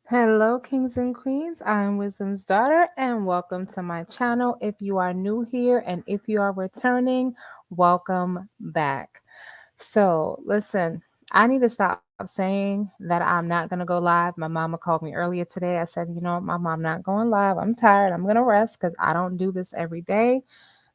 Hello, kings and queens. I'm Wisdom's daughter, and welcome to my channel. If you are new here and if you are returning, welcome back. Listen, I need to stop saying that I'm not going to go live. My mama called me earlier today. I said, you know what, Mama, I'm not going live. I'm tired. I'm going to rest because I don't do this every day.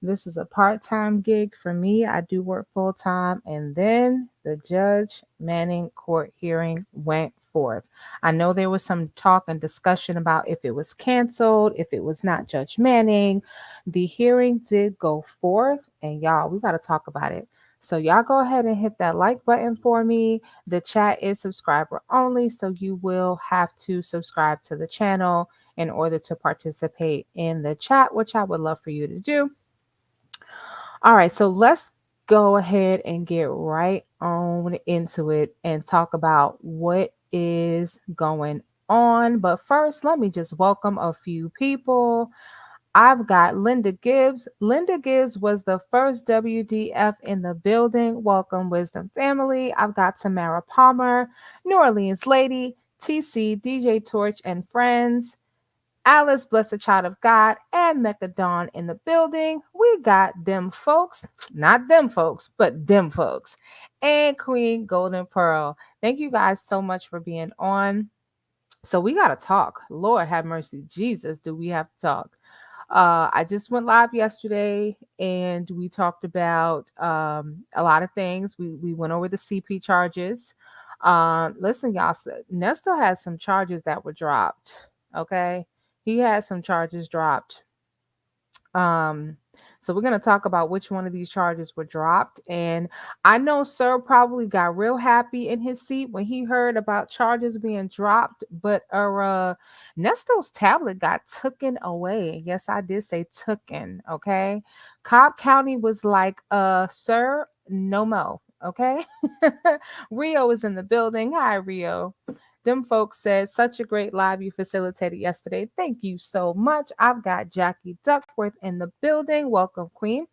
This is a part time gig for me. I do work full time. And then the Judge Manning court hearing went forth. I know there was some talk and discussion about if it was canceled, if it was not Judge Manning. The hearing did go forth, and y'all, we got to talk about it. So, y'all go ahead and hit that like button for me. The chat is subscriber only, so you will have to subscribe to the channel in order to participate in the chat, which I would love for you to do. All right, so let's go ahead and get right on into it and talk about what is going on. But first, let me just welcome a few people. I've got Linda Gibbs. Linda Gibbs was the first WDF in the building. Welcome, Wisdom family. I've got Tamara Palmer, New Orleans Lady, TC, DJ Torch, and friends. Alice, Blessed Child of God, and Mecca Dawn in the building. We got them folks, not them folks, but them folks, and Queen Golden Pearl. Thank you guys so much for being on. So we got to talk. Lord have mercy. Jesus, do we have to talk? I just went live yesterday and we talked about a lot of things. We went over the CP charges. Listen, y'all, Nesto has some charges that were dropped. Okay, he had some charges dropped. Um, so we're gonna talk about which one of these charges were dropped. And I know Sir probably got real happy in his seat when he heard about charges being dropped, but Nesto's tablet got taken away. Yes, I did say taken, okay? Cobb County was like, sir, no mo. Okay. Rio is in the building. Hi, Rio. Them folks said, such a great live you facilitated yesterday. Thank you so much. I've got Jackie Duckworth in the building. Welcome, Queen.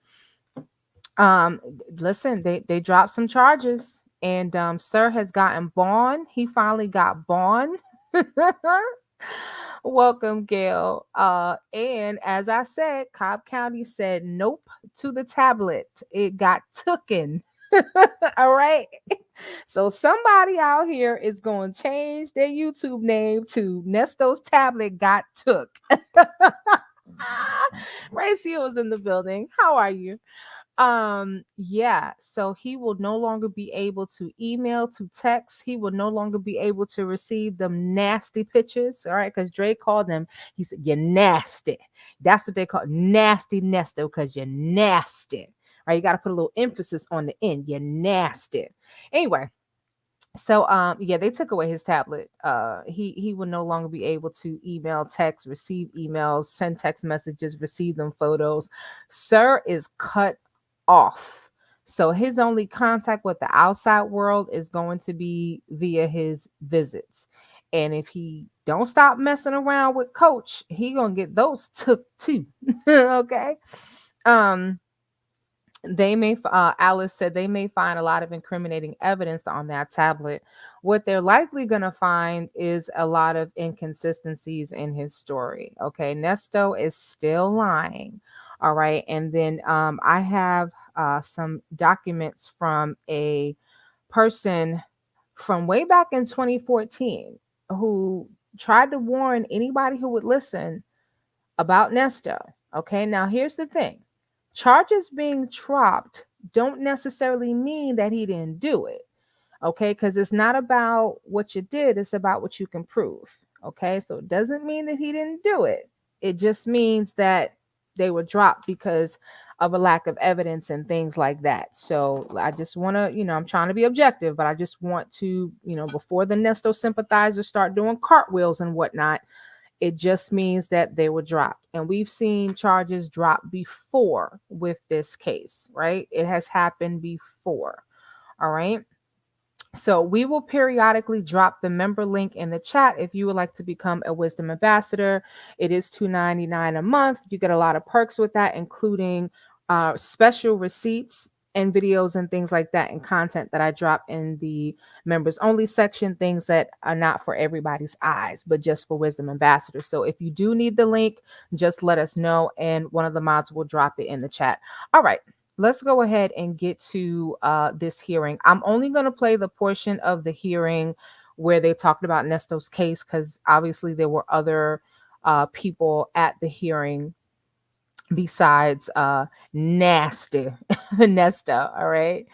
Um, Listen, they dropped some charges, and Sir has gotten bond. He finally got bond. Welcome, Gail. And as I said, Cobb County said nope to the tablet. It got taken. All right. So somebody out here is going to change their YouTube name to Nesto's tablet got took. Racio is in the building. How are you? Yeah, so he will no longer be able to email, to text. He will no longer be able to receive them nasty pictures. All right, because Dre called them, he said, you're nasty. That's what they call nasty Nesto, because you're nasty. All right, you got to put a little emphasis on the end. You're nasty. Anyway, so yeah, they took away his tablet. He will no longer be able to email, text, receive emails, send text messages, receive them photos. Sir is cut off. So his only contact with the outside world is going to be via his visits. And if he don't stop messing around with coach, he gonna get those took too. Okay. Um Alice said they may find a lot of incriminating evidence on that tablet. What they're likely going to find is a lot of inconsistencies in his story. Okay, Nesto is still lying. All right, and then I have some documents from a person from way back in 2014 who tried to warn anybody who would listen about Nesto. Okay, now here's the thing, charges being dropped don't necessarily mean that he didn't do it. Okay, because it's not about what you did, it's about what you can prove. Okay, so it doesn't mean that he didn't do it, it just means that they were dropped because of a lack of evidence and things like that. So I just want to, I'm trying to be objective, but I just want to, before the Nesto sympathizers start doing cartwheels and whatnot, it just means that they were dropped. And we've seen charges drop before with this case, right? It has happened before. All right. So we will periodically drop the member link in the chat if you would like to become a Wisdom Ambassador. It is $2.99 a month. You get a lot of perks with that, including special receipts and videos and things like that and content that I drop in the members only section, things that are not for everybody's eyes, but just for Wisdom Ambassadors. So if you do need the link, just let us know and one of the mods will drop it in the chat. All right. Let's go ahead and get to this hearing. I'm only going to play the portion of the hearing where they talked about Nesto's case because obviously there were other people at the hearing besides nasty Nesto. All right,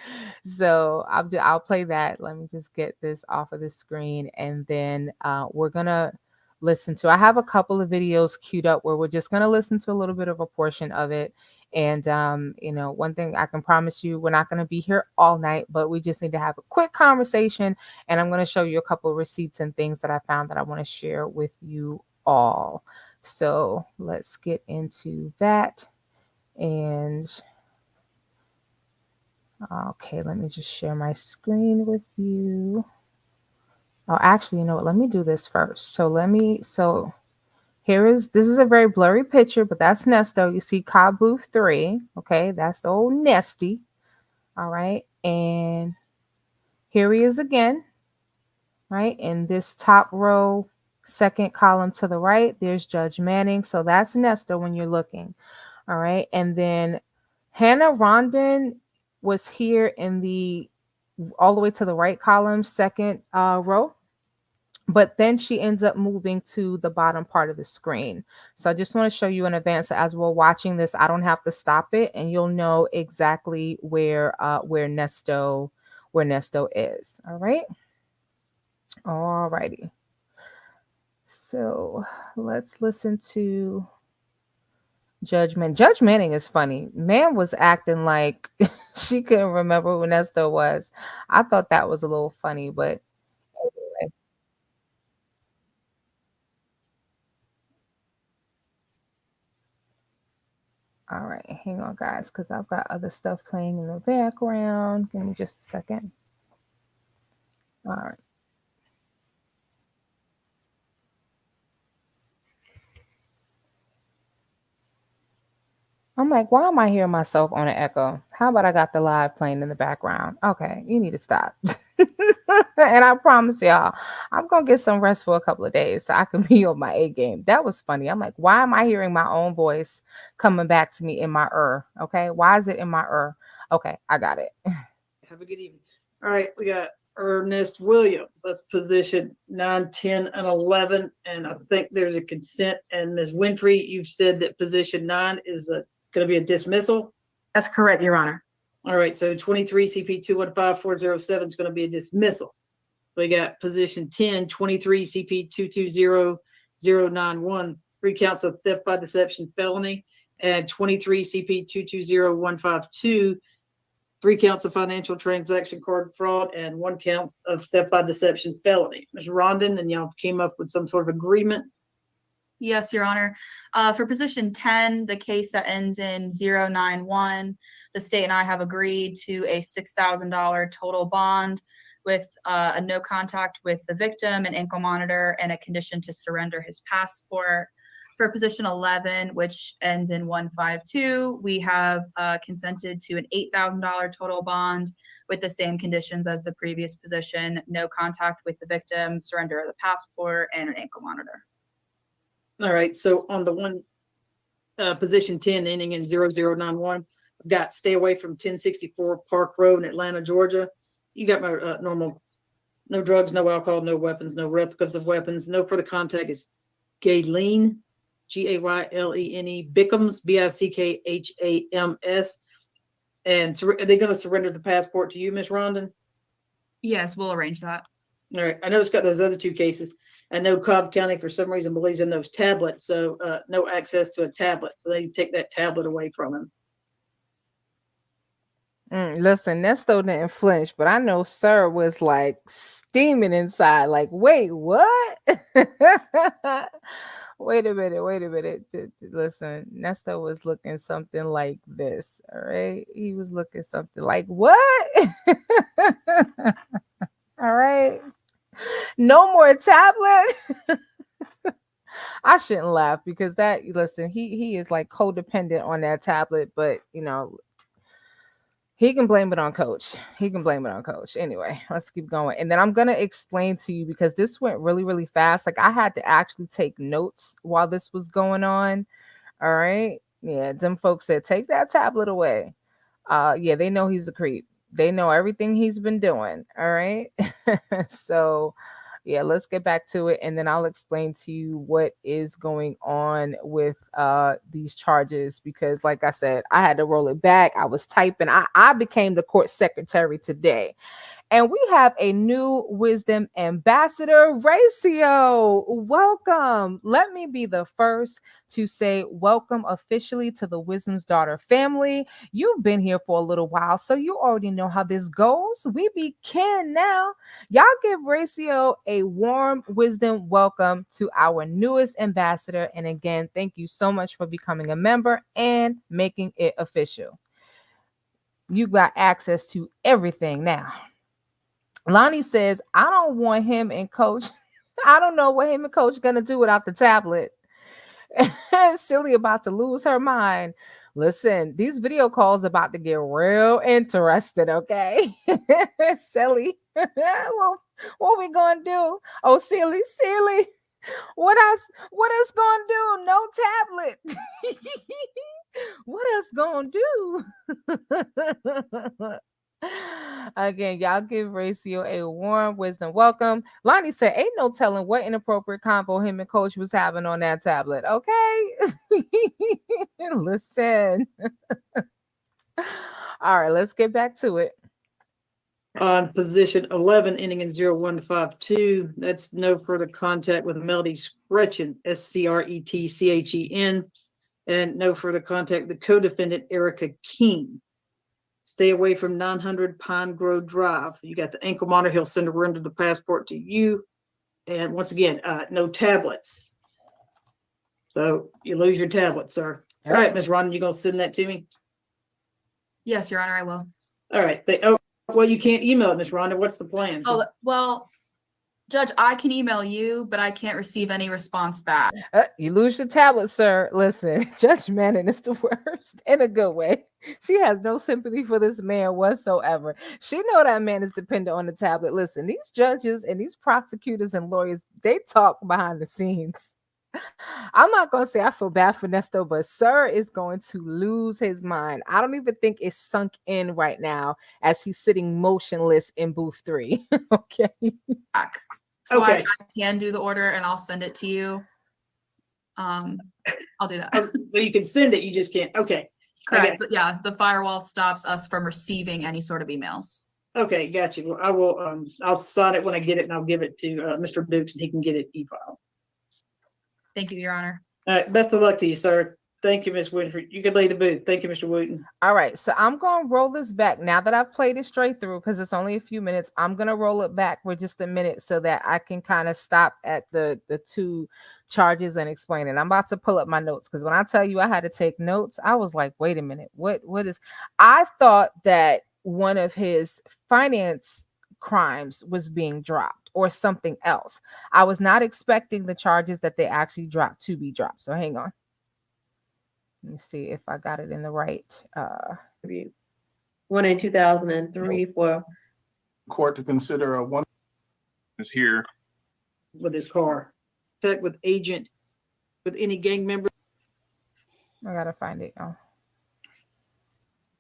so I'll play that. Let me just get this off of the screen and then we're gonna listen to, I have a couple of videos queued up where we're just gonna listen to a little bit of a portion of it. And one thing I can promise you, we're not going to be here all night, but we just need to have a quick conversation. And I'm going to show you a couple of receipts and things that I found that I want to share with you all. So let's get into that. And okay, let me just share my screen with you. Oh, actually, you know what? Let me do this first. So this is a very blurry picture, but that's Nesto. You see Cobb Booth 3. Okay, that's the old Nesty. All right. And here he is again, right? In this top row, second column to the right, there's Judge Manning. So that's Nesto when you're looking. All right. And then Hannah Rondon was here in the all the way to the right column, second row. But then she ends up moving to the bottom part of the screen. So I just want to show you in advance. So as we're watching this, I don't have to stop it, and you'll know exactly where Nesto is. All right. All righty. So let's listen to Judge Manning. Judge Manning is funny. Man was acting like she couldn't remember who Nesto was. I thought that was a little funny, but anyway. All right, hang on, guys, because I've got other stuff playing in the background. Give me just a second. All right. I'm like, why am I hearing myself on an echo? How about I got the live playing in the background? Okay, you need to stop. And I promise y'all, I'm gonna get some rest for a couple of days so I can be on my A game. That was funny. I'm like, why am I hearing my own voice coming back to me in my Okay, why is it in my Okay, I got it. Have a good evening. All right, we got Ernest Williams. That's position 9, 10, and 11. And I think there's a consent. And Ms. Winfrey, you've said that position 9 is going to be a dismissal. That's correct, Your Honor. All right, so 23 CP 215407 is going to be a dismissal. We got position 10, 23 CP 220091, 3 counts of theft by deception felony, and 23 CP 220152, 3 counts of financial transaction card fraud, and 1 count of theft by deception felony. Ms. Rondon, and y'all came up with some sort of agreement? Yes, Your Honor. For position 10, the case that ends in 091, the state and I have agreed to a $6,000 total bond with a no contact with the victim, an ankle monitor, and a condition to surrender his passport. For position 11, which ends in 152, we have consented to an $8,000 total bond with the same conditions as the previous position, no contact with the victim, surrender of the passport, and an ankle monitor. All right, so on the one position 10 ending in 0091, I've got stay away from 1064 Park Road in Atlanta, Georgia. You got my normal, no drugs, no alcohol, no weapons, no replicas of weapons, no further contact is Gaylene, Gaylene, Bickhams, Bickhams. And are they going to surrender the passport to you, Ms. Rondon? Yes, we'll arrange that. All right, I know it's got those other 2 cases. I know Cobb County, for some reason, believes in those tablets, so no access to a tablet. So they take that tablet away from him. Listen, Nesto didn't flinch, but I know Sir was like steaming inside. Like, wait, what? Wait a minute. Listen, Nesto was looking something like this. All right. He was looking something like, what? All right. No more tablet. I shouldn't laugh because listen, he is like codependent on that tablet, but He can blame it on coach. He can blame it on coach. Anyway, let's keep going. And then I'm going to explain to you because this went really, really fast. Like I had to actually take notes while this was going on. All right. Yeah. Them folks said, take that tablet away. Yeah, they know he's a creep. They know everything he's been doing. All right. So yeah, let's get back to it and then I'll explain to you what is going on with these charges because like I said, I had to roll it back. I was typing. I became the court secretary today. And we have a new wisdom ambassador, Ratio. Welcome. Let me be the first to say welcome officially to the Wisdom's Daughter family. You've been here for a little while, so you already know how this goes. We begin now. Y'all give Ratio a warm wisdom welcome to our newest ambassador. And again, thank you so much for becoming a member and making it official. You got access to everything now. Lonnie says, I don't want him and coach. I don't know what him and coach gonna do without the tablet. Silly about to lose her mind. Listen, these video calls about to get real interested, okay? Silly. What we gonna do? Oh, silly. What else gonna do? No tablet. What else gonna do? Again, y'all give Ratio a warm wisdom welcome. Lonnie said, ain't no telling what inappropriate combo him and coach was having on that tablet. Okay. Listen. All right, let's get back to it. On position 11, ending in 0152, that's no further contact with Melody Scretchen, Scretchen, and no further contact with the co-defendant Erica King. Stay away from 900 Pine Grove Drive. You got the ankle monitor. He'll send a render the passport to you. And once again, no tablets. So you lose your tablet, sir. All right, Ms. Ron, you going to send that to me? Yes, Your Honor, I will. All right. Well, you can't email it, Ms. Rhonda. What's the plan? Oh, well, Judge, I can email you, but I can't receive any response back. You lose your tablet, sir. Listen, Judge Manning is the worst in a good way. She has no sympathy for this man whatsoever. She know that man is dependent on the tablet. Listen, these judges and these prosecutors and lawyers, they talk behind the scenes. I'm not going to say I feel bad for Nesto, but sir is going to lose his mind. I don't even think it's sunk in right now as he's sitting motionless in booth 3. Okay. So Okay. I can do the order and I'll send it to you. I'll do that. So you can send it, you just can't. Okay. Correct. But yeah, the firewall stops us from receiving any sort of emails. Okay, got you. Well, I will. I'll sign it when I get it, and I'll give it to Mr. Dukes, and he can get it e-file. Thank you, Your Honor. All right. Best of luck to you, sir. Thank you, Ms. Winfrey. You can leave the booth. Thank you, Mr. Wooten. All right. So I'm going to roll this back now that I've played it straight through because it's only a few minutes. I'm going to roll it back for just a minute so that I can kind of stop at the two charges and explain it. I'm about to pull up my notes because when I tell you I had to take notes, I was like, wait a minute. What is? I thought that one of his finance crimes was being dropped or something else. I was not expecting the charges that they actually dropped to be dropped. So hang on. Let me see if I got it in the right. One in 2003 for court to consider a one is here. With his car. Check with agent, with any gang member. I gotta find it. Oh,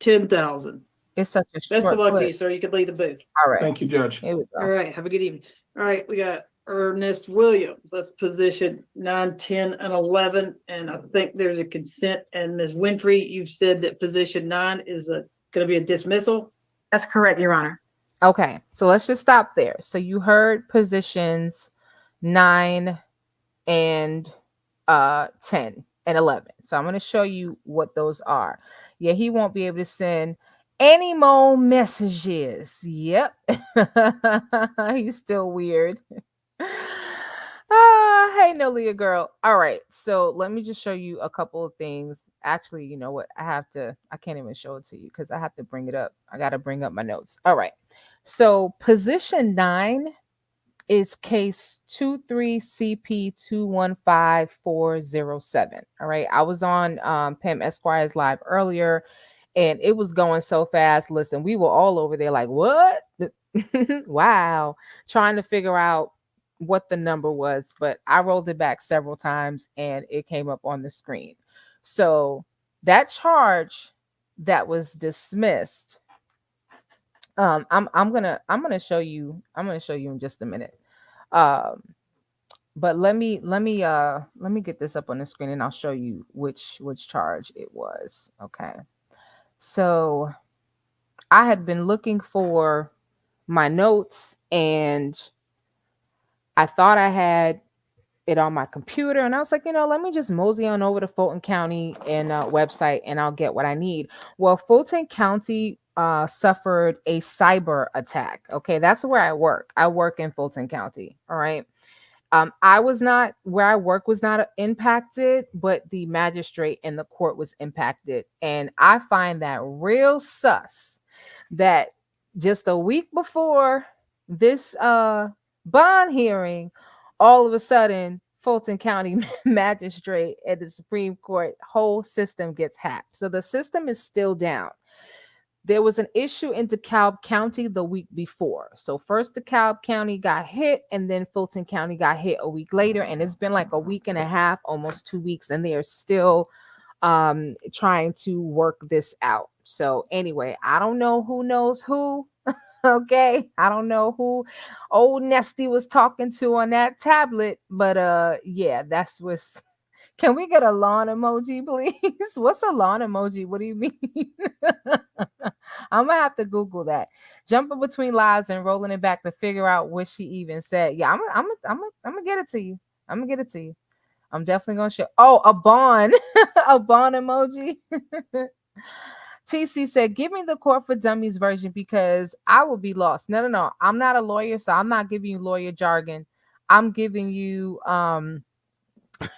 10,000. it's such a short Best of luck clip. to you, sir. You can leave the booth. All right. Thank you, Judge. Here we go. All right. Have a good evening. All right. We got Ernest Williams. That's position 9, 10, and 11. And I think there's a consent. And Ms. Winfrey, you've said that position 9 is going to be a dismissal. That's correct, Your Honor. Okay, so let's just stop there. So you heard positions 9 and 10 and 11. So I'm going to show you what those are. Yeah, he won't be able to send any more messages. Yep. He's still weird. Hey, Nolia girl. All right, so let me just show you a couple of things. Actually, you know what? I can't even show it to you because I have to bring it up. I got to bring up my notes. All right. So position 9 is case 23CP215407. All right. I was on Pam Esquire's live earlier, and it was going so fast. Listen, we were all over there like, what? Wow, trying to figure out what the number was, but I rolled it back several times and it came up on the screen. So that charge that was dismissed, I'm gonna show you, in just a minute. Um but let me get this up on the screen and I'll show you which charge it was. Okay. So I had been looking for my notes and I thought I had it on my computer, and I was like, let me just mosey on over to Fulton County and website and I'll get what I need. Well, Fulton County suffered a cyber attack. Okay, that's where I work. I work in Fulton County. All right. I was not, where I work was not impacted, but the magistrate and the court was impacted. And I find that real sus that just a week before this bond hearing, all of a sudden Fulton County magistrate at the Supreme Court whole system gets hacked. So the system is still down. There was an issue in DeKalb County the week before. So first DeKalb County got hit and then Fulton County got hit a week later. And it's been like a week and a half, almost 2 weeks, and they are still trying to work this out. So anyway, I don't know who knows who. Okay. I don't know who old Nesty was talking to on that tablet, but yeah, that's what's. Can we get a lawn emoji, please? What's a lawn emoji? What do you mean? I'm gonna have to Google that. Jumping between lives and rolling it back to figure out what she even said. Yeah, I'm gonna get it to you. I'm gonna get it to you. I'm definitely gonna show. Oh, a bond, a bond emoji. TC said, "Give me the Court for Dummies version because I will be lost." No. I'm not a lawyer, so I'm not giving you lawyer jargon. I'm giving you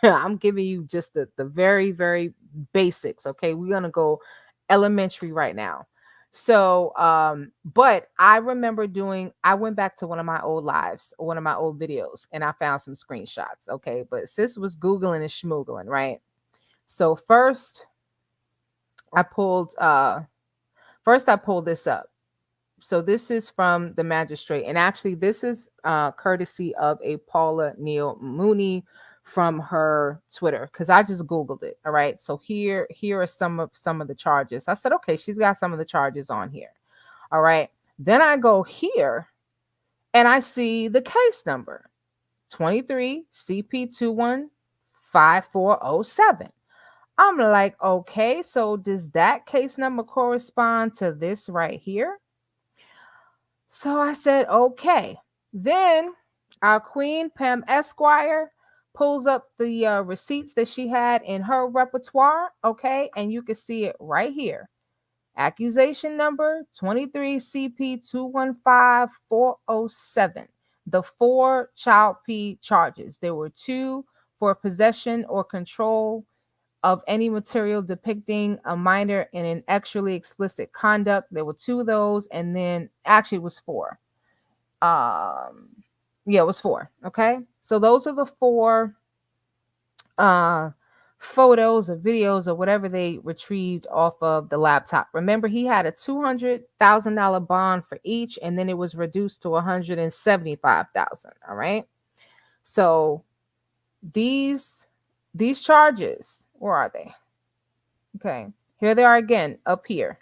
I'm giving you just the very, very basics. Okay. We're going to go elementary right now. So, but I remember I went back to one of my old lives, one of my old videos, and I found some screenshots. Okay. But sis was Googling and schmoogling, right? So first I pulled this up. So this is from the magistrate. And actually this is courtesy of a Paula Neal Mooney from her Twitter, because I just Googled it. All right. So here are some of the charges. I said, okay, she's got some of the charges on here. All right. Then I go here and I see the case number 23 CP 215407. I'm like, okay, so does that case number correspond to this right here? So I said, okay. Then our queen, PamEsq, pulls up the receipts that she had in her repertoire. Okay. And you can see it right here. Accusation number 23 CP 215407. The 4 child P charges. There were 2 for possession or control of any material depicting a minor in an sexually explicit conduct. There were 2 of those, and then actually it was 4. Yeah, it was 4. Okay, so those are the 4 photos or videos or whatever they retrieved off of the laptop. Remember, he had a $200,000 bond for each, and then it was reduced to $175,000. All right, so these charges, where are they? Okay, here they are again up here.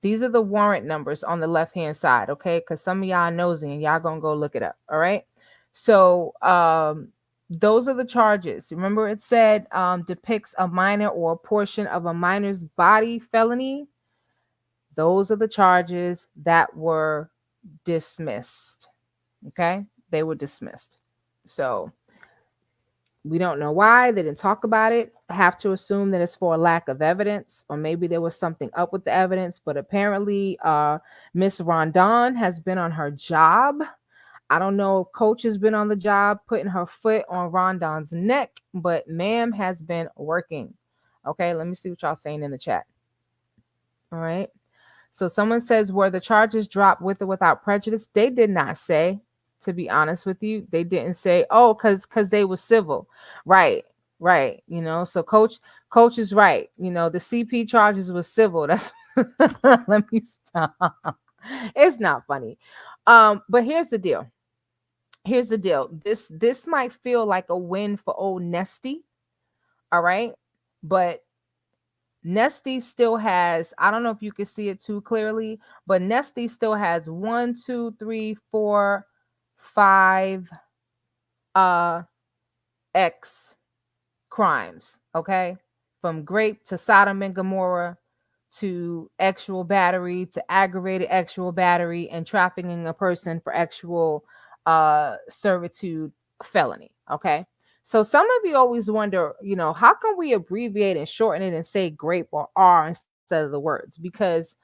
These are the warrant numbers on the left hand side, okay? Because some of y'all nosy and y'all gonna go look it up. All right. So those are the charges. Remember, it said depicts a minor or a portion of a minor's body felony. Those are the charges that were dismissed. Okay, they were dismissed. So we don't know why they didn't talk about it. I have to assume that it's for a lack of evidence, or maybe there was something up with the evidence. But apparently, Miss Rondon has been on her job. I don't know if Coach has been on the job putting her foot on Rondon's neck, but ma'am has been working. Okay, let me see what y'all saying in the chat. All right. So someone says, were the charges dropped with or without prejudice? They did not say. To be honest with you, they didn't say, oh, because they were civil. Right. So coach is right. The CP charges was civil. Let me stop. It's not funny. But here's the deal. Here's the deal. This might feel like a win for old Nesty, all right? But Nesty still has, I don't know if you can see it too clearly, but Nesty still has one, two, three, four, five uh X crimes, okay? From grape to Sodom and Gomorrah to actual battery to aggravated actual battery and trafficking a person for actual servitude felony, okay? So some of you always wonder, how can we abbreviate and shorten it and say grape or R instead of the words? Because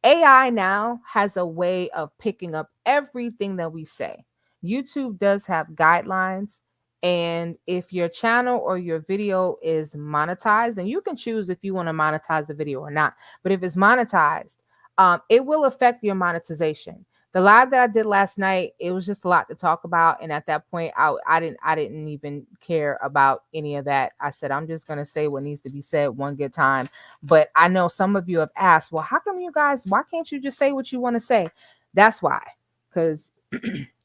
AI now has a way of picking up everything that we say. YouTube does have guidelines, and if your channel or your video is monetized, and you can choose if you want to monetize the video or not, but if it's monetized, it will affect your monetization. The live that I did last night, it was just a lot to talk about, and at that point, I didn't even care about any of that. I said I'm just gonna say what needs to be said one good time. But I know some of you have asked, well, how come you guys? Why can't you just say what you want to say? That's why, because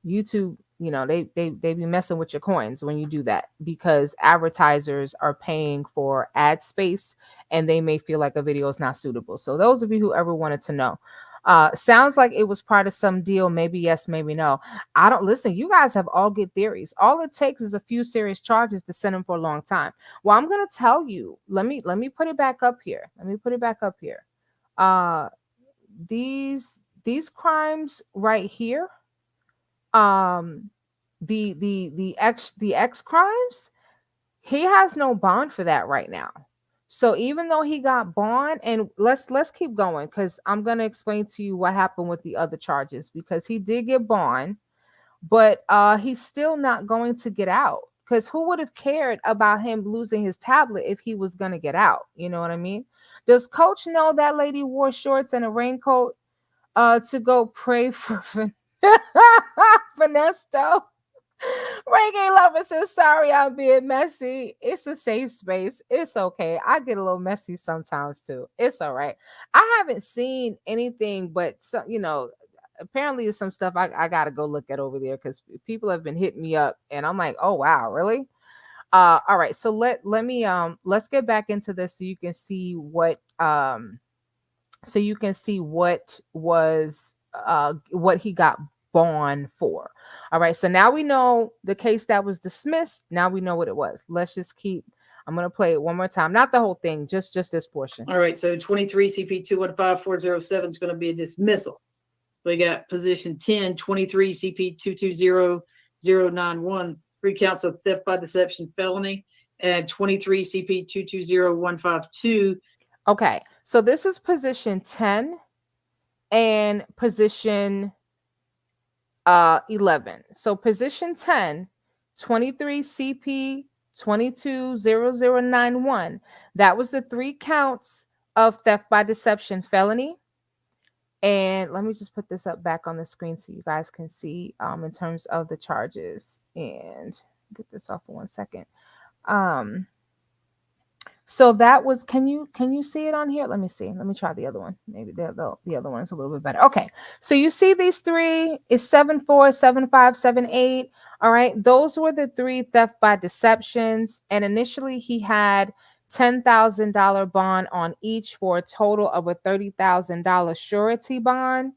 YouTube, they be messing with your coins when you do that, because advertisers are paying for ad space and they may feel like a video is not suitable. So those of you who ever wanted to know, sounds like it was part of some deal. Maybe yes, maybe no. I don't listen. You guys have all good theories. All it takes is a few serious charges to send them for a long time. Well, I'm gonna tell you. Let me put it back up here. Let me put it back up here. Uh, these crimes right here, um the X crimes, he has no bond for that right now. So even though he got bond, and let's keep going, because I'm going to explain to you what happened with the other charges, because he did get bond, but he's still not going to get out, because who would have cared about him losing his tablet if he was going to get out? You know what I mean? Does coach know that lady wore shorts and a raincoat to go pray for Nesto? Reggae lover says, sorry, I'm being messy. It's a safe space. It's okay. I get a little messy sometimes too. It's all right. I haven't seen anything, but apparently it's some stuff I gotta go look at over there, because people have been hitting me up and I'm like, oh wow, really? All right. So let me let's get back into this so you can see what was what he got bond for. All right, so now we know the case that was dismissed. Now we know what it was. Let's just keep, I'm going to play it one more time, not the whole thing, just this portion. All right, so 23 CP 215407 is going to be a dismissal. We got position 10, 23 CP 220091, 3 counts of theft by deception felony, and 23 CP 220152. Okay, so this is position 10 and position 11. So position 10, 23 CP 220091, that was the 3 counts of theft by deception felony. And let me just put this up back on the screen so you guys can see in terms of the charges, and get this off for 1 second. So that was, can you see it on here? Let me see. Let me try the other one. Maybe the other one is a little bit better. Okay. So you see these 3 is 74, 75, 78. All right. Those were the 3 theft by deceptions. And initially he had $10,000 bond on each, for a total of a $30,000 surety bond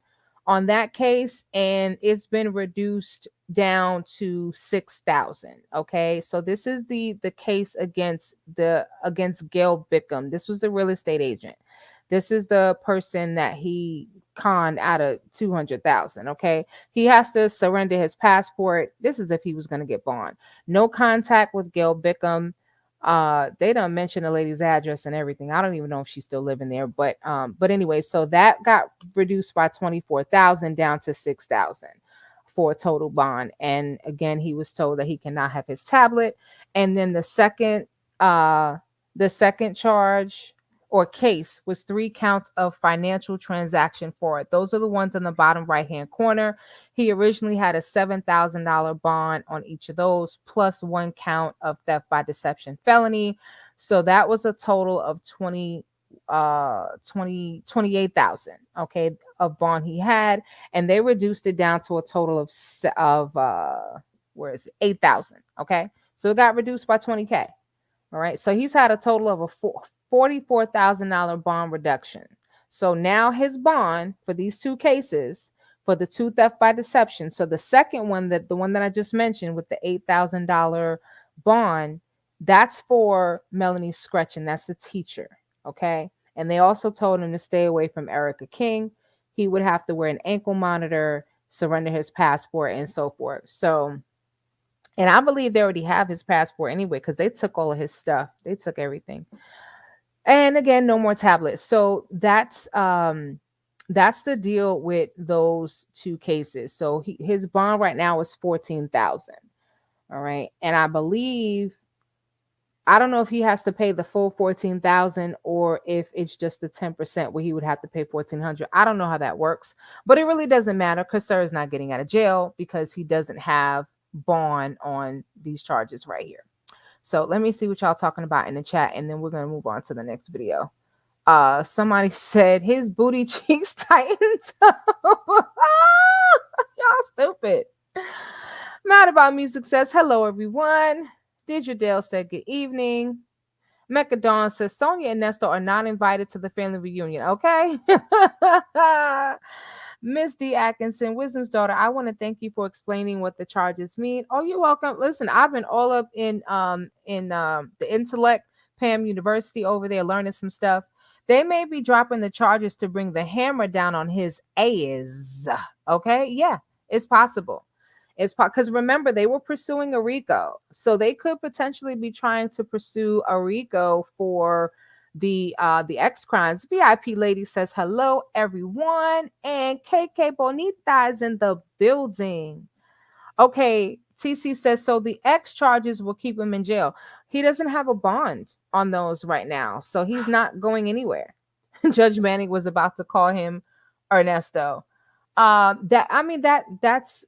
on that case, and it's been reduced down to 6,000. Okay, so this is the case against Gail Bickham. This was the real estate agent. This is the person that he conned out of 200,000. Okay, he has to surrender his passport. This is if he was going to get bond. No contact with Gail Bickham. They don't mention the lady's address and everything. I don't even know if she's still living there, but anyway, so that got reduced by 24,000 down to 6,000 for a total bond. And again, he was told that he cannot have his tablet. And then the second charge or case was 3 counts of financial transaction fraud. Those are the ones in the bottom right hand corner. He originally had a $7,000 bond on each of those, plus 1 count of theft by deception felony. So that was a total of 28,000, okay, of bond he had, and they reduced it down to a total of where is it, 8,000, okay, so it got reduced by 20K. All right, so he's had a total of a $44,000 bond reduction. So now his bond for these two cases, for the two theft by deception, so the second one, that the one that I just mentioned with the $8,000 bond, that's for Melanie Scretchen, that's the teacher, okay? And they also told him to stay away from Erica King. He would have to wear an ankle monitor, surrender his passport, and so forth. So, and I believe they already have his passport anyway, because they took all of his stuff. They took everything. And again, no more tablets. So that's the deal with those two cases. So his bond right now is 14,000. All right. And I believe, I don't know if he has to pay the full 14,000 or if it's just the 10% where he would have to pay 1,400. I don't know how that works, but it really doesn't matter because Sir is not getting out of jail because he doesn't have bond on these charges right here. So let me see what y'all talking about in the chat, and then we're gonna move on to the next video. Somebody said his booty cheeks tightened up. Y'all stupid. Mad About Music says hello everyone. Didra Dale said good evening. Mecca Dawn says Sonia and Nesto are not invited to the family reunion. Okay. Miss D. Atkinson, Wisdom's daughter, I want to thank you for explaining what the charges mean. Oh, you're welcome. Listen, I've been all up in the Intellect Pam University over there learning some stuff. They may be dropping the charges to bring the hammer down on his ass. Okay, yeah, it's possible. It's because remember they were pursuing a RICO, so they could potentially be trying to pursue a RICO for the X crimes. VIP lady says hello everyone, and KK Bonita is in the building. Okay, TC says so the X charges will keep him in jail. He doesn't have a bond on those right now, so he's not going anywhere. Judge Manning was about to call him Ernesto. That's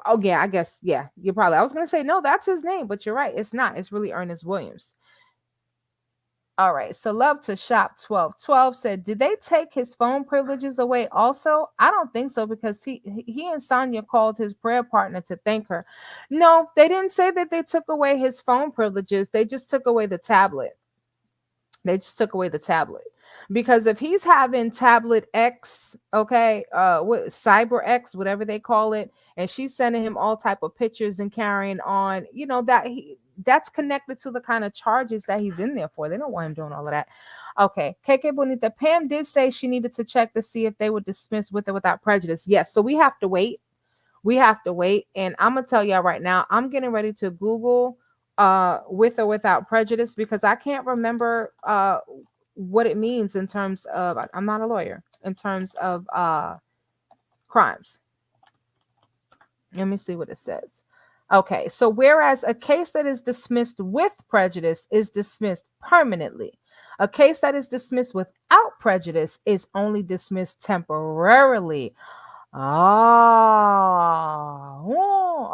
oh yeah, I guess yeah. You're probably. I was gonna say no, that's his name, but you're right. It's not. It's really Ernest Williams. All right. So love to shop 1212 said, did they take his phone privileges away also? I don't think so because he and Sonia called his prayer partner to thank her. No, they didn't say that they took away his phone privileges. They just took away the tablet. They just took away the tablet. Because if he's having tablet X, okay, what cyber X, whatever they call it, and she's sending him all type of pictures and carrying on, you know, that's connected to the kind of charges that he's in there for. They don't want him doing all of that. Okay, KK Bonita, Pam did say she needed to check to see if they would dismiss with or without prejudice. Yes, so we have to wait. We have to wait, and I'm gonna tell y'all right now, I'm getting ready to Google with or without prejudice because I can't remember what it means in terms of, I'm not a lawyer, in terms of crimes. Let me see what it says. Okay, so whereas a case that is dismissed with prejudice is dismissed permanently, a case that is dismissed without prejudice is only dismissed temporarily. Oh,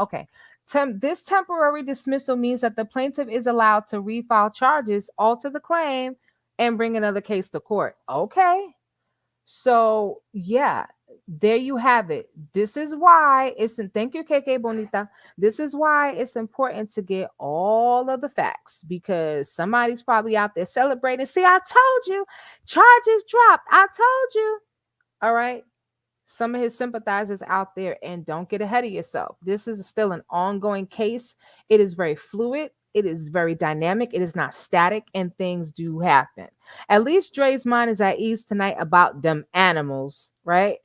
okay. This temporary dismissal means that the plaintiff is allowed to refile charges, alter the claim, and bring another case to court. Okay. So, yeah, there you have it. This is why thank you, KK Bonita. This is why it's important to get all of the facts because somebody's probably out there celebrating. See, I told you, charges dropped. I told you. All right. Some of his sympathizers out there, and don't get ahead of yourself. This is still an ongoing case. It is very fluid. It is very dynamic. It is not static, and things do happen. At least Dre's mind is at ease tonight about them animals, right?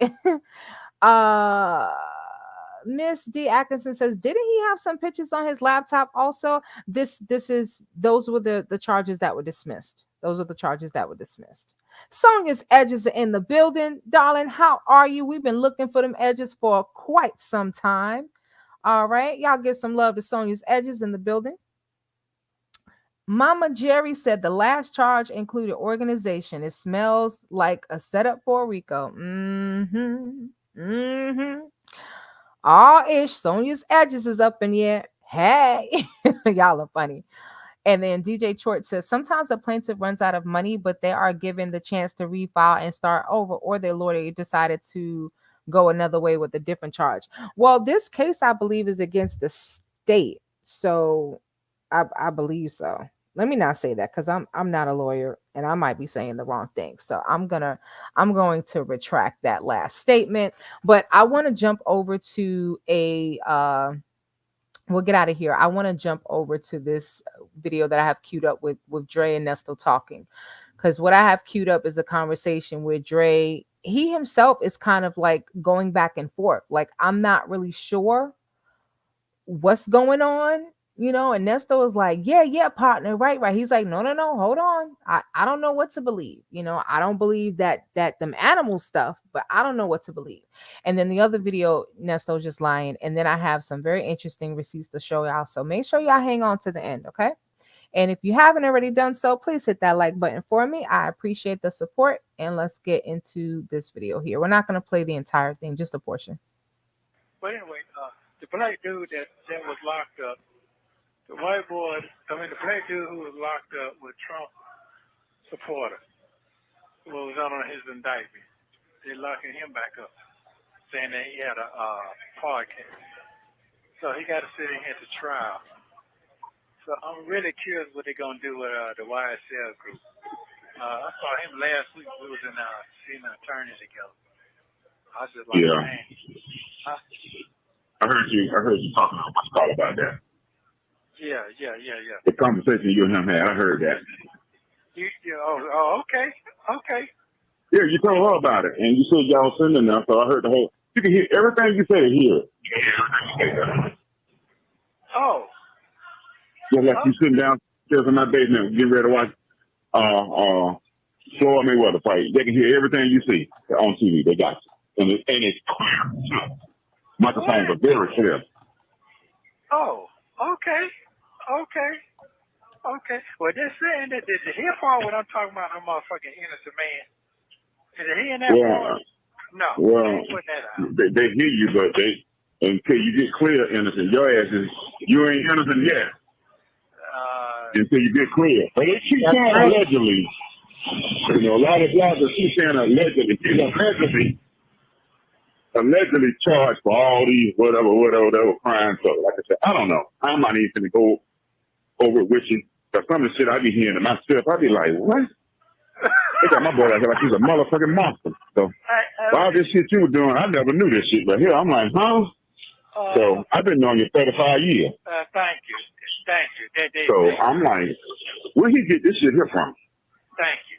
Miss D. Atkinson says, didn't he have some pictures on his laptop also? Those were the charges that were dismissed. Those are the charges that were dismissed. Sonia's edges are in the building. Darling, how are you? We've been looking for them edges for quite some time. All right. Y'all give some love to Sonia's edges in the building. Mama Jerry said the last charge included organization. It smells like a setup for Rico. All ish. Sonia's edges is up in here. Hey, y'all are funny. And then DJ Chort says sometimes the plaintiff runs out of money, but they are given the chance to refile and start over, or their lawyer decided to go another way with a different charge. Well, this case I believe is against the state, so I believe so. Let me not say that because I'm not a lawyer and I might be saying the wrong thing. So I'm going to retract that last statement. But I want to jump over to a we'll get out of here. I want to jump over to this video that I have queued up with Dre and Nesto talking. Because what I have queued up is a conversation where Dre, he himself is kind of like going back and forth. Like, I'm not really sure what's going on, and Nesto is like, yeah, partner, right. He's like, no, hold on. I don't know what to believe. I don't believe that them animal stuff, but I don't know what to believe. And then the other video, Nesto's just lying. And then I have some very interesting receipts to show y'all. So make sure y'all hang on to the end, okay? And if you haven't already done so, please hit that like button for me. I appreciate the support. And let's get into this video here. We're not going to play the entire thing, just a portion. But anyway, the black dude that was locked up, the white boy, the black dude who was locked up with Trump supporter, who was on his indictment, they're locking him back up, saying that he had a podcast. So he got to sit in here to trial. So I'm really curious what they're going to do with the YSL group. I saw him last week. We was seeing an attorney together. I was just like, Yeah. man. Huh? I heard you talking on my call about that. Yeah. The conversation you and him had, I heard that. Okay. Yeah, you told her about it, and you said y'all sending them, so I heard the whole. You can hear everything you say here. Oh. Just like you sitting downstairs in my basement, getting ready to watch Floyd Mayweather fight. They can hear everything you see on TV. They got you, and it's clear. Microphones are very clear. Oh. Okay. Well, they're saying that the hear part what I'm talking about, I'm motherfucking innocent man. Is it hearing that part? No. Well, Put that out. they hear you, but until you get clear innocent, your ass is you ain't innocent yet. Until you get clear. But they keep saying allegedly. A lot of bloggers keep saying allegedly. He's allegedly charged for all these whatever crimes. So, like I said, I don't know. I'm not even going to go over it with you. But some of the shit I be hearing to myself, I be like, what? They got my boy out here like he's a motherfucking monster. So, all this shit you were doing, I never knew this shit. But here, I'm like, huh? So, I've been knowing you 35 years. Thank you. So, I'm like, where he get this shit here from? Thank you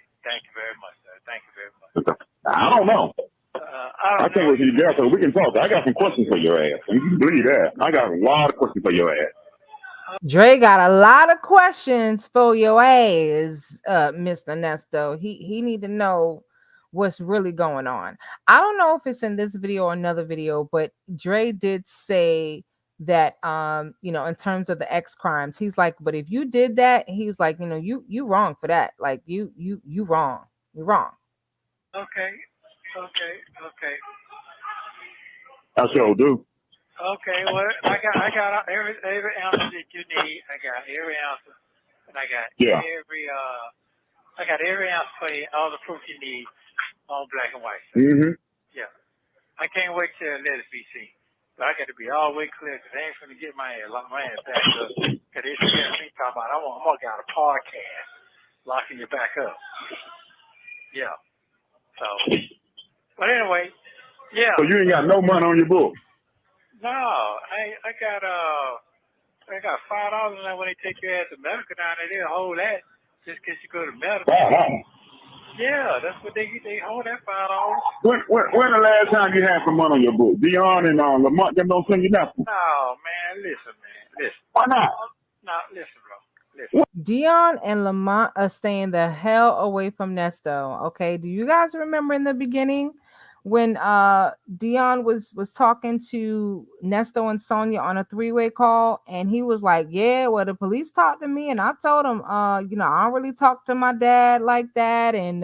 very much, sir. Thank you very much. I don't know. I can't wait till you get so we can talk. I got some questions for your ass. And you can believe that. I got a lot of questions for your ass. Dre got a lot of questions for your ass, Mr. Nesto. He need to know what's really going on. I don't know if it's in this video or another video, but Dre did say that in terms of the X crimes, he's like, but if you did that, he was like, you wrong for that. Like you wrong. You're wrong. Okay. I sure do. Okay, well, I got every answer that you need. I got every answer, and I got every answer for you, all the proof you need on black and white. So, yeah, I can't wait till let it be seen. But I got to be all the way clear because they ain't finna get my ass back up. Because they scared me talking about I'm gonna got a podcast locking you back up. Yeah. So, but anyway, yeah. So you ain't got no money on your book. No, I got $5 and when they take you ass to medical down there, they'll hold that just in case you go to medical. Yeah, that's what they hold that $5. When the last time you had some money on your book? Dion and Lamont, them don't send you nothing. No, man, listen. Why not? No, listen, bro. Listen. Dion and Lamont are staying the hell away from Nesto. Okay, do you guys remember in the beginning when Dion was talking to Nesto and Sonia on a 3-way call, and he was like, yeah, well, the police talked to me and I told them I don't really talk to my dad like that. And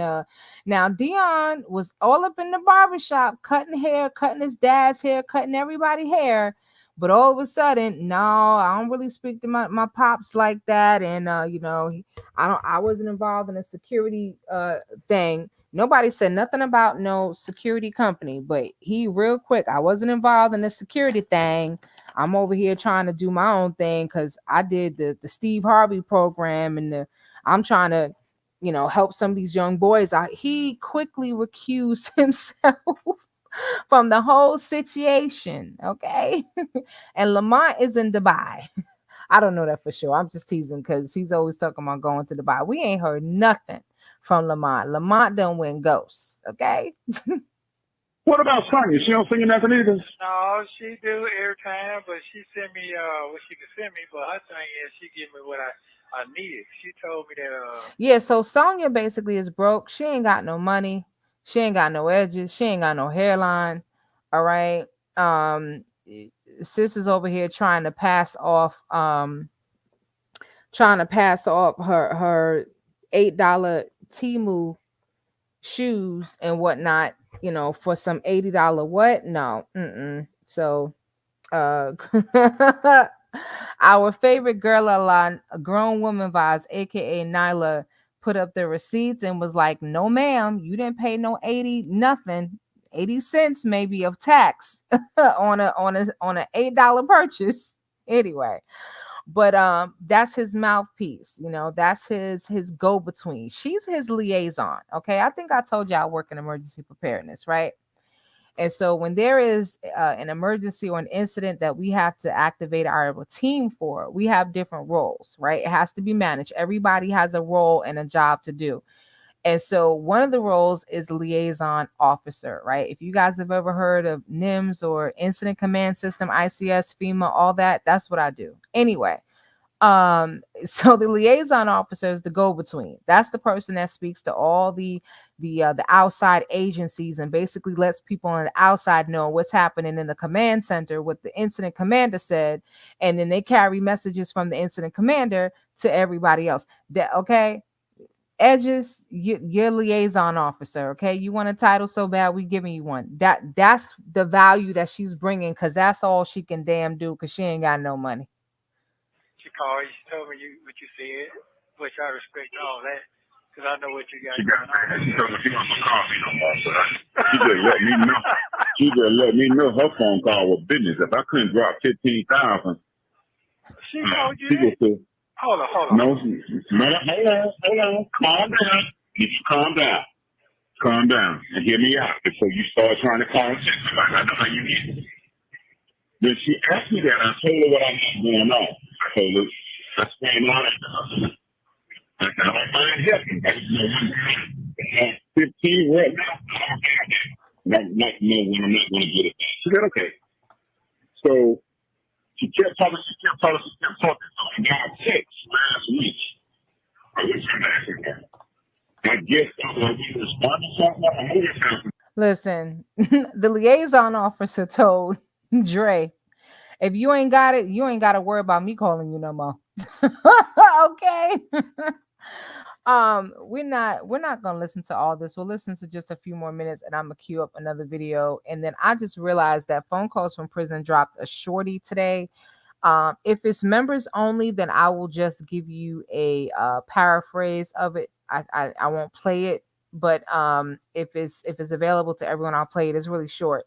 now Dion was all up in the barbershop cutting hair, cutting his dad's hair, cutting everybody's hair, But all of a sudden, no, I don't really speak to my pops like that. And I wasn't involved in a security thing. Nobody said nothing about no security company, but he real quick, I wasn't involved in the security thing. I'm over here trying to do my own thing because I did the Steve Harvey program and I'm trying to, help some of these young boys out. He quickly recused himself from the whole situation. Okay. And Lamont is in Dubai. I don't know that for sure. I'm just teasing because he's always talking about going to Dubai. We ain't heard nothing from Lamont. Lamont done win ghosts. Okay. What about Sonya? She don't sing nothing either. No, she do every time, but she sent me what she could send me. But her thing is, she give me what I needed. She told me that. Yeah. So Sonya basically is broke. She ain't got no money. She ain't got no edges. She ain't got no hairline. All right. Um, Sis is over here trying to pass off her $8 Temu shoes and whatnot, for some $80 what? No. So uh our favorite girl a grown woman vibes, aka Nyla, put up the receipts and was like, no ma'am, you didn't pay no 80 nothing. 80 cents maybe of tax on a $8 purchase. Anyway, but that's his mouthpiece, that's his go-between. She's his liaison. Okay, I think I told you I work in emergency preparedness, right? And so when there is an emergency or an incident that we have to activate our team for, we have different roles, right? It has to be managed. Everybody has a role and a job to do. And so one of the roles is liaison officer, right? If you guys have ever heard of NIMS or Incident Command System, ICS, FEMA, all that, that's what I do. Anyway, so the liaison officer is the go-between. That's the person that speaks to all the outside agencies and basically lets people on the outside know what's happening in the command center, what the incident commander said, and then they carry messages from the incident commander to everybody else. Okay, Edges, your liaison officer. Okay, you want a title so bad, we giving you one. That's the value that she's bringing, because that's all she can damn do, because she ain't got no money. She called. She told me what you said, which I respect all that, because I know what you got going on. She told me she wasn't gonna call me no more, so she just let me know. She just let me know her phone call was business. If I couldn't drop 15,000, she told you she that? would say, Hold on. no, hold on, calm down. You calm down. Calm down and hear me out before you start trying to call and check somebody. I know how you get it. Then she asked me that. I told her what I had going on. I told her, that's going on. I said, I don't mind helping. I just know 15 right now. I don't care. Not know when I'm not going to get it. She said, okay. So she kept talking. So I got a text last week. I was asking her. I guess I'm going to respond to something. Listen, the liaison officer told Dre, if you ain't got it, you ain't got to worry about me calling you no more. Okay. We're not gonna listen to all this. We'll listen to just a few more minutes and I'm gonna queue up another video. And then I just realized that Phone Calls from Prison dropped a shorty today. If it's members only, then I will just give you a paraphrase of it. I won't play it, but if it's available to everyone, I'll play it. It's really short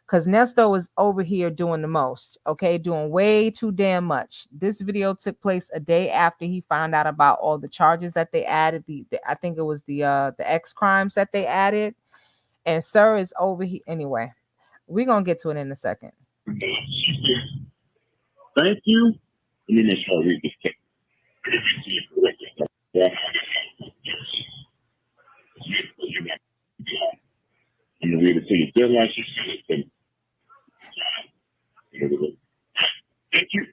because Nesto is over here doing the most, okay, doing way too damn much. This video took place a day after he found out about all the charges that they added. I think it was the X crimes that they added, and Sir is over here anyway. We're gonna get to it in a second. Thank you. Let me make sure I read this text. I'm going to read it to you just like she said it to me. Thank you.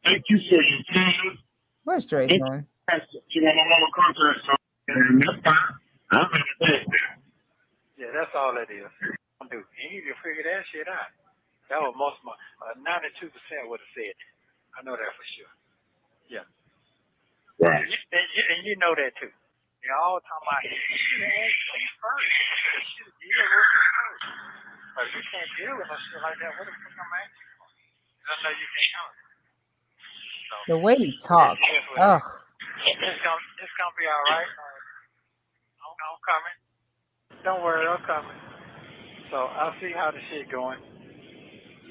Thank you for your time. Where's Dre going? She want my mama contract, so and that's fine. I'm going to say that. Yeah, that's all that is. You need to figure that shit out. That was most of my 92% would have said that. I know that for sure. Yeah. Right. And you know that too. You're all talking about you should have asked me first. You should have dealt with me first. But you can't deal with no shit like that. What the fuck am I asking for? I know you can't help it. So The way he it talks. is what it Ugh. is. It's gonna be all right. I'm coming. Don't worry, I'm coming. So I'll see how the shit going.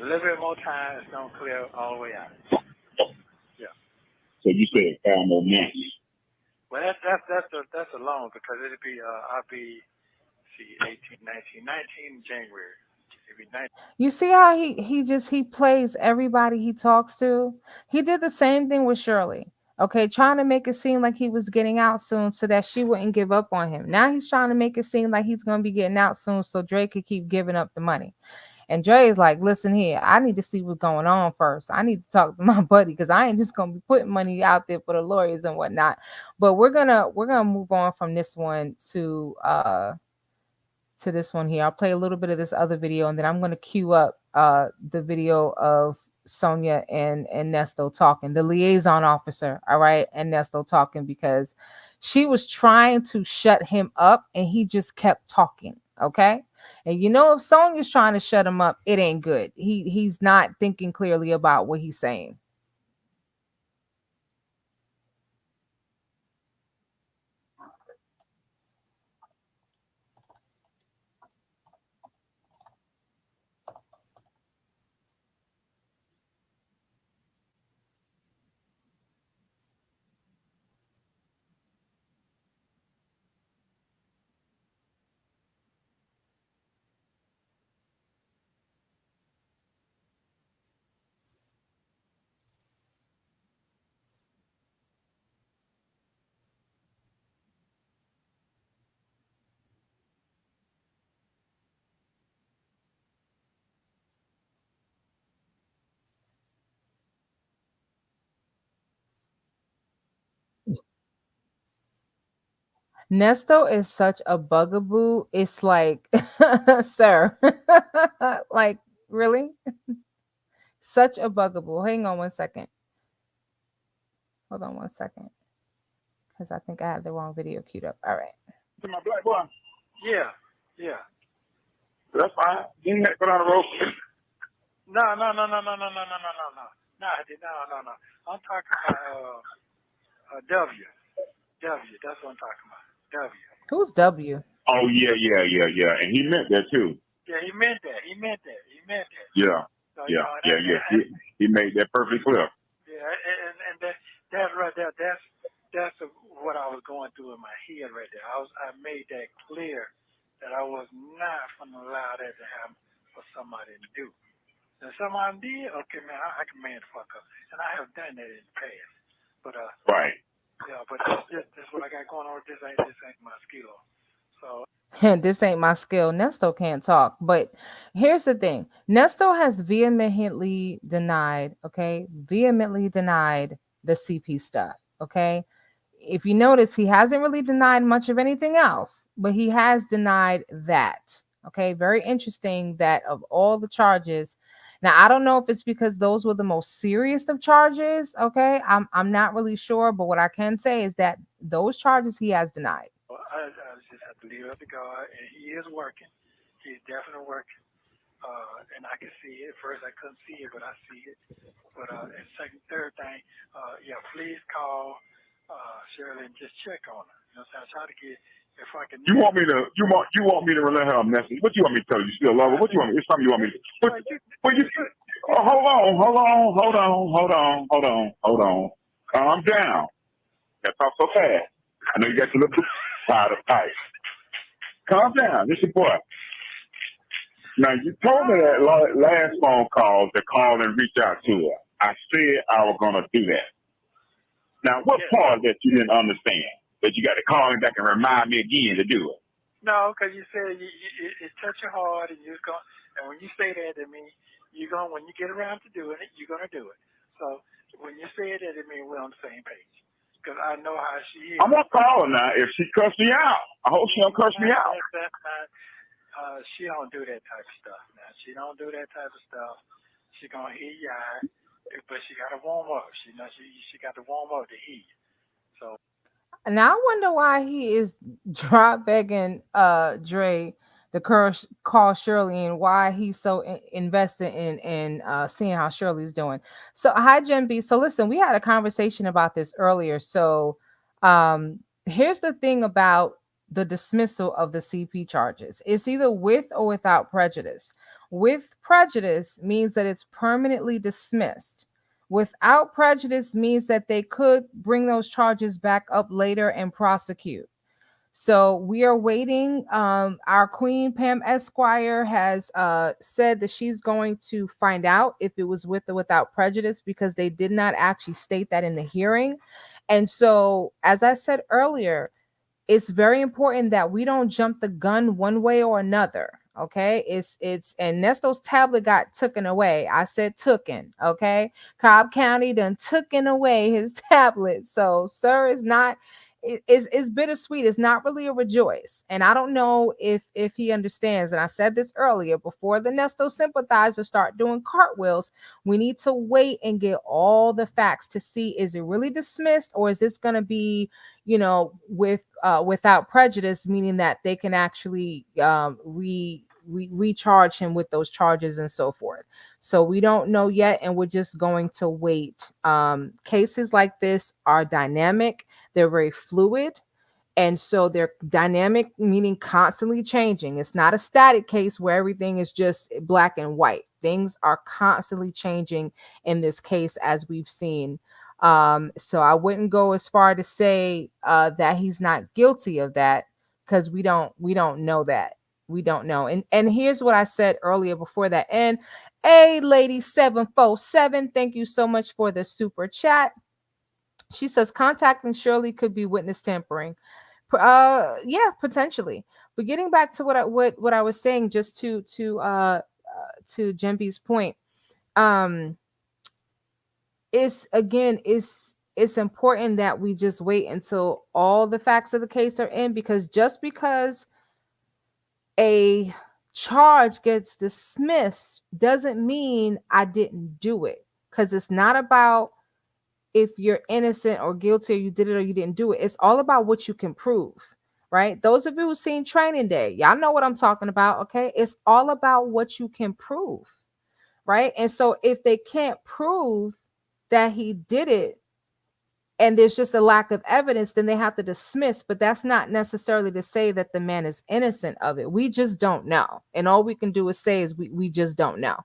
A little bit more time, it's gonna clear all the way out. Yeah. So you said 5 more months. Well, that's a loan because it'll be I'll be see 18, 19 January. It'll be 19. You see how he plays everybody he talks to? He did the same thing with Shirley. Okay, trying to make it seem like he was getting out soon so that she wouldn't give up on him. Now he's trying to make it seem like he's gonna be getting out soon so Dre could keep giving up the money. And Dre is like, listen here, I need to see what's going on first. I need to talk to my buddy because I ain't just gonna be putting money out there for the lawyers and whatnot. But we're gonna move on from this one to this one here. I'll play a little bit of this other video and then I'm gonna cue up the video of Sonia and Nesto talking, the liaison officer, all right, and Nesto talking because she was trying to shut him up and he just kept talking. Okay. And you know, if Sonia's trying to shut him up, it ain't good. He's not thinking clearly about what he's saying. Nesto is such a bugaboo. It's like, sir, like, really? Such a bugaboo. Hang on one second. Hold on one second. Because I think I have the wrong video queued up. All right. To my black boy. Yeah, yeah. That's fine. You ain't got to go down the road. No. No. I'm talking about W. That's what I'm talking about. W. Who's W? Oh, yeah. And he meant that, too. Yeah, he meant that. Yeah. So, He made that perfectly clear. Yeah, and that's right there. That's what I was going through in my head right there. I made that clear that I was not going to allow that to happen for somebody to do. And somebody did, okay, man, I can man the fuck up, and I have done that in the past. But Right. yeah, but that's what I got going on. This ain't my skill. So. This ain't my skill. Nesto can't talk. But here's the thing. Nesto has vehemently denied, okay? Vehemently denied the CP stuff, okay? If you notice, he hasn't really denied much of anything else, but he has denied that. Okay, very interesting that of all the charges. Now, I don't know if it's because those were the most serious of charges. Okay, I'm not really sure, but what I can say is that those charges he has denied. I just have to leave it up to God, and He is working. He's definitely working, and I can see it. First, I couldn't see it, but I see it. But and second, third thing, yeah, please call Shirley and just check on her. You know, so I try to get if I can. You want me to relay her a message? What you want me to tell you? You still love her? What you want me? It's something you want me to? Hold on. Calm down. That talk so fast. I know you got your little side of pipe. Calm down. This your boy. Now, you told me that last phone call to call and reach out to her. I said I was going to do that. Now, what part of that you didn't understand? That you got to call me back and remind me again to do it? No, because you said it touched your heart, and you're going. And when you say that to me, you're going. When you get around to doing it, you're going to do it. So when you say that, it means we're on the same page. Because I know how she is. I'm going to call her now if she cuss me out. I hope she don't cuss me out. That's not. She don't do that type of stuff. Now she don't do that type of stuff. She gonna hear you out, but she gotta warm up. She got to warm up to hear you. So Now I wonder why he is drop begging Dre the call Shirley and why he's so invested in seeing how Shirley's doing. So hi Jen B. So listen, we had a conversation about this earlier. So here's the thing about the dismissal of the CP charges. It's either with or without prejudice. With prejudice means that it's permanently dismissed. Without prejudice means that they could bring those charges back up later and prosecute. So we are waiting. Our queen, Pam Esquire, has said that she's going to find out if it was with or without prejudice because they did not actually state that in the hearing. And so, as I said earlier, it's very important that we don't jump the gun one way or another. Okay, it's and Nesto's tablet got taken away. I said tooken. Okay, Cobb County done taken away his tablet. So, sir, is not. It's bittersweet. It's not really a rejoice, and I don't know if he understands. And I said this earlier before the Nesto sympathizers start doing cartwheels. We need to wait and get all the facts to see is it really dismissed or is this going to be without prejudice, meaning that they can actually recharge him with those charges and so forth. So we don't know yet, and we're just going to wait. Cases like this are dynamic, they're very fluid. And so they're dynamic, meaning constantly changing. It's not a static case where everything is just black and white. Things are constantly changing in this case, as we've seen. So I wouldn't go as far to say that he's not guilty of that because we don't know that. We don't know. And here's what I said earlier before that. And a lady 747, thank you so much for the super chat. She says contacting Shirley could be witness tampering. Yeah, potentially. But getting back to what I was saying, just to Jembe's point, um, it's important that we just wait until all the facts of the case are in, because just because a charge gets dismissed doesn't mean I didn't do it, because it's not about if you're innocent or guilty or you did it or you didn't do it. It's all about what you can prove, right? Those of you who've seen Training Day, y'all know what I'm talking about. Okay, it's all about what you can prove, right? And so if they can't prove that he did it and there's just a lack of evidence, then they have to dismiss. But that's not necessarily to say that the man is innocent of it. We just don't know, and all we can do is say is we just don't know.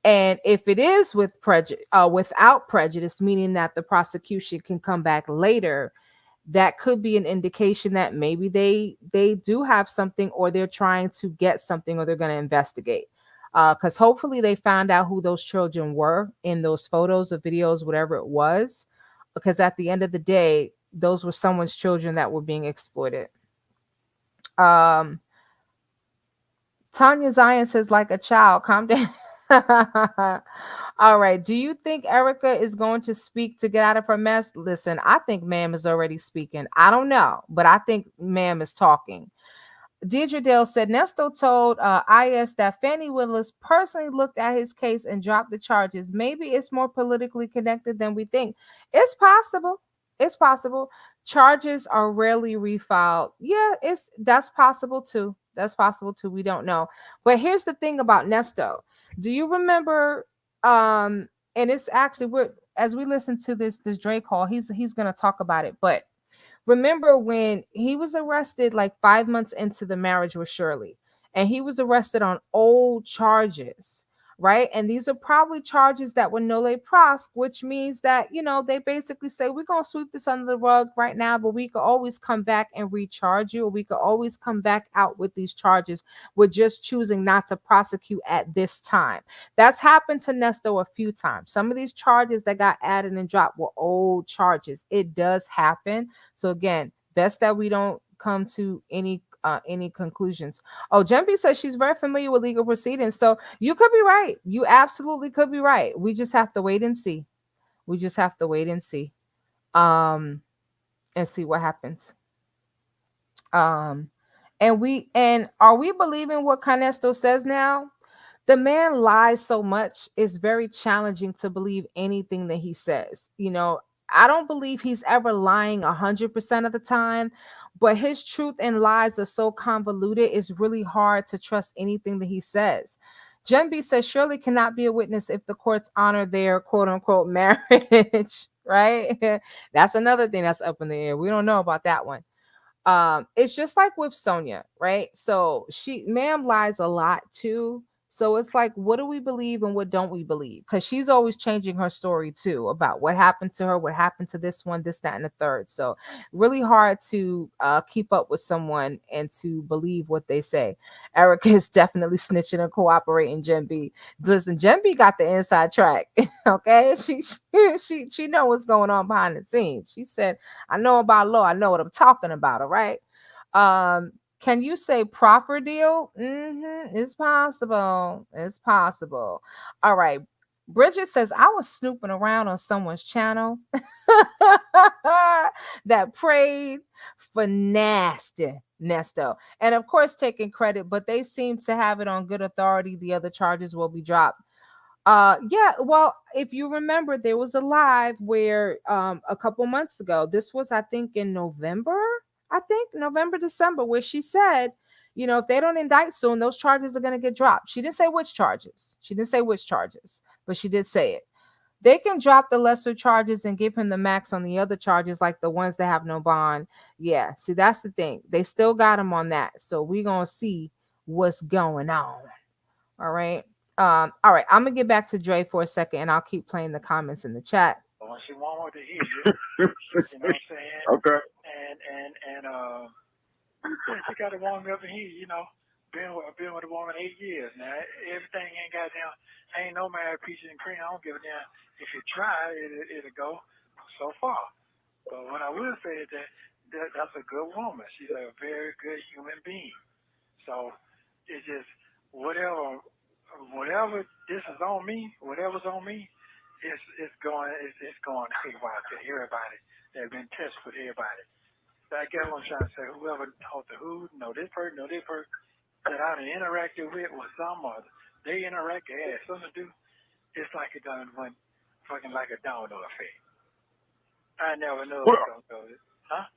And if it is with without prejudice, meaning that the prosecution can come back later, that could be an indication that maybe they do have something, or they're trying to get something, or they're going to investigate. Because hopefully they found out who those children were in those photos or videos, whatever it was. Because at the end of the day, those were someone's children that were being exploited. Tanya Zion says, like a child, calm down. All right. Do you think Erica is going to speak to get out of her mess? Listen, I think ma'am is already speaking. I don't know, but I think ma'am is talking. Deidre Dale said Nesto told IS that Fannie Willis personally looked at his case and dropped the charges. Maybe it's more politically connected than we think. It's possible. It's possible. Charges are rarely refiled. Yeah, that's possible too. That's possible too. We don't know. But here's the thing about Nesto. Do you remember? And it's actually as we listen to this Drake call, he's gonna talk about it. But remember when he was arrested like 5 months into the marriage with Shirley, and he was arrested on old charges, right? And these are probably charges that were nolle prossed, which means that, they basically say, we're going to sweep this under the rug right now, but we could always come back and recharge you, or we could always come back out with these charges. We're just choosing not to prosecute at this time. That's happened to Nesto a few times. Some of these charges that got added and dropped were old charges. It does happen. So again, best that we don't come to any conclusions. Oh, Jemby says she's very familiar with legal proceedings. So you could be right. You absolutely could be right. We just have to wait and see. We just have to wait and see. And see what happens. And are we believing what Canesto says now? The man lies so much, it's very challenging to believe anything that he says. I don't believe he's ever lying 100% of the time, but his truth and lies are so convoluted, it's really hard to trust anything that he says. Jen B says Shirley cannot be a witness if the courts honor their quote unquote marriage, right? That's another thing that's up in the air. We don't know about that one. It's just like with Sonia, right? So she ma'am lies a lot too. So it's like, what do we believe and what don't we believe? Because she's always changing her story too about what happened to her, what happened to this one, this, that, and the third. So really hard to keep up with someone and to believe what they say. Erica is definitely snitching and cooperating. Jen B, listen, Jen B got the inside track. Okay, she know what's going on behind the scenes. She said, I know about law. I know what I'm talking about. All right. Can you say proffer deal? It's possible. It's possible. All right. Bridget says, I was snooping around on someone's channel that prayed for nasty Nesto. And of course, taking credit, but they seem to have it on good authority. The other charges will be dropped. Yeah, well, if you remember, there was a live where a couple months ago, this was I think in November, I think November, December, where she said, you know, if they don't indict soon, those charges are going to get dropped. She didn't say which charges. She didn't say which charges, but she did say it. They can drop the lesser charges and give him the max on the other charges, like the ones that have no bond. Yeah, see, that's the thing. They still got him on that. So we're going to see what's going on. All right. All right, I'm gonna get back to Dre for a second and I'll keep playing the comments in the chat. When she wanted to hear you, you know what I'm saying? Okay. And yeah, she got to warm me up and hear, you know, been with a woman 8 years now. Everything ain't got down. Ain't no married peaches and cream. I don't give a damn. If you try, it'll go so far. But what I will say is that's a good woman. She's a very good human being. So it's just whatever this is on me, whatever's on me, it's going haywire to everybody. They've been tested with everybody. I guess what I'm trying to say, whoever told the who, know this person that I've interacted with some or they interact, they had something to do. It's like it done went fucking like a domino effect. I never know Well, what's going to go. Huh?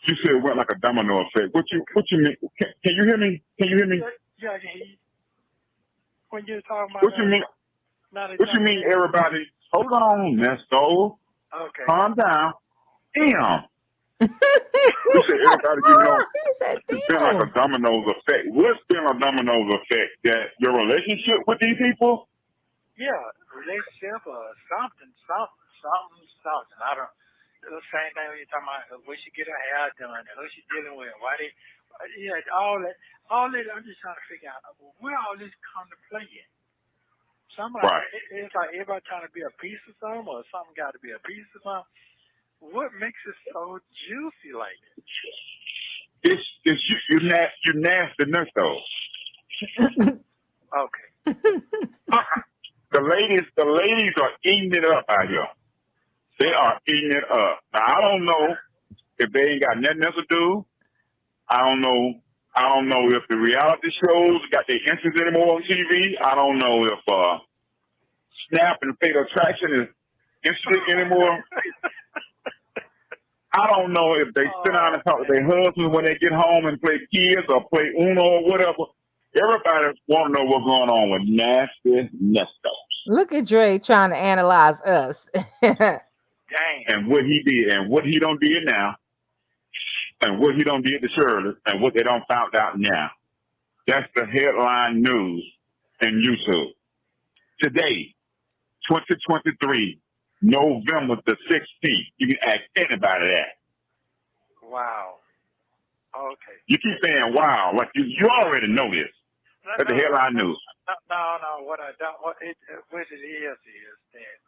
You said it went like a domino effect. What you mean? Can you hear me? Can you hear me? Yeah, I can hear you. When you're talking about What you mean? What you mean, everybody? Hold on, Nesto. Okay. Calm down. Damn. You said everybody, you know, it's been like a dominoes effect. What's been a dominoes effect? That your relationship with these people? Yeah, relationship or something. I don't. The same thing when you're talking about where she get her hair done, who she dealing with, why they, yeah, all that. I'm just trying to figure out where all this come to play in. Right. It's like everybody trying to be a piece of something, or something got to be a piece of something. What makes it so juicy like this? You're nasty Nesto. Okay. The ladies are eating it up out here. They are eating it up. Now, I don't know if they ain't got nothing else to do. I don't know if the reality shows got their interest anymore on TV. I don't know if Snap and Fatal Attraction is interested anymore. I don't know if they sit down and talk to their husbands when they get home and play kids or play Uno or whatever. Everybody want to know what's going on with nasty Nesto. Look at Dre trying to analyze us. Dang. And what he did and what he don't did now. And what he don't did to Shirley and what they don't found out now. That's the headline news in YouTube. Today, 2023, November the 16th. You can ask anybody that. Wow. Okay. You keep saying wow, like you already know this. That's the headline news. No. What it is that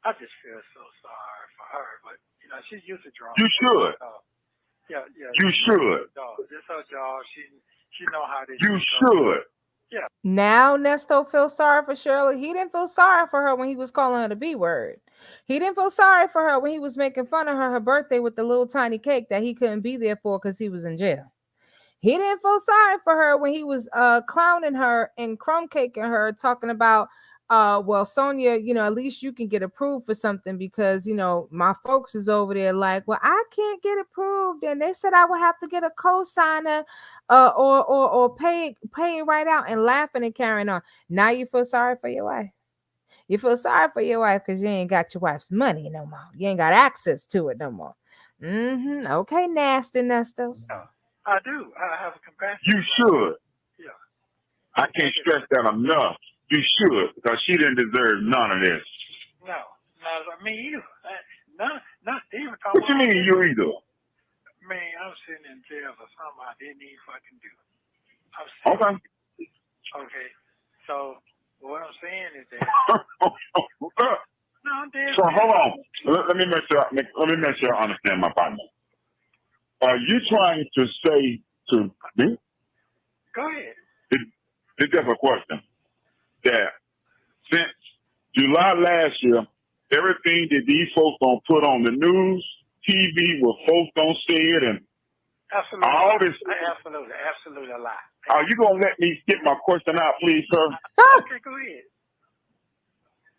I just feel so sorry for her. But you know, she's used to drama. You should. Yeah. You should. This her job. She know how this. You should. Yeah. Now Nesto feels sorry for Shirley. He didn't feel sorry for her when he was calling her the B word. He didn't feel sorry for her when he was making fun of her birthday with the little tiny cake that he couldn't be there for because he was in jail. He didn't feel sorry for her when he was clowning her and crumb caking her, talking about well, Sonia, at least you can get approved for something because, my folks is over there like, well, I can't get approved. And they said I would have to get a co-signer, or pay it right out, and laughing and carrying on. Now you feel sorry for your wife. You feel sorry for your wife because you ain't got your wife's money no more. You ain't got access to it no more. Okay, nasty Nestos. Yeah, I do. I have a compassion. You should. Yeah. I can't stress that enough. You should, because she didn't deserve none of this. No, not me either. Not even talking What you about mean you either? Man, I'm sitting in jail for something I didn't even fucking do. Okay. Okay. So what I'm saying is that no, I'm dead. So hold on. Let me make sure I understand my partner. Are you trying to say to me? Go ahead. It's just a question. That since July last year, everything that these folks gonna put on the news, TV, where folks don't say it, and Absolutely. all this. Absolutely a lie. Are you gonna let me get my question out, please, sir? Okay, go ahead.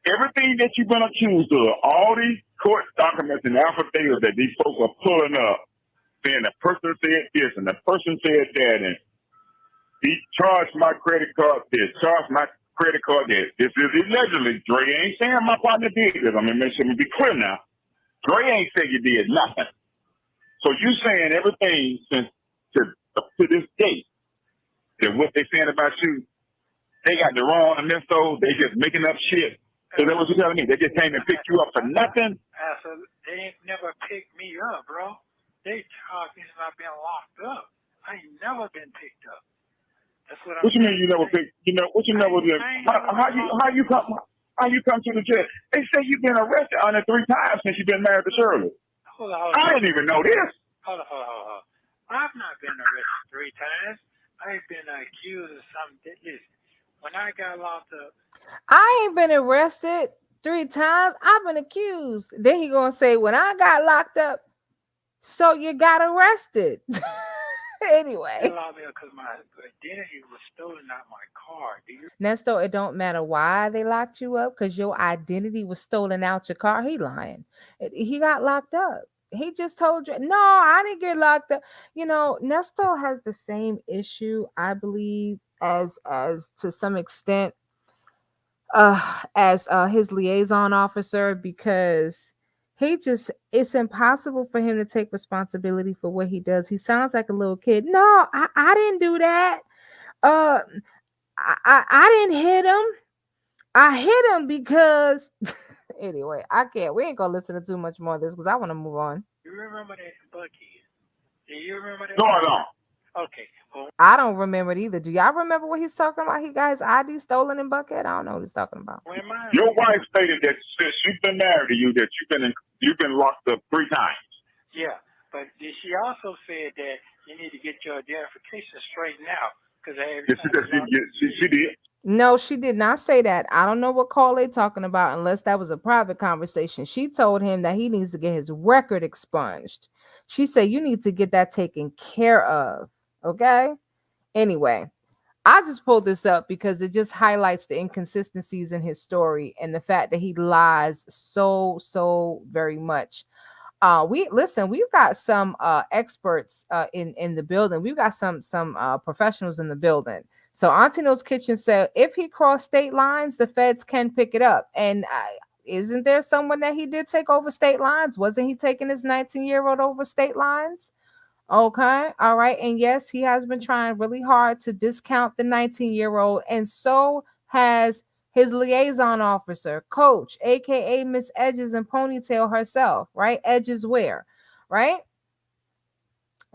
Everything that you've been accused of, all these court documents and affidavits that these folks are pulling up, saying the person said this and the person said that, and he charged my credit card this, charged my credit card that. This is allegedly. Dre ain't saying my partner did this. I mean, make sure we be clear now. Dre ain't say you did nothing. So you saying everything since to this date that what they saying about you, they got the wrong Nesto, they just making up shit. Is that what you're telling me? They just came and picked you up for nothing? Absolutely. They ain't never picked me up, bro. They charged me since I've been locked up. I ain't never been picked up. That's what I'm What you mean you never picked? What you never did? How you come to the jail? They say you've been arrested under 3 times since you've been married to Shirley. Hold on. I didn't even know this. Hold on. I've not been arrested 3 times. I've been accused of something. Listen, when I got locked up, I ain't been arrested 3 times. I've been accused. Then he gonna say, when I got locked up, so you got arrested. Anyway. they locked me up because my identity was stolen out my car. Nesto, it don't matter why they locked you up because your identity was stolen out your car. He lying. He got locked up. He just told you, no, I didn't get locked up. Nesto has the same issue, I believe, as to some extent, as his liaison officer, because it's impossible for him to take responsibility for what he does. He sounds like a little kid. No, I didn't do that. Uh, I didn't hit him. I hit him because anyway, I can't. We ain't gonna listen to too much more of this because I want to move on. You remember that Bucky? Do you remember that? No, I don't. Okay. Well, I don't remember it either. Do y'all remember what he's talking about? He got his ID stolen in Buckhead? I don't know what he's talking about. Your wife stated that since she's been married to you, that you've been locked up 3 times. Yeah, but she also said that you need to get your identification straightened out because She did. No, she did not say that. I don't know what call they talking about unless that was a private conversation. She told him that he needs to get his record expunged. She said you need to get that taken care of. Okay? Anyway, I just pulled this up because it just highlights the inconsistencies in his story and the fact that he lies so very much. We've got some experts in the building. We've got some professionals in the building. So Antino's Kitchen said if he crossed state lines, the feds can pick it up. And isn't there someone that he did take over state lines? Wasn't he taking his 19-year-old over state lines? Okay, all right. And yes, he has been trying really hard to discount the 19-year-old, and so has his liaison officer, Coach, aka Miss Edges and Ponytail herself, right? Edges where, right?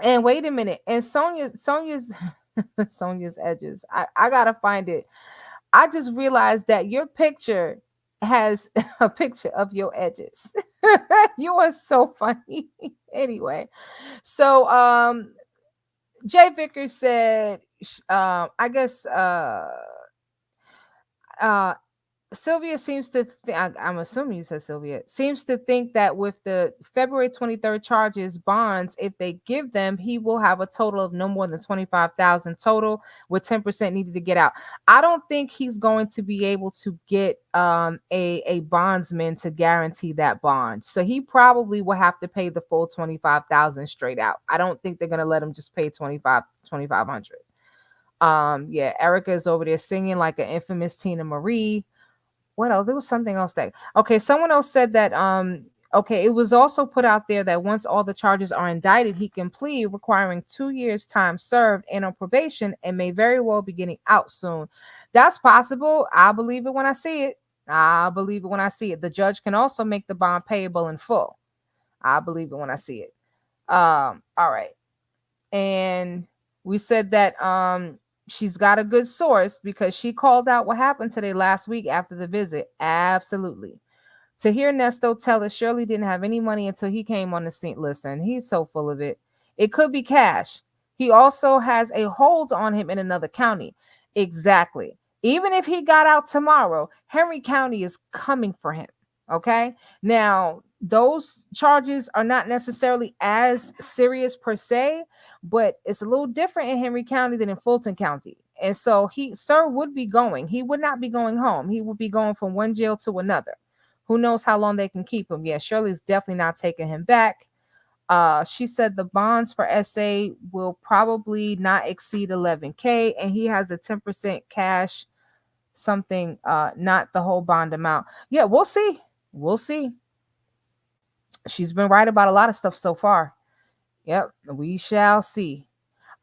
And wait a minute, and Sonia's Sonia's edges. I gotta find it. I just realized that your picture has a picture of your edges. You are so funny. Anyway, so Jay Vickers said, I guess uh Sylvia seems to I'm assuming you said Sylvia seems to think that with the February 23rd charges bonds, if they give them, he will have a total of no more than 25,000 total, with 10% needed to get out. I don't think he's going to be able to get a bondsman to guarantee that bond. So he probably will have to pay the full 25,000 straight out. I don't think they're going to let him just pay 2,500. Yeah, Erica is over there singing like an infamous Tina Marie. What else? There was something else that okay, someone else said that okay, it was also put out there that once all the charges are indicted, he can plead, requiring 2 years time served and on probation, and may very well be getting out soon. That's possible. I believe it when I see it. I believe it when I see it. The judge can also make the bond payable in full. I believe it when I see it. All right. And we said that she's got a good source because she called out what happened today last week after the visit. Absolutely. To hear Nesto tell us Shirley didn't have any money until he came on the scene. Listen, he's so full of it. It could be cash. He also has a hold on him in another county. Exactly. Even if he got out tomorrow, Henry County is coming for him. Okay. Now, those charges are not necessarily as serious per se, but it's a little different in Henry County than in Fulton County. And so sir would be going. He would not be going home. He would be going from one jail to another. Who knows how long they can keep him? Yeah, Shirley's definitely not taking him back. She said the bonds for SA will probably not exceed 11K, and he has a 10% cash, something, not the whole bond amount. Yeah, we'll see. We'll see. She's been right about a lot of stuff so far. Yep, we shall see.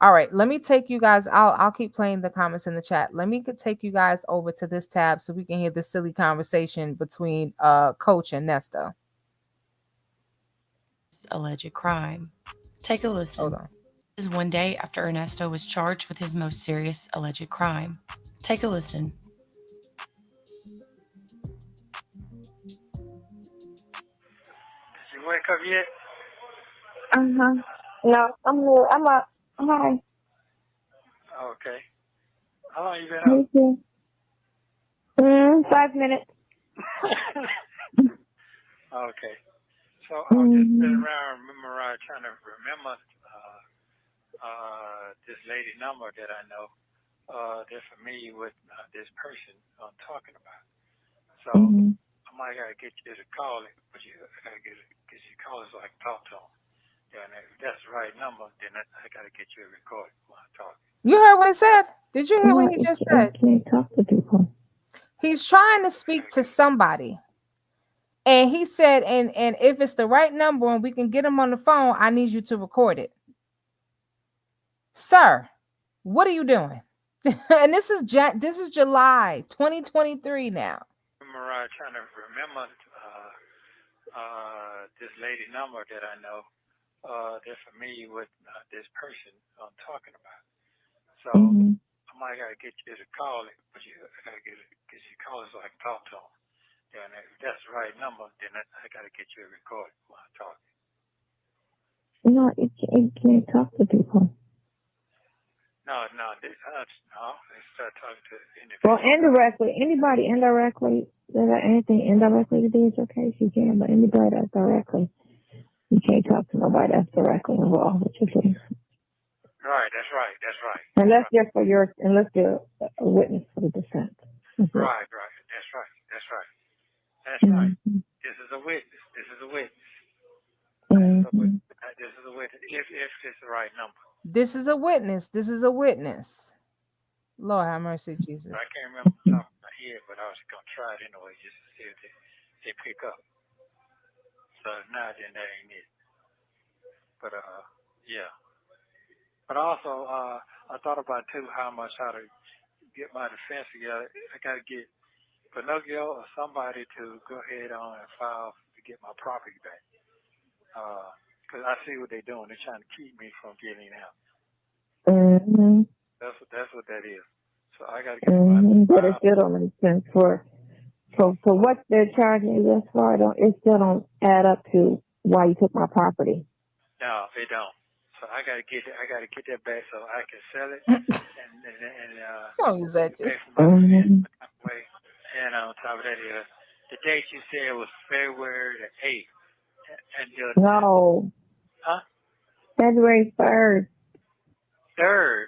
All right, let me take you guys. I'll keep playing the comments in the chat. Let me take you guys over to this tab so we can hear this silly conversation between Coach and Nesto. Alleged crime. Take a listen. Hold on. This is one day after Ernesto was charged with his most serious alleged crime. Take a listen. Did you wake up yet? No, I'm good. I'm up. Hi. Okay. How long you been up? Thank you. 5 minutes. Okay. So I've just been around trying to remember this lady number that I know. They're familiar with this person I'm talking about. So I might gotta get you to call it, but I gotta get you to call it so I can talk to them. Yeah, and if that's the right number, then I gotta get you a recording while I talk. You heard what he said? Did you hear what he just said? I can't talk to people. He's trying to speak to somebody. And he said, and if it's the right number and we can get him on the phone, I need you to record it. Sir, what are you doing? And this is July 2023 now. I'm trying to remember this lady number that I know. They're familiar with this person I'm talking about. So I might gotta get you to call it, but I gotta get you to call it so I can talk to them. Yeah, and if that's the right number, then I gotta get you a recording while I talk. No, you can't talk to people. No. They start talking to individuals. Well, indirectly, anybody indirectly, anything indirectly to do is okay if you can, but anybody that's directly, you can't talk to nobody that's directly involved with your case. Right, that's right. Unless you're a witness for the defense. Right, that's right. That's right. This is a witness. This is a witness. If it's the right number. This is a witness. Lord have mercy, Jesus. I can't remember the top of my head, but I was going to try it anyway just to see if they pick up. So if not, then that ain't it. But, yeah. But also, I thought about, too, how to get my defense together. I got to get Pinocchio or somebody to go ahead on and file to get my property back. Because I see what they're doing. They're trying to keep me from getting out. That's what that is. So I got to get but it still don't make sense for what they're charging you this for. It still don't add up to why you took my property. No, they don't. So I got to get that back so I can sell it and so is that just pay for my way. And on top of that, the date you said was February the 8th. And No, huh? February 3rd. 3rd.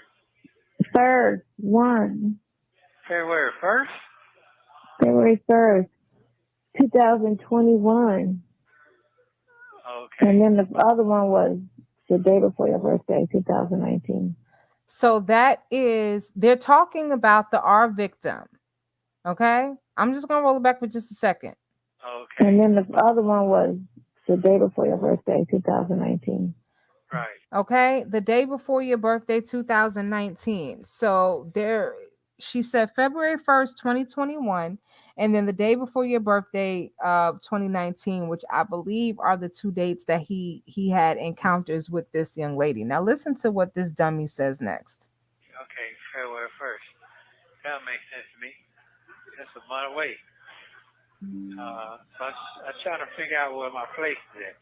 3rd, 1. February 1st? February 3rd, 2021. Okay. And then the other one was the day before your birthday, 2019. So that is, they're talking about the R victim. Okay. I'm just going to roll it back for just a second. Okay. And then the other one was the day before your birthday, 2019. Right. Okay. The day before your birthday, 2019. So there, she said February 1st, 2021. And then the day before your birthday of 2019, which I believe are the two dates that he had encounters with this young lady. Now listen to what this dummy says next. Okay, February 1st. That makes sense to me. That's a month away. So I try to figure out where my place is at.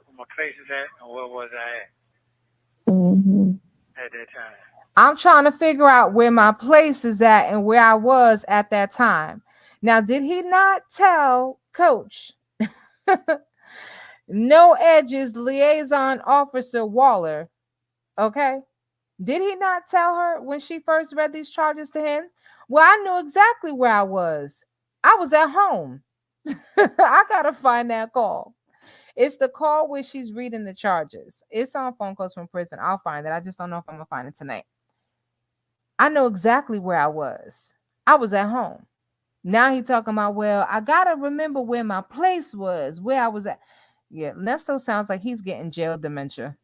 Where my place is at and where was I at that time. I'm trying to figure out where my place is at and where I was at that time. Now, did he not tell Coach No Edges liaison officer Waller? Okay. Did he not tell her when she first read these charges to him? Well, I knew exactly where I was. I was at home. I gotta find that call. It's the call where she's reading the charges. It's on phone calls from prison. I'll find it. I just don't know if I'm gonna find it tonight. I know exactly where I was. I was at home. Now he talking about, well, I gotta remember where my place was, where I was at. Yeah, Nesto sounds like he's getting jail dementia.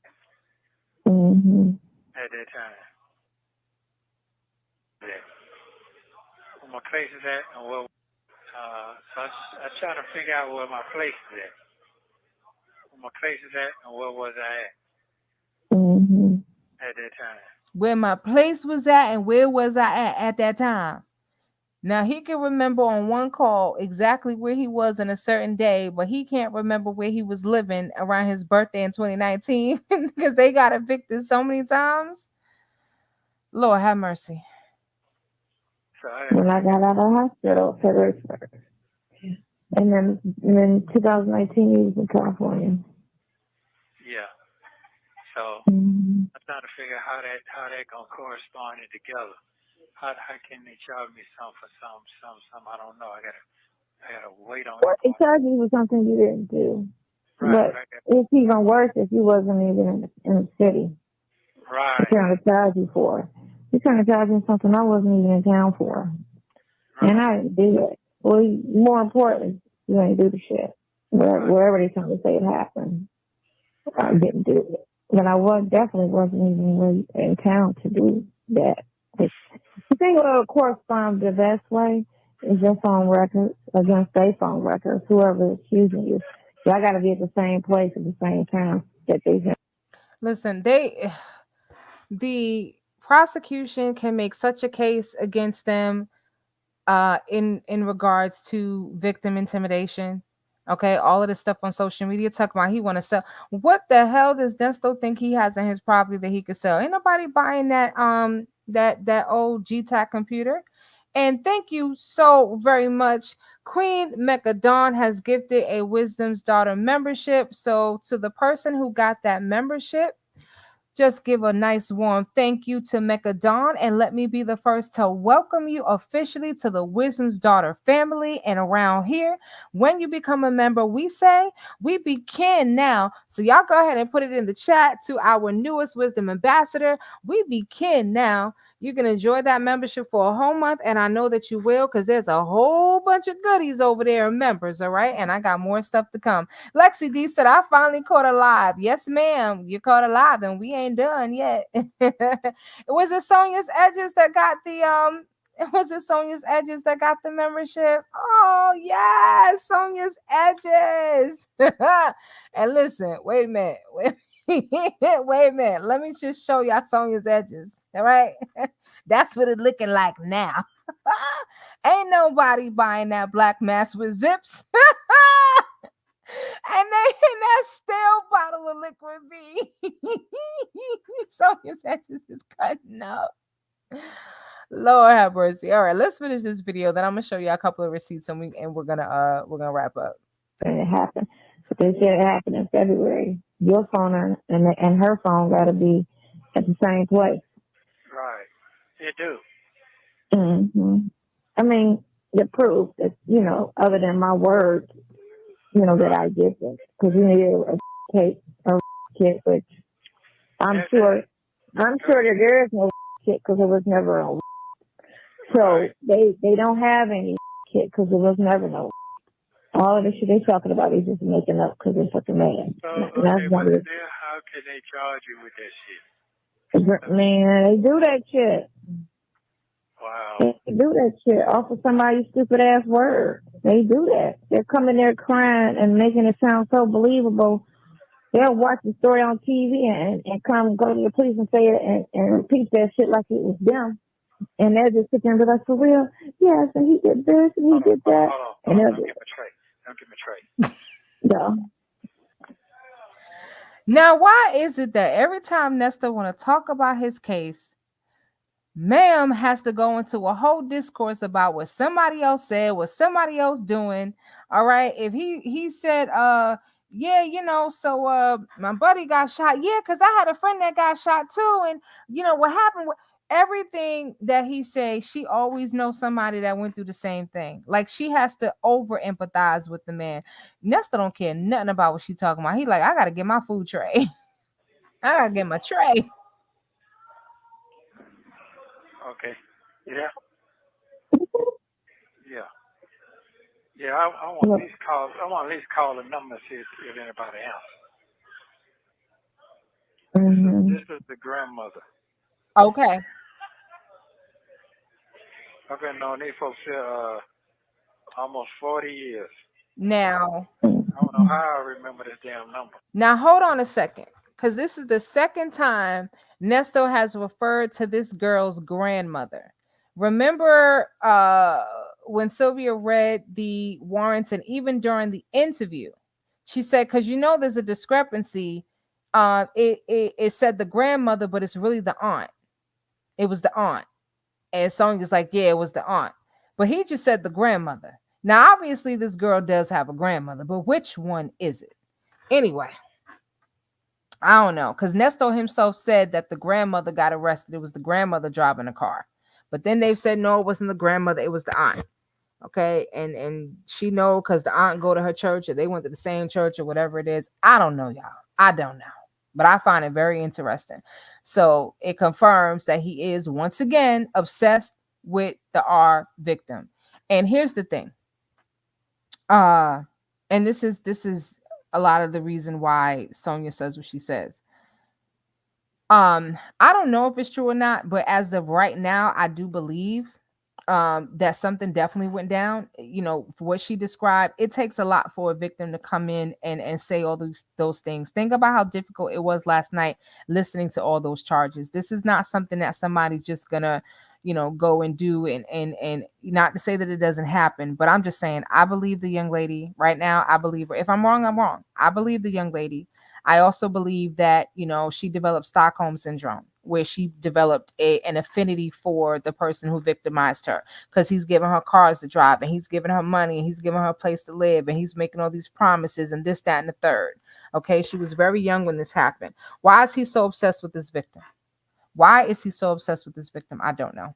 At that time. Yeah. Where my place is at and where so I try to figure out where my place is at. Where my place is at and where was I at that time. Where my place was at and where was I at that time. Now he can remember on one call exactly where he was in a certain day, but he can't remember where he was living around his birthday in 2019 because they got evicted so many times. Lord have mercy. So When I got out of the hospital, February 1st. And then 2019, he was in California. yeah. So I'm trying to figure how that gonna correspond together. How can they charge me some for some? I don't know. I gotta wait on Well, it. he charged you with something you didn't do. Right. But it's even worse if you wasn't even in the city. Right. He's trying to charge you for. He's trying to charge me something I wasn't even in town for. Right. And I didn't do it. Well, more importantly, you ain't do the shit. Wherever they trying to say it happened, I didn't do it. But I definitely wasn't even really in town to do that. The thing that will correspond the best way is your phone records against their phone records, whoever is accusing you. Y'all got to be at the same place at the same time that they have. Listen, the prosecution can make such a case against them in regards to victim intimidation. Okay, all of this stuff on social media talking about he want to sell. What the hell does Nesto think he has in his property that he could sell? Ain't nobody buying that old GTAC computer. And thank you so very much. Queen Mecca has gifted a Wisdom's Daughter membership. So to the person who got that membership, just give a nice warm thank you to Mecca and let me be the first to welcome you officially to the Wisdom's Daughter family. And around here, when you become a member, we say we begin now. So y'all go ahead and put it in the chat to our newest Wisdom Ambassador. We begin now. You can enjoy that membership for a whole month, and I know that you will because there's a whole bunch of goodies over there, members, all right? And I got more stuff to come. Lexi D said, I finally caught a live. Yes, ma'am, you caught a live, and we ain't done yet. Was it Sonia's Edges that got the was it Sonia's Edges that got the membership? Oh, yes, Sonia's Edges. And listen, wait a minute. Wait a minute. Let me just show y'all Sonia's Edges. All right. That's what it's looking like now. Ain't nobody buying that black mask with zips. And they in that stale bottle of liquid B. Sonia's Edges is cutting up. Lord have mercy. All right, let's finish this video. Then I'm gonna show you a couple of receipts, and we're gonna wrap up. And it happened. But they said it happened in February. Your phone and her phone got to be at the same place. Right. It do. I mean, the proof that, other than my words, that I give it. Because you need a kit, which I'm sure that there is no kit because it was never a. So they don't have any kit because it was never no. All of the shit they talking about is just making up because they're fucking mad. So, That's okay, one but of still, how can they charge you with that shit? Man, they do that shit. Wow. They do that shit off of somebody's stupid ass word. They do that. They're coming there crying and making it sound so believable. They'll watch the story on TV and come go to the police and say it and repeat that shit like it was them. And they'll just sit there and be like, for real? Yes, and he did this and he did that. Hold on. Don't give me Trey. Yeah. Now, why is it that every time Nesto want to talk about his case, ma'am has to go into a whole discourse about what somebody else said, what somebody else doing? All right. If he said, yeah, so my buddy got shot. Yeah, because I had a friend that got shot too. And what happened, everything that he says, she always knows somebody that went through the same thing. Like she has to over empathize with the man. Nesta don't care nothing about what she talking about. He like, I gotta get my food tray. I gotta get my tray. Okay. Yeah. Yeah. Yeah. I want at least call. I want at least call the number and see if anybody answers. This is the grandmother. Okay. I've been knowing these folks here almost 40 years. Now, I don't know how I remember this damn number. Now, hold on a second, because this is the second time Nesto has referred to this girl's grandmother. Remember when Sylvia read the warrants, and even during the interview, she said, because there's a discrepancy. It said the grandmother, but it's really the aunt. It was the aunt. And Sonya's like, yeah, it was the aunt. But he just said the grandmother. Now, obviously, this girl does have a grandmother, but which one is it? Anyway, I don't know, because Nesto himself said that the grandmother got arrested. It was the grandmother driving the car. But then they've said, no, it wasn't the grandmother. It was the aunt. Okay. And she know because the aunt go to her church or they went to the same church or whatever it is. I don't know, y'all. I don't know. But I find it very interesting. So it confirms that he is once again obsessed with the R victim. And here's the thing. And this is a lot of the reason why Sonia says what she says. I don't know if it's true or not, but as of right now, I do believe that something definitely went down. For what she described, it takes a lot for a victim to come in and say all those things. Think about how difficult it was last night listening to all those charges. This is not something that somebody's just gonna go and do, and not to say that it doesn't happen, but I'm just saying I believe the young lady right now. I believe her. If I'm wrong, I'm wrong. I believe the young lady. I also believe that she developed Stockholm syndrome, where she developed an affinity for the person who victimized her, because he's giving her cars to drive, and he's giving her money, and he's giving her a place to live, and he's making all these promises and this, that, and the third. Okay, she was very young when this happened. Why is he so obsessed with this victim? Why is he so obsessed with this victim? I don't know.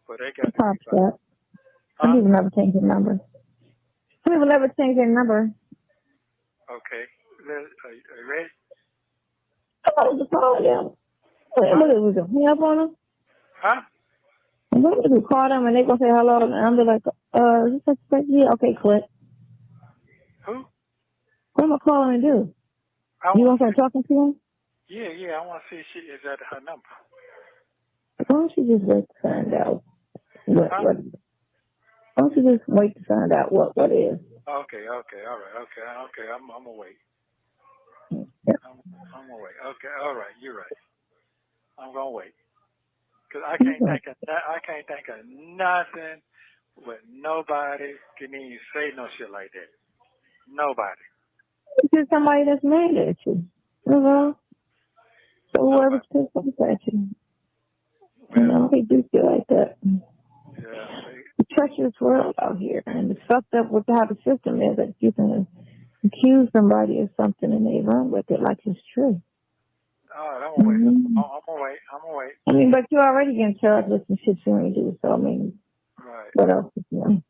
But they got Some people never change their number. Some people never change their number. Okay. Are you ready? I was calling them. What was it? Hang up on them? Huh? What if you call them and they gonna say hello and I'm be like, is this yeah, okay, click. Who? What am I calling and do? You gonna start talking to them? Yeah, I want to see if she is that her number. Why don't you just wait to find out what why don't you just wait to find out what is? Okay, all right, okay, I'm gonna wait. Yeah. I'm gonna wait. Okay, all right, you're right. I'm gonna wait. Cause I can't think of nothing where nobody can even say no shit like that. Nobody. It's just somebody that's mad at you. You know? So whoever's pissed off at you. They do feel like that. Yeah. It's a treacherous world out here, and it's fucked up with how the system is that you can accuse somebody of something and they run with it like it's true. All right, I'm gonna wait. Mm-hmm. I'm gonna wait. I'm gonna wait. I mean, but you're already getting charged with some shit you ain't do. So I mean, Right. what else is new?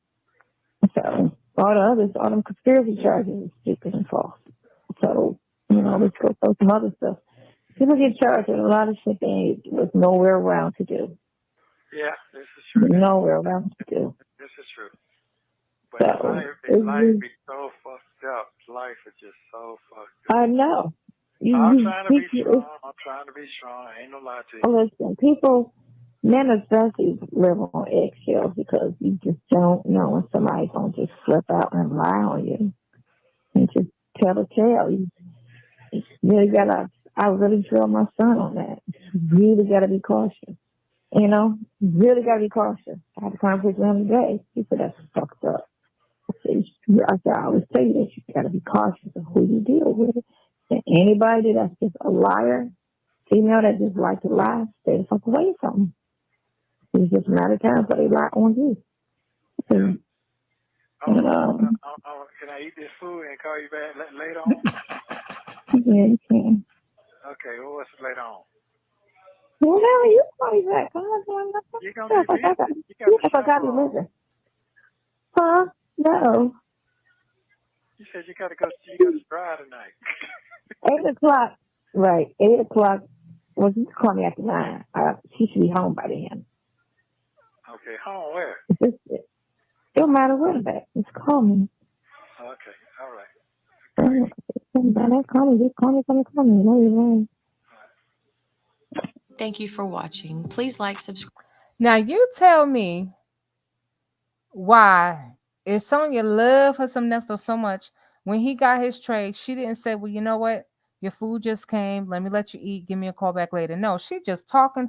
So all them conspiracy charges is stupid and false. So let's go throw some other stuff. People get charged with a lot of shit they was nowhere around to do. Yeah, this is true. Nowhere around to do. This is true. But So life be so fucked up. Life is just so fucked up. I know. I'm You trying to be strong. I'm trying to be strong. I ain't no lie to you. listen, people, men especially live on eggshells because you just don't know when somebody's gonna just flip out and lie on you and just tell a tale. You really gotta. I really drill my son on that. You really gotta be cautious. Really gotta be cautious. I had a conversation with him today. He said that's fucked up. I always tell you that you gotta be cautious of who you deal with. And anybody that's just a liar, female that just like to lie, stay the fuck away from them. It's just a matter of time before they lie on you. Yeah. And, can I eat this food and call you back later on? yeah, you can. Okay, well, what's later on? Whatever, you call me back. I'm not doing nothing. You're going to be busy. You got the I got to show on. listen. Huh? No. You said you got to go to drive tonight. 8 o'clock. Right. 8 o'clock. Well, you can call me after 9. She should be home by then. Okay, home where? It don't matter where I'm at. Just call me. Okay, all right. Call me. Just call me. No, you're right. Thank you for watching. Please like, subscribe. Now you tell me why, if Sonya loved her some Nesto so much, when he got his tray, she didn't say, well, you know what? Your food just came. Let me let you eat. Give me a call back later. No, she just talking.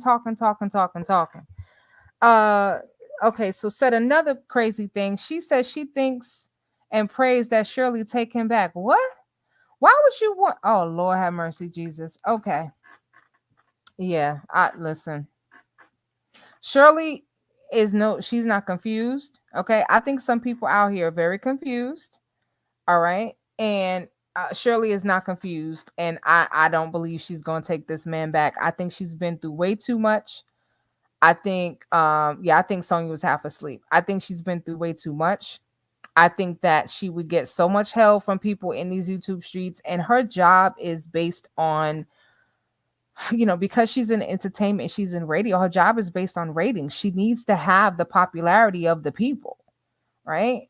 Uh, okay, so said another crazy thing. She says she thinks and prays that Shirley take him back. What? Why would you want? Oh, Lord have mercy, Jesus. Okay. Yeah, I listen. Shirley she's not confused. Okay. I think some people out here are very confused. All right. And Shirley is not confused. And I don't believe she's going to take this man back. I think she's been through way too much. I think, I think Sonya was half asleep. I think she's been through way too much. I think that she would get so much hell from people in these YouTube streets. And her job is based on, because she's in entertainment, she's in radio, her job is based on ratings. She needs to have the popularity of the people, right?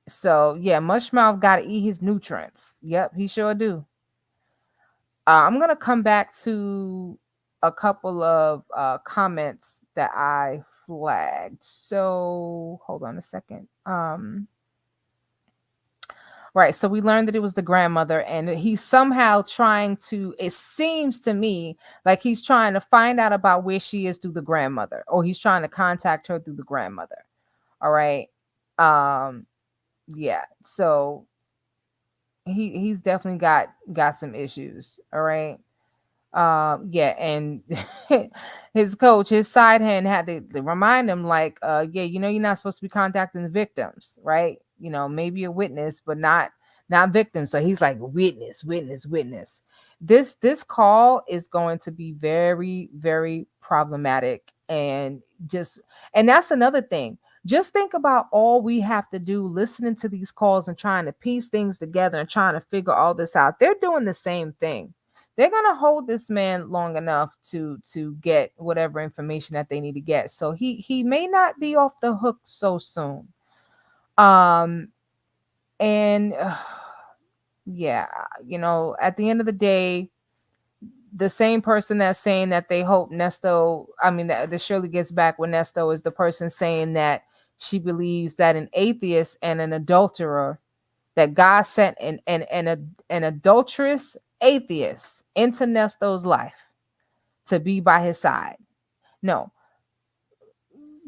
So yeah, Mushmouth got to eat his nutrients. Yep, he sure do. I'm gonna come back to a couple of comments that I flagged. So hold on a second. Right. So we learned that it was the grandmother, and he's somehow trying to, it seems to me like he's trying to find out about where she is through the grandmother, or he's trying to contact her through the grandmother. All right. Yeah. So he's definitely got some issues. All right. Yeah, and his coach, his side hand had to remind him, like, yeah, you're not supposed to be contacting the victims, right? Maybe a witness, but not victims. So he's like, witness. This call is going to be very, very problematic, and that's another thing. Just think about all we have to do listening to these calls and trying to piece things together and trying to figure all this out. They're doing the same thing. They're gonna hold this man long enough to get whatever information that they need to get. So he may not be off the hook so soon. Um and yeah, at the end of the day, the same person that's saying that they hope Nesto, I mean that Shirley gets back with Nesto, is the person saying that she believes that an atheist and an adulterer, that God sent an adulterous atheist into Nesto's life to be by his side. No,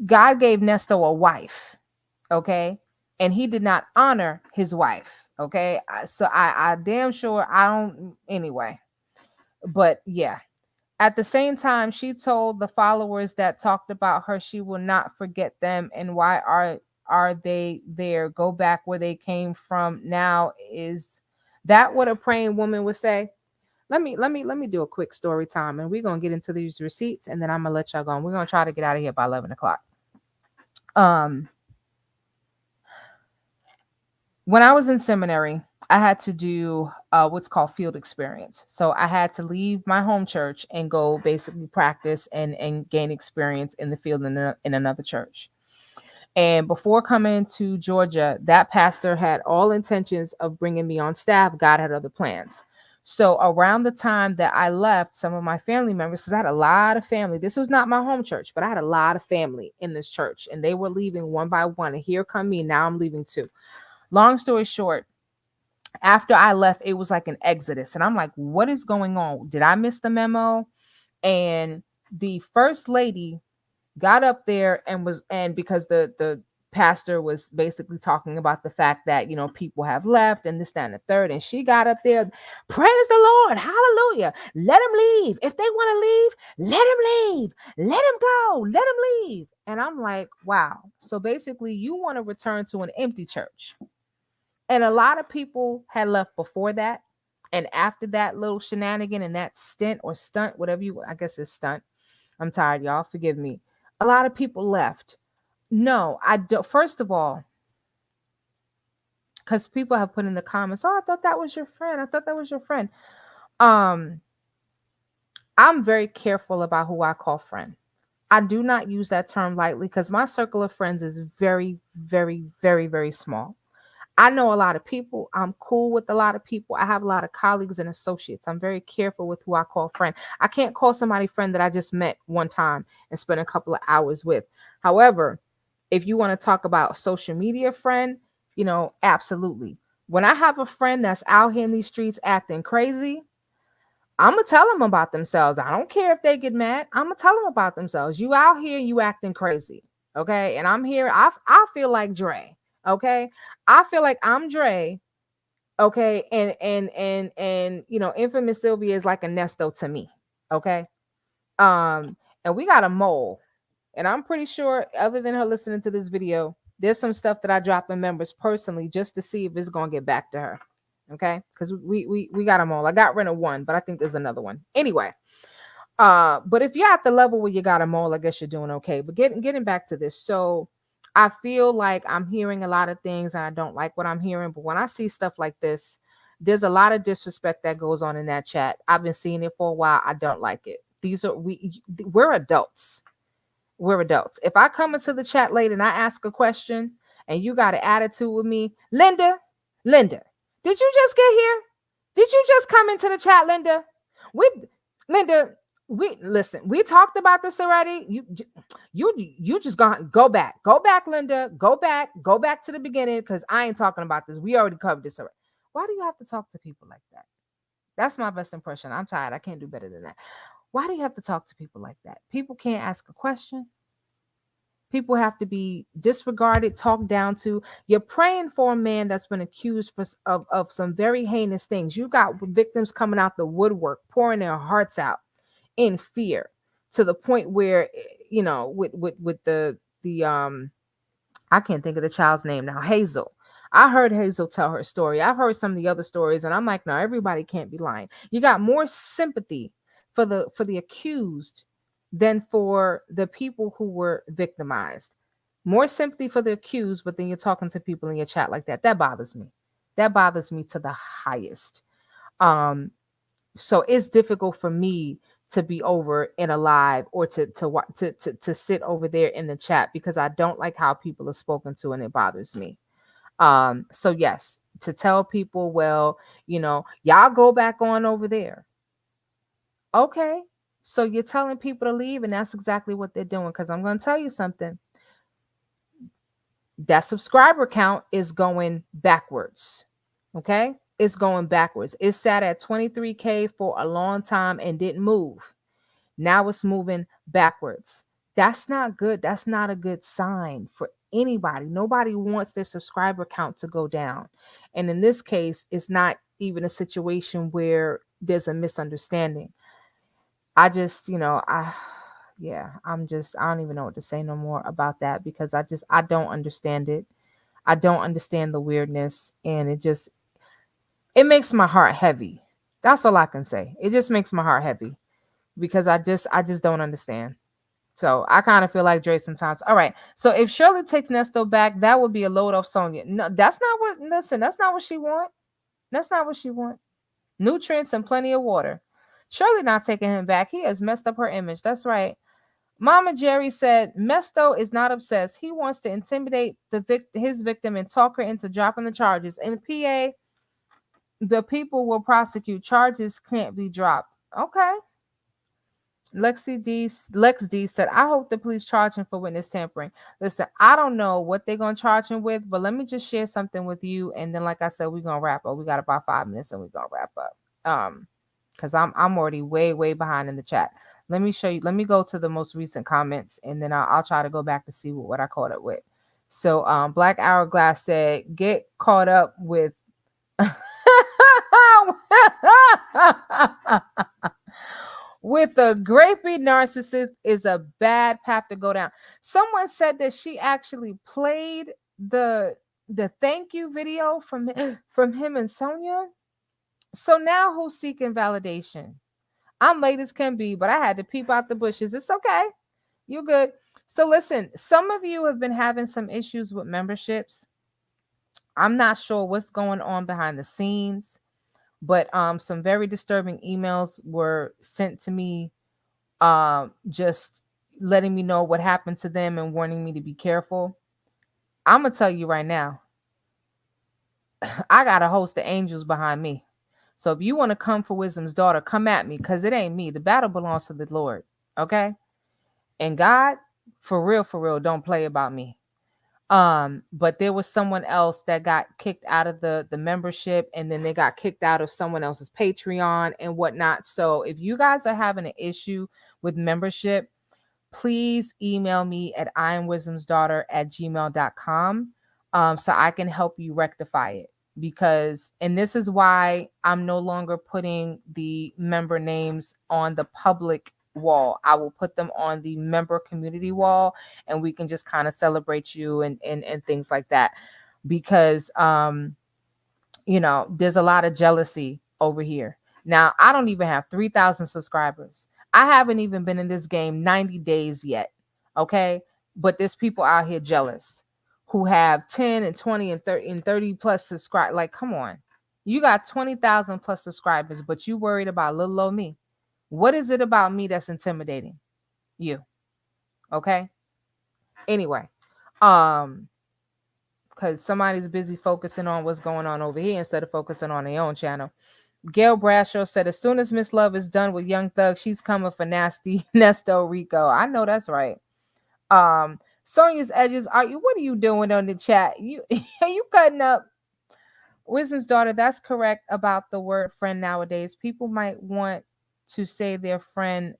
God gave Nesto a wife, okay? And he did not honor his wife, okay? So I damn sure I don't, anyway. But yeah, At the same time, she told the followers that talked about her she will not forget them. And why are they there? Go back where they came from. Now is that what a praying woman would say? Let me do a quick story time, and we're gonna get into these receipts, and then I'm gonna let y'all go. And we're gonna try to get out of here by 11 o'clock. Um, when I was in seminary, I had to do what's called field experience. So I had to leave my home church and go basically practice and gain experience in the field in another church. And before coming to Georgia, that pastor had all intentions of bringing me on staff. God had other plans. So around the time that I left, some of my family members, because I had a lot of family, this was not my home church, but I had a lot of family in this church, and they were leaving one by one. And here come me. Now I'm leaving too. Long story short, after I left, it was like an exodus. And I'm like, what is going on? Did I miss the memo? And the first lady got up there and because the pastor was basically talking about the fact that people have left and this, that, and the third, and she got up there, praise the Lord, hallelujah, let them leave. If they want to leave, let them leave, let them go, let them leave. And I'm like, wow. So basically you want to return to an empty church. And a lot of people had left before that. And after that little shenanigan and that stint or stunt, whatever I guess it's stunt. I'm tired, y'all. Forgive me. A lot of people left. No, I don't. First of all, because people have put in the comments, oh, I thought that was your friend. I thought that was your friend. Um, I'm very careful about who I call friend. I do not use that term lightly because my circle of friends is very, very, very, very small. I know a lot of people. I'm cool with a lot of people. I have a lot of colleagues and associates. I'm very careful with who I call friend. I can't call somebody friend that I just met one time and spent a couple of hours with. However, if you want to talk about social media friend, absolutely. When I have a friend that's out here in these streets acting crazy, I'm going to tell them about themselves. I don't care if they get mad. I'm going to tell them about themselves. You out here, you acting crazy. Okay. And I'm here. I feel like Dre. Okay. I feel like I'm Dre. Okay. And infamous Sylvia is like a Nesto to me. Okay. And we got a mole. And I'm pretty sure, other than her listening to this video, there's some stuff that I drop in members personally just to see if it's gonna get back to her. Okay. Because we got them all. I got rid of one, but I think there's another one. Anyway. But if you're at the level where you got them all, I guess you're doing okay. But getting back to this, so I feel like I'm hearing a lot of things and I don't like what I'm hearing. But when I see stuff like this, there's a lot of disrespect that goes on in that chat. I've been seeing it for a while. I don't like it. We're adults. We're adults. If I come into the chat late and I ask a question and you got an attitude with me, Linda, did you just get here? Did you just come into the chat, Linda? Linda, we listen. We talked about this already. You just go back, Linda. Go back to the beginning because I ain't talking about this. We already covered this already. Why do you have to talk to people like that? That's my best impression. I'm tired. I can't do better than that. Why do you have to talk to people like that? People can't ask a question. People have to be disregarded, talked down to. You're praying for a man that's been accused of some very heinous things. You got victims coming out the woodwork, pouring their hearts out in fear to the point where, with the I can't think of the child's name now, Hazel. I heard Hazel tell her story. I've heard some of the other stories, and I'm like, no, everybody can't be lying. You got more sympathy for the accused than for the people who were victimized. More sympathy for the accused, but then you're talking to people in your chat like that. That bothers me. That bothers me to the highest. So it's difficult for me to be over in a live or to sit over there in the chat because I don't like how people are spoken to and it bothers me. So yes, to tell people, well, y'all go back on over there. Okay. So you're telling people to leave, and that's exactly what they're doing. Because I'm going to tell you something. That subscriber count is going backwards. Okay. It's going backwards. It sat at 23K for a long time and didn't move. Now it's moving backwards. That's not good. That's not a good sign for anybody. Nobody wants their subscriber count to go down. And in this case, it's not even a situation where there's a misunderstanding. I just, yeah, I don't even know what to say no more about that because I don't understand it. I don't understand the weirdness, and it makes my heart heavy. That's all I can say. It just makes my heart heavy because I just don't understand. So I kind of feel like Dre sometimes. All right. So if Shirley takes Nesto back, that would be a load off Sonya. No, that's not what. Listen, that's not what she want. That's not what she want. Nutrients and plenty of water. Shirley not taking him back. He has messed up her image. That's right. Mama Jerry said Mesto is not obsessed. He wants to intimidate his victim and talk her into dropping the charges. In PA, the people will prosecute. Charges can't be dropped. Okay. Lex D said, I hope the police charge him for witness tampering. Listen, I don't know what they're gonna charge him with, but let me just share something with you. And then, like I said, we're gonna wrap up. We got about 5 minutes and we're gonna wrap up. Because I'm already way, way behind in the chat. Let me show you, let me go to the most recent comments and then I'll try to go back to see what I caught up with. So Black Hourglass said, get caught up with with a grapey narcissist is a bad path to go down. Someone said that she actually played the thank you video from him and Sonia. So now who's seeking validation? I'm late as can be, but I had to peep out the bushes. It's okay. You good. So listen, some of you have been having some issues with memberships. I'm not sure what's going on behind the scenes, but some very disturbing emails were sent to me, just letting me know what happened to them and warning me to be careful. I'm gonna tell you right now, I got a host of angels behind me. So if you want to come for Wisdom's daughter, come at me, because it ain't me. The battle belongs to the Lord. Okay? And God, for real, don't play about me. But there was someone else that got kicked out of the membership, and then they got kicked out of someone else's Patreon and whatnot. So if you guys are having an issue with membership, please email me at iamwisdomsdaughter@gmail.com, so I can help you rectify it. Because, and this is why I'm no longer putting the member names on the public wall. I will put them on the member community wall, and we can just kind of celebrate you and things like that. Because there's a lot of jealousy over here. Now, I don't even have 3,000 subscribers. I haven't even been in this game 90 days yet. Okay. But there's people out here jealous who have 10 and 20 and 30 plus subscribe. Like, come on. You got 20,000 plus subscribers, but you worried about little old me. What is it about me that's intimidating you? Okay. Anyway, because somebody's busy focusing on what's going on over here instead of focusing on their own channel. Gail Brashaw said, as soon as Miss Love is done with Young Thug, she's coming for nasty Nesto Rico. I know that's right. Sonia's Edges, what are you doing on the chat? Are you cutting up? Wisdom's daughter, that's correct about the word friend nowadays. People might want to say their friend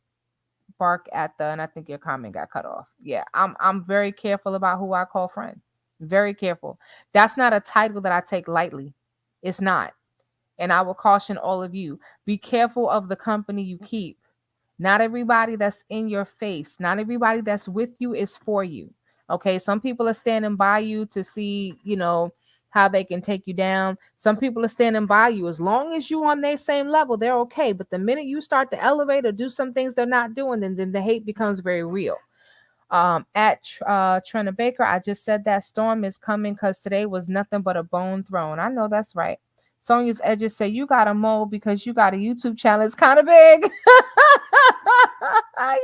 bark at the, and I think your comment got cut off. Yeah, I'm very careful about who I call friend. Very careful. That's not a title that I take lightly. It's not. And I will caution all of you, be careful of the company you keep. Not everybody that's in your face, not everybody that's with you is for you. Okay, some people are standing by you to see, how they can take you down. Some people are standing by you. As long as you on their same level, they're okay. But the minute you start to elevate or do some things they're not doing, then the hate becomes very real. At Trina Baker, I just said that storm is coming because today was nothing but a bone thrown. I know that's right. Sonia's Edges say you got a mole because you got a YouTube channel. It's kind of big. A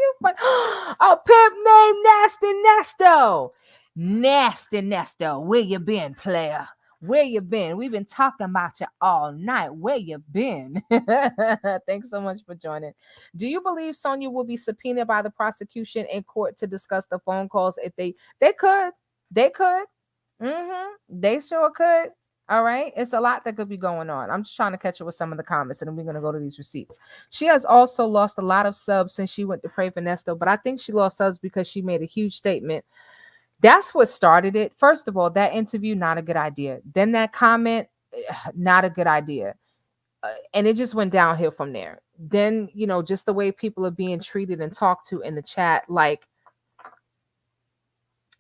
pimp named Nasty Nesto. Nasty Nesto, where you been, player? Where you been? We've been talking about you all night. Where you been? Thanks so much for joining. Do you believe Sonia will be subpoenaed by the prosecution in court to discuss the phone calls? If they could. They sure could. All right. It's a lot that could be going on. I'm just trying to catch up with some of the comments, and then we're going to go to these receipts. She has also lost a lot of subs since she went to pray for Nesto, but I think she lost subs because she made a huge statement. That's what started it. First of all, that interview, not a good idea. Then that comment, not a good idea. And it just went downhill from there. then, just the way people are being treated and talked to in the chat, like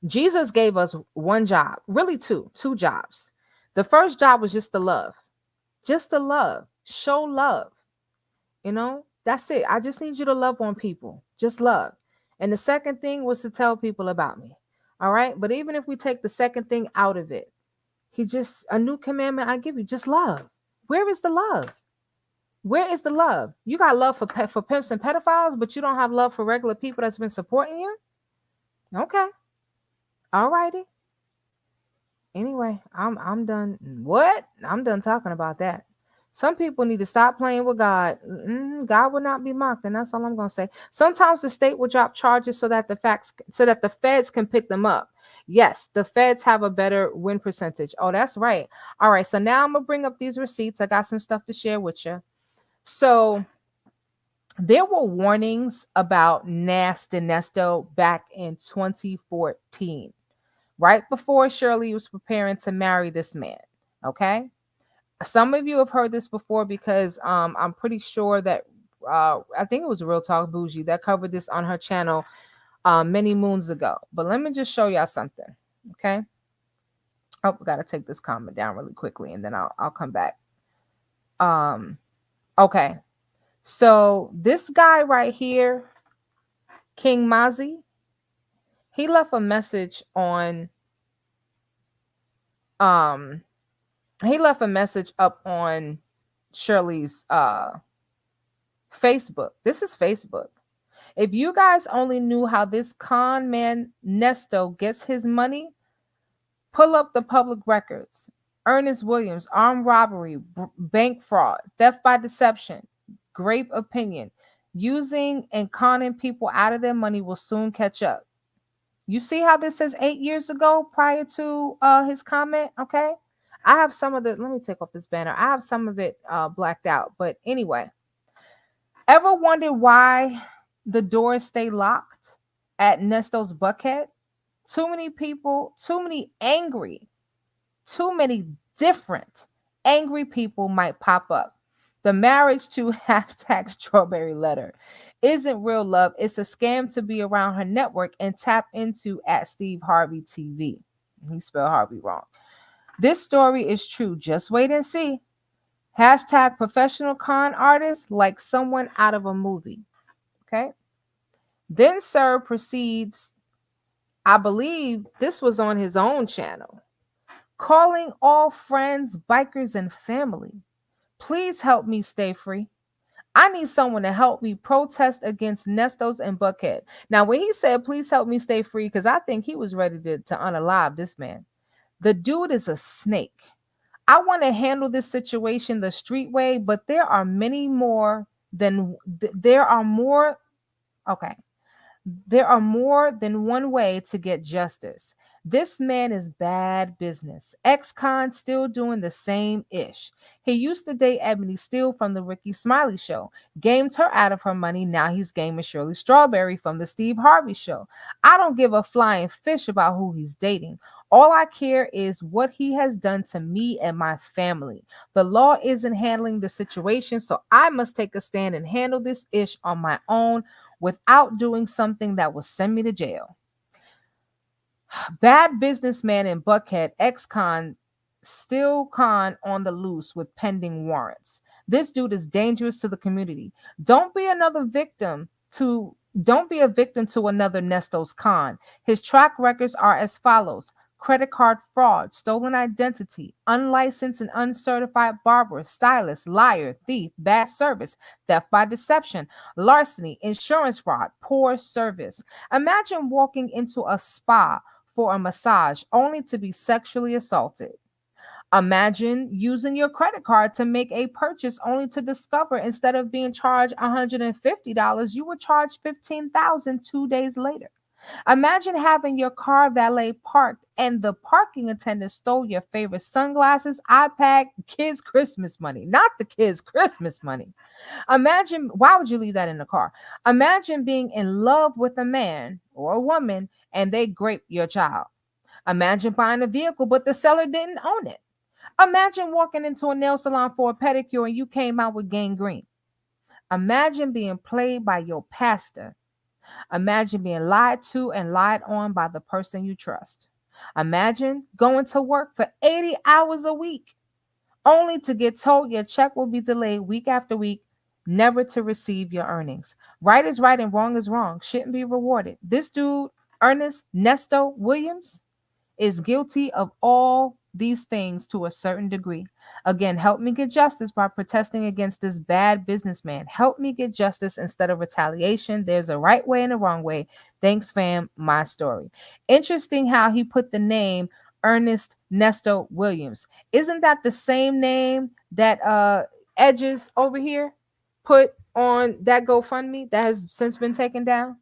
Jesus gave us one job, really two jobs. The first job was just to love, show love. That's it. I just need you to love on people, just love. And the second thing was to tell people about me. All right. But even if we take the second thing out of it, a new commandment I give you, just love. Where is the love? Where is the love? You got love for pimps and pedophiles, but you don't have love for regular people that's been supporting you? Okay. All righty. Anyway, I'm done. What? I'm done talking about that. Some people need to stop playing with God. God will not be mocked, and that's all I'm gonna say. Sometimes the state will drop charges so that the feds can pick them up. Yes, the feds have a better win percentage. Oh, that's right. All right, so now I'm gonna bring up these receipts. I got some stuff to share with you. So there were warnings about Nesto back in 2014, right before Shirley was preparing to marry this man. Okay. Some of you have heard this before because I'm pretty sure that I think it was Real Talk Bougie that covered this on her channel many moons ago. But let me just show y'all something. Okay. Oh, we gotta take this comment down really quickly and then I'll come back. Okay. So this guy right here, King Mazi, he left a message on he left a message up on Shirley's Facebook. This is Facebook. If you guys only knew how this con man Nesto gets his money, pull up the public records. Ernest Williams, armed robbery, bank fraud, theft by deception, grape opinion. Using and conning people out of their money will soon catch up. You see how this says 8 years ago prior to his comment? Okay. I have some of the, let me take off this banner. I have some of it blacked out. But anyway, ever wonder why the doors stay locked at Nesto's Buckhead? Too many people, too many different angry people might pop up. The marriage to hashtag strawberry letter isn't real love. It's a scam to be around her network and tap into at Steve Harvey TV. He spelled Harvey wrong. This story is true. Just wait and see. Hashtag professional con artist like someone out of a movie. Okay. Then Sir proceeds, I believe this was on his own channel, calling all friends, bikers, and family. Please help me stay free. I need someone to help me protest against Nestos and Buckhead. Now, when he said, please help me stay free, because I think he was ready to unalive this man. The dude is a snake. I want to handle this situation the street way, but there are many more than there are more. Okay. There are more than one way to get justice. This man is bad business. Ex-con still doing the same ish. He used to date Ebony Steele from the Ricky Smiley show. Gamed her out of her money. Now he's gaming Shirley Strawberry from the Steve Harvey show. I don't give a flying fish about who he's dating. All I care is what he has done to me and my family. The law isn't handling the situation, so I must take a stand and handle this ish on my own without doing something that will send me to jail. Bad businessman in Buckhead, ex-con, still con on the loose with pending warrants. This dude is dangerous to the community. Don't be a victim to another Nesto's con. His track records are as follows: credit card fraud, stolen identity, unlicensed and uncertified barber, stylist, liar, thief, bad service, theft by deception, larceny, insurance fraud, poor service. Imagine walking into a spa for a massage only to be sexually assaulted. Imagine using your credit card to make a purchase only to discover instead of being charged $150, you were charged $15,000 2 days later. Imagine having your car valet parked and the parking attendant stole your favorite sunglasses, iPad, kids' Christmas money. Not the kids' Christmas money. Imagine, why would you leave that in the car? Imagine being in love with a man or a woman and they grape your child. Imagine buying a vehicle, but the seller didn't own it. Imagine walking into a nail salon for a pedicure and you came out with gangrene. Imagine being played by your pastor. Imagine being lied to and lied on by the person you trust. Imagine going to work for 80 hours a week only to get told your check will be delayed week after week, never to receive your earnings. Right is right and wrong is wrong, shouldn't be rewarded. This dude, Ernest Nesto Williams, is guilty of all these things to a certain degree. Again, help me get justice by protesting against this bad businessman. Help me get justice instead of retaliation. There's a right way and a wrong way. Thanks, fam. My story. Interesting how he put the name Ernest Nesto Williams. Isn't that the same name that Edges over here put on that GoFundMe that has since been taken down?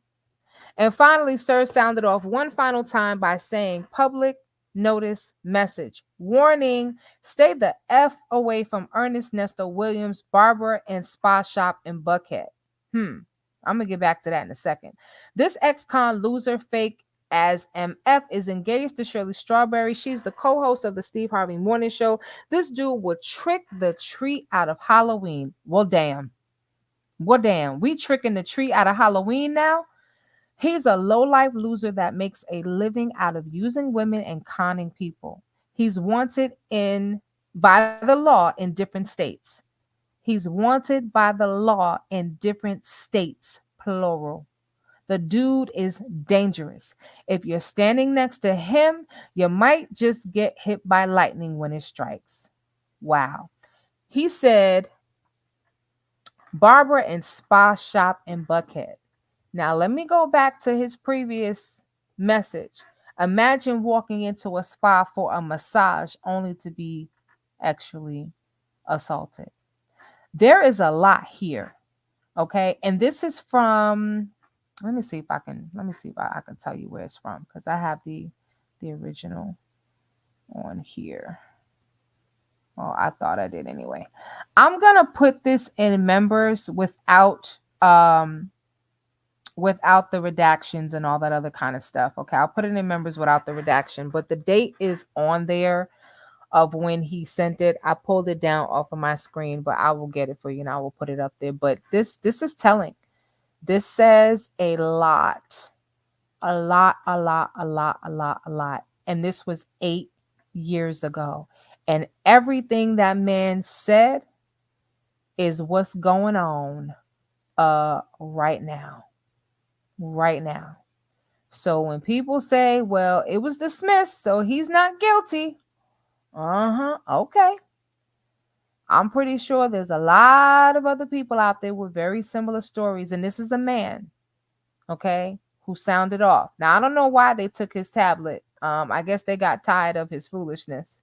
And finally, Sir sounded off one final time by saying, public notice message. Warning, stay the F away from Ernest Nesto Williams Barber and Spa Shop in Buckhead. I'm going to get back to that in a second. This ex-con loser fake as MF is engaged to Shirley Strawberry. She's the co-host of the Steve Harvey Morning Show. This dude would trick the tree out of Halloween. Well, damn. We tricking the tree out of Halloween now? He's a low-life loser that makes a living out of using women and conning people. He's wanted in by the law in different states. He's wanted by the law in different states, plural. The dude is dangerous. If you're standing next to him, you might just get hit by lightning when it strikes. Wow. He said, barber and spa shop in Buckhead. Now, let me go back to his previous message. Imagine walking into a spa for a massage only to be actually assaulted. There is a lot here, okay? And this is from, let me see if I can tell you where it's from, because I have the original on here. Well, I thought I did anyway. I'm gonna put this in members without the redactions and all that other kind of stuff. Okay, I'll put it in members without the redaction, but the date is on there of when he sent it. I pulled it down off of my screen, but I will get it for you and I will put it up there. But this is telling. This says a lot. A lot, a lot, a lot, a lot, a lot. And this was 8 years ago. And everything that man said is what's going on right now. Right now. So when people say, well, it was dismissed, so he's not guilty. Okay. I'm pretty sure there's a lot of other people out there with very similar stories. And this is a man, okay, who sounded off. Now, I don't know why they took his tablet. I guess they got tired of his foolishness.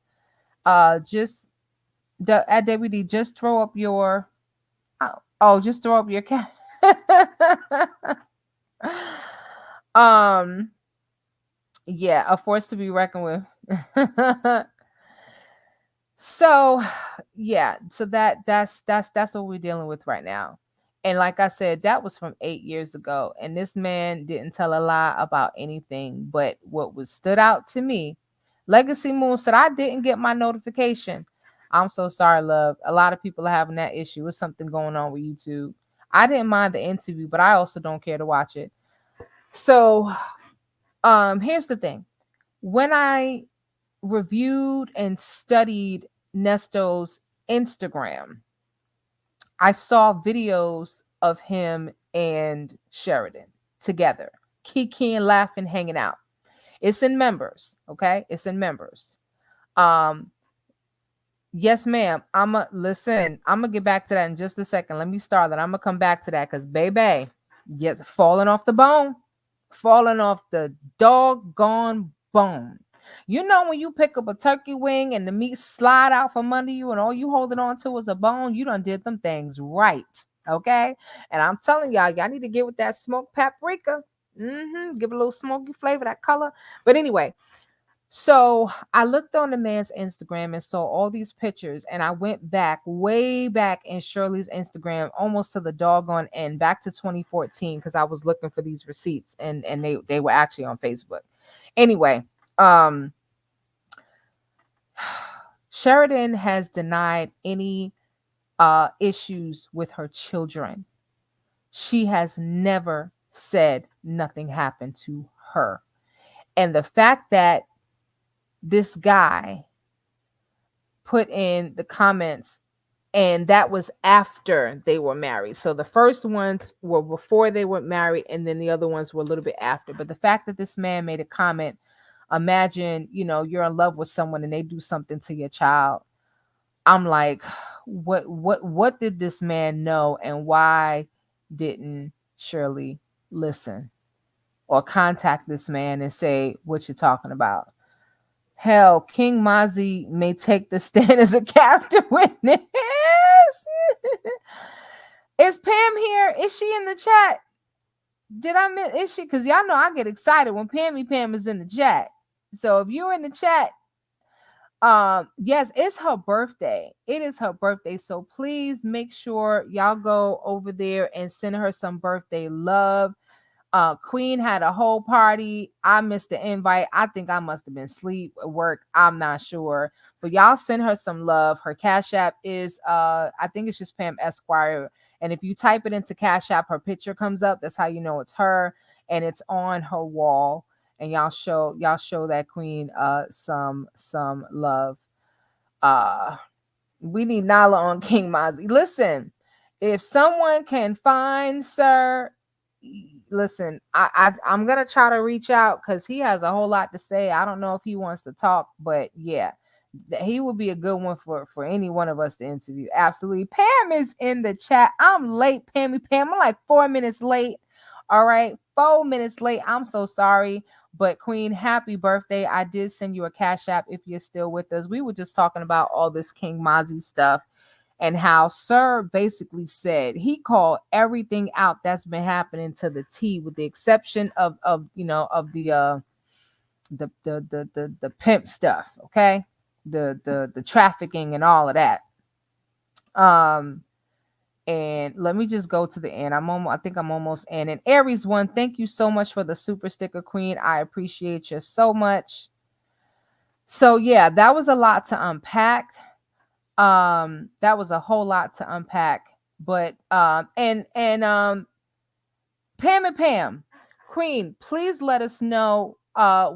Just at WD, just throw up your just throw up your cat. Yeah, a force to be reckoned with. So yeah, so that's what we're dealing with right now. And like I said, that was from 8 years ago, and this man didn't tell a lie about anything. But what was stood out to me, Legacy Moon said, I didn't get my notification. I'm so sorry, love. A lot of people are having that issue. It's something going on with YouTube. I didn't mind the interview, but I also don't care to watch it. So here's the thing. When I reviewed and studied Nesto's Instagram, I saw videos of him and Sheridan together, kikiing, laughing, hanging out. It's in members, okay? It's in members. Yes, ma'am. I'm gonna get back to that in just a second. Let me start that. I'm gonna come back to that because baby, yes, falling off the bone, falling off the doggone bone. You know, when you pick up a turkey wing and the meat slide out from under you and all you holding on to is a bone, you done did them things right. Okay. And I'm telling y'all need to get with that smoked paprika. Give it a little smoky flavor, that color. But anyway, so I looked on the man's Instagram and saw all these pictures, and I went back, way back in Shirley's Instagram, almost to the doggone end, back to 2014, because I was looking for these receipts, and they were actually on Facebook. Anyway, Sheridan has denied any issues with her children. She has never said nothing happened to her. And the fact that this guy put in the comments, and that was after they were married. So the first ones were before they were married, and then the other ones were a little bit after. But the fact that this man made a comment, imagine, you're in love with someone and they do something to your child. I'm like, what did this man know, and why didn't Shirley listen or contact this man and say what you're talking about? Hell, King Mazi may take the stand as a character witness. Is Pam here? Is she in the chat? Did I miss? Is she? Because y'all know I get excited when Pam is in the chat. So if you're in the chat, yes, it's her birthday. It is her birthday. So please make sure y'all go over there and send her some birthday love. Queen had a whole party. I missed the invite. I think I must have been asleep at work. I'm not sure. But y'all send her some love. Her Cash App is I think it's just Pam Esquire. And if you type it into Cash App, her picture comes up. That's how you know it's her. And it's on her wall. And y'all show that queen some love. We need Nala on King Mazi. Listen, if someone can find Sir, listen, I'm gonna try to reach out because he has a whole lot to say. I don't know if he wants to talk, but yeah, he would be a good one for any one of us to interview. Absolutely. Pam is in the chat. I'm late, Pam. I'm like 4 minutes late. All right, 4 minutes late. I'm so sorry. But Queen, happy birthday. I did send you a Cash App if you're still with us. We were just talking about all this King Mazi stuff and how Sir basically said he called everything out that's been happening to the T, with the exception of the pimp stuff, okay? The trafficking and all of that. And let me just go to the end. I think I'm almost in. And Aries One, thank you so much for the super sticker, Queen. I appreciate you so much. So yeah, that was a lot to unpack. That was a whole lot to unpack. But Pam and Pam, Queen, please let us know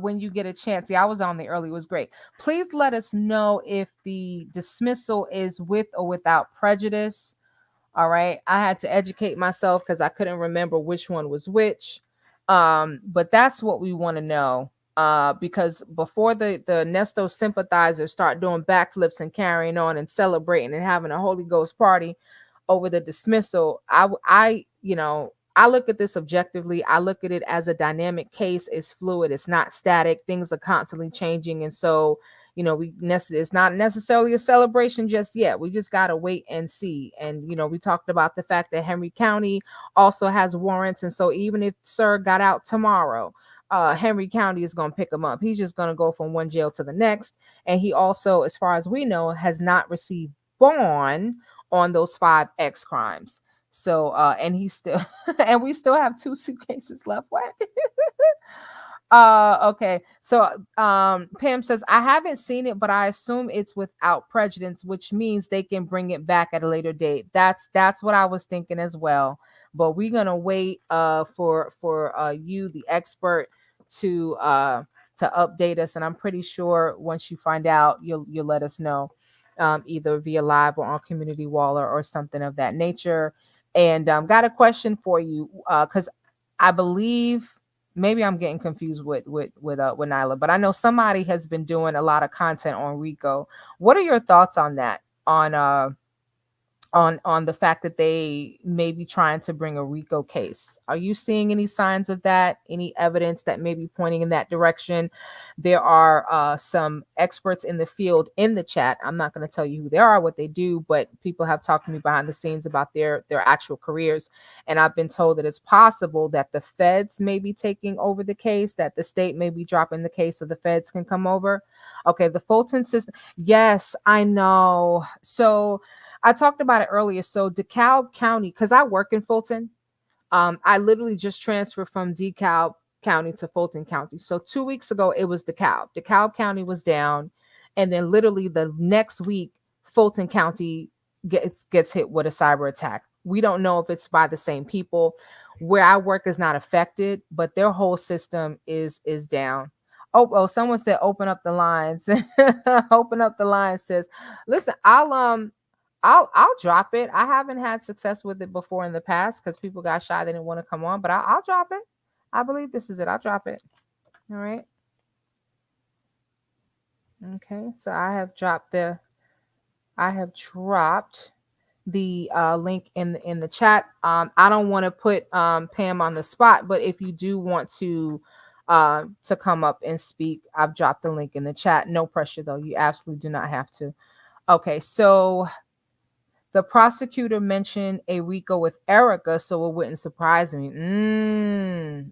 when you get a chance. Yeah, I was on there early. It was great. Please let us know if the dismissal is with or without prejudice. All right. I had to educate myself because I couldn't remember which one was which. But that's what we want to know. Because before the Nesto sympathizers start doing backflips and carrying on and celebrating and having a Holy Ghost party over the dismissal, I look at this objectively. I look at it as a dynamic case. It's fluid. It's not static. Things are constantly changing. And so, it's not necessarily a celebration just yet. We just got to wait and see. And, we talked about the fact that Henry County also has warrants. And so even if Sir got out tomorrow, Henry County is going to pick him up. He's just going to go from one jail to the next. And he also, as far as we know, has not received bond on those 5 X crimes. So, and he's still, and we still have 2 suitcases left. What? Okay. So, Pam says, I haven't seen it, but I assume it's without prejudice, which means they can bring it back at a later date. That's what I was thinking as well. But we're gonna wait for you, the expert, to update us, and I'm pretty sure once you find out, you'll let us know, either via live or on Community Wall or something of that nature. And got a question for you, because I believe maybe I'm getting confused with Nyla, but I know somebody has been doing a lot of content on Rico. What are your thoughts on that? On the fact that they may be trying to bring a RICO case. Are you seeing any signs of that? Any evidence that may be pointing in that direction? There are some experts in the field in the chat. I'm not going to tell you who they are, what they do, but people have talked to me behind the scenes about their actual careers. And I've been told that it's possible that the feds may be taking over the case, that the state may be dropping the case so the feds can come over. Okay, the Fulton system. Yes, I know. So I talked about it earlier. So DeKalb County, because I work in Fulton, I literally just transferred from DeKalb County to Fulton County. So 2 weeks ago, it was DeKalb. DeKalb County was down. And then literally the next week, Fulton County gets hit with a cyber attack. we don't know if it's by the same people. Where I work is not affected, but their whole system is down. Oh, someone said open up the lines. Open up the lines says, listen, I'll drop it. I haven't had success with it before in the past because people got shy, they didn't want to come on, but I'll drop it. I believe this is it. I'll drop it. All right. Okay. So I have dropped the link in the chat. I don't want to put Pam on the spot, but if you do want to come up and speak, I've dropped the link in the chat. No pressure though. You absolutely do not have to. Okay, so the prosecutor mentioned a RICO with Erica, so it wouldn't surprise me.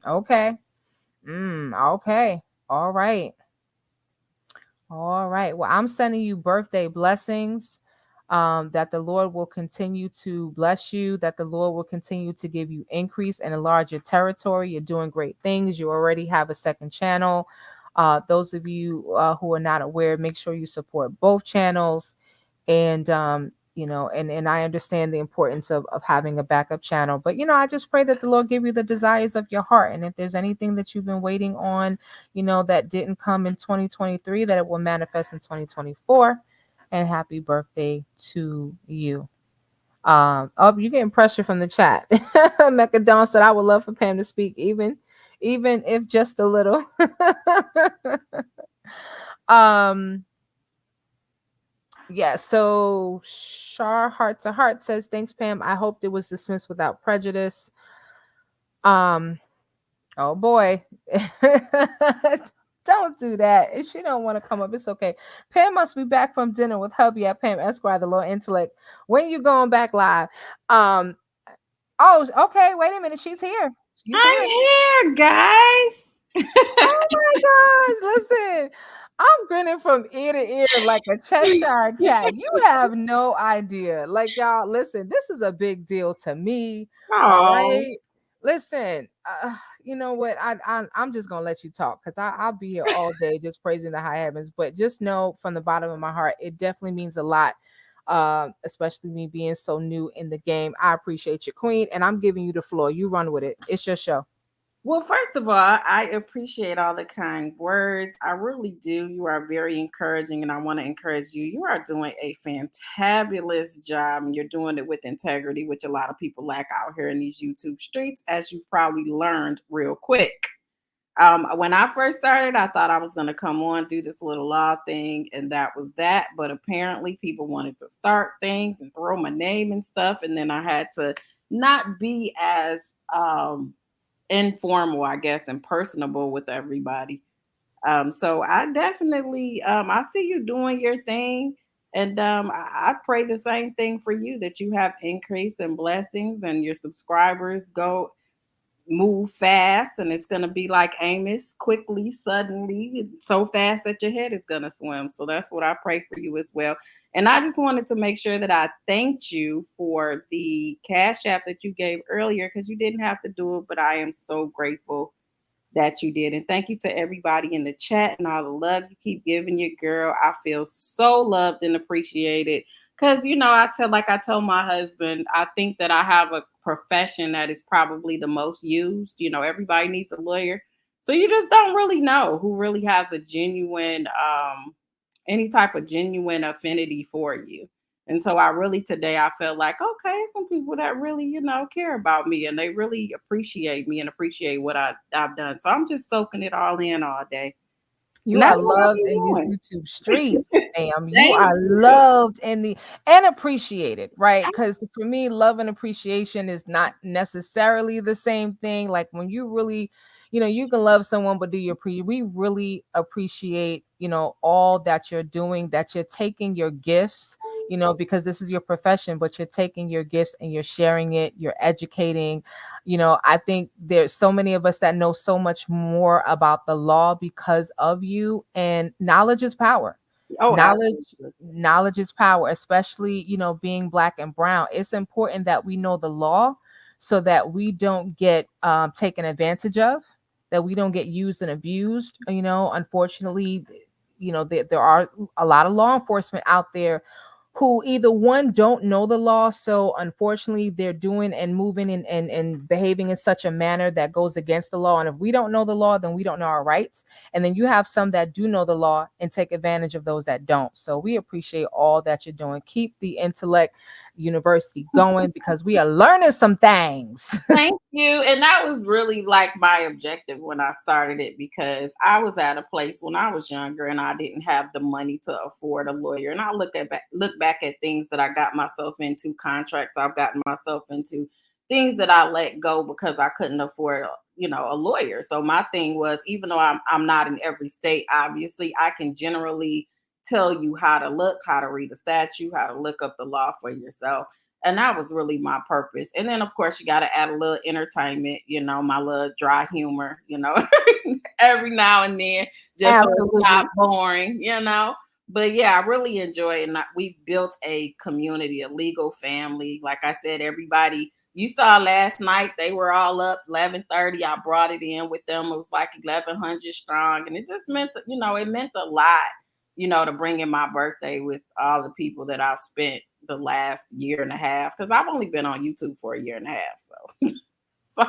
Okay. Okay. All right. All right. Well, I'm sending you birthday blessings. That the Lord will continue to bless you, that the Lord will continue to give you increase and enlarge your territory. You're doing great things. You already have a second channel. Those of you who are not aware, make sure you support both channels. And and I understand the importance of having a backup channel, but I just pray that the Lord give you the desires of your heart, and if there's anything that you've been waiting on, that didn't come in 2023, that it will manifest in 2024. And happy birthday to you. Oh, you're getting pressure from the chat. Mecca Dawn said I would love for Pam to speak, even if just a little. um Yeah, so Shar Heart to Heart says, thanks, Pam. I hoped it was dismissed without prejudice. Oh boy. Don't do that. If she don't want to come up, it's okay. Pam must be back from dinner with hubby at Pam Esquire, the Low Intellect. When you going back live? Um, oh, okay. Wait a minute. She's here. She's I'm here. here, guys. Oh my gosh, listen. I'm grinning from ear to ear like a Cheshire cat. You have no idea. Like, y'all, listen, this is a big deal to me. All Oh, right. Listen, you know what? I'm just gonna let you talk because I'll be here all day just praising the high heavens. But just know from the bottom of my heart, it definitely means a lot. Especially me being so new in the game. I appreciate you, Queen, and I'm giving you the floor. You run with it. It's your show. well, first of all, I appreciate all the kind words. I really do. You are very encouraging, and I want to encourage you. You are doing a fantabulous job, and you're doing it with integrity, which a lot of people lack out here in these YouTube streets, as you've probably learned real quick. When I first started, I thought I was going to come on, do this little law thing, and that was that. But apparently, people wanted to start things and throw my name and stuff. And then I had to not be as informal, I guess, and personable with everybody. So I definitely, I see you doing your thing. And I pray the same thing for you, that you have increase and blessings and your subscribers go move fast, and it's going to be like Amos, quickly, suddenly, so fast that your head is going to swim. So that's what I pray for you as well. And I just wanted to make sure that I thanked you for the cash app that you gave earlier, because you didn't have to do it, but I am so grateful that you did. And thank you to everybody in the chat and all the love you keep giving your girl. I feel so loved and appreciated. Cause I tell my husband, I think that I have a profession that is probably the most used. Everybody needs a lawyer. So you just don't really know who really has a genuine any type of genuine affinity for you. And so I really today I felt like, okay, some people that really, care about me, and they really appreciate me and appreciate what I've done. So I'm just soaking it all in all day. And You are that's what I've loved been in these doing. YouTube streets, ma'am. You Thank are you. loved in the and appreciated, right? Because for me, love and appreciation is not necessarily the same thing. Like when you really, you can love someone, but we really appreciate, all that you're doing, that you're taking your gifts, because this is your profession, but you're taking your gifts and you're sharing it, you're educating. I think there's so many of us that know so much more about the law because of you, and knowledge is power. Oh, knowledge absolutely. knowledge is power, especially being black and brown. It's important that we know the law so that we don't get taken advantage of, that we don't get used and abused. Unfortunately, there are a lot of law enforcement out there who either one don't know the law, so unfortunately they're doing and moving and behaving in such a manner that goes against the law. And if we don't know the law, then we don't know our rights. And then you have some that do know the law and take advantage of those that don't. So we appreciate all that you're doing. Keep the intellect university going, because we are learning some things. Thank you. And that was really like my objective when I started it, because I was at a place when I was younger and I didn't have the money to afford a lawyer. And I look back at things that I got myself into, contracts I've gotten myself into, things that I let go because I couldn't afford, a lawyer. So my thing was, even though I'm not in every state, obviously I can generally tell you how to look, how to read a statute, how to look up the law for yourself. And that was really my purpose. And then, of course, you got to add a little entertainment, my little dry humor, every now and then, just so it's Absolutely. not boring. But yeah, I really enjoy it. And we've built a community, a legal family. Like I said, everybody you saw last night, they were all up 11:30. I brought it in with them. It was like 1,100 strong. And it just meant, it meant a lot, to bring in my birthday with all the people that I've spent the last year and a half, because I've only been on YouTube for a year and a half. So,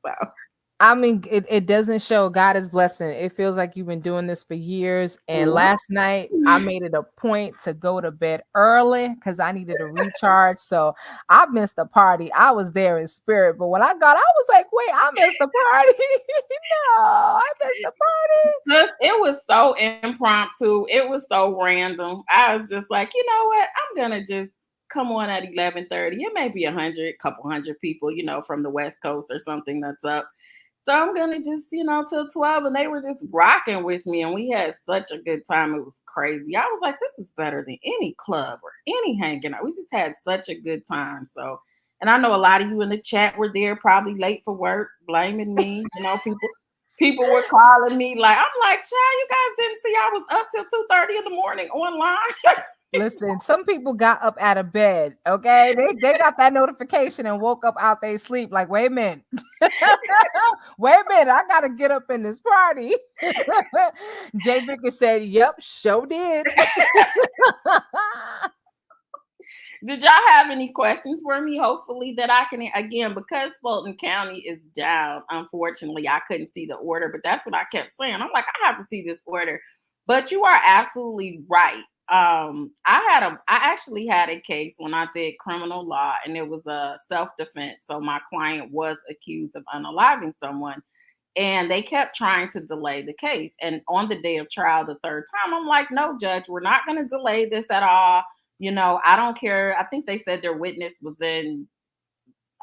so. I mean, it doesn't show. God is blessing. It feels like you've been doing this for years. And last night, I made it a point to go to bed early because I needed to recharge. So I missed the party. I was there in spirit. But when I got, I was like, wait, I missed the party. No, I missed the party. It was so impromptu. It was so random. I was just like, you know what? I'm going to just come on at 11:30. It may be 100, couple hundred people, from the West Coast or something that's up. So I'm going to just, till 12. And they were just rocking with me. And we had such a good time. It was crazy. I was like, this is better than any club or any hanging out. We just had such a good time. So, and I know a lot of you in the chat were there, probably late for work, blaming me. People were calling me like, I'm like, child, you guys didn't see I was up till 2:30 in the morning online. Listen, some people got up out of bed, okay? They got that notification and woke up out their sleep like, wait a minute. Wait a minute, I gotta get up in this party. Jay Vicker said, yep, sure did. Did y'all have any questions for me? Hopefully that I can, again, because Fulton County is down, unfortunately, I couldn't see the order, but that's what I kept saying. I'm like, I have to see this order. But you are absolutely right. I actually had a case when I did criminal law, and it was a self-defense. So my client was accused of unaliving someone, and they kept trying to delay the case. And on the day of trial, the third time, I'm like, no, judge, we're not going to delay this at all. I don't care. I think they said their witness was in,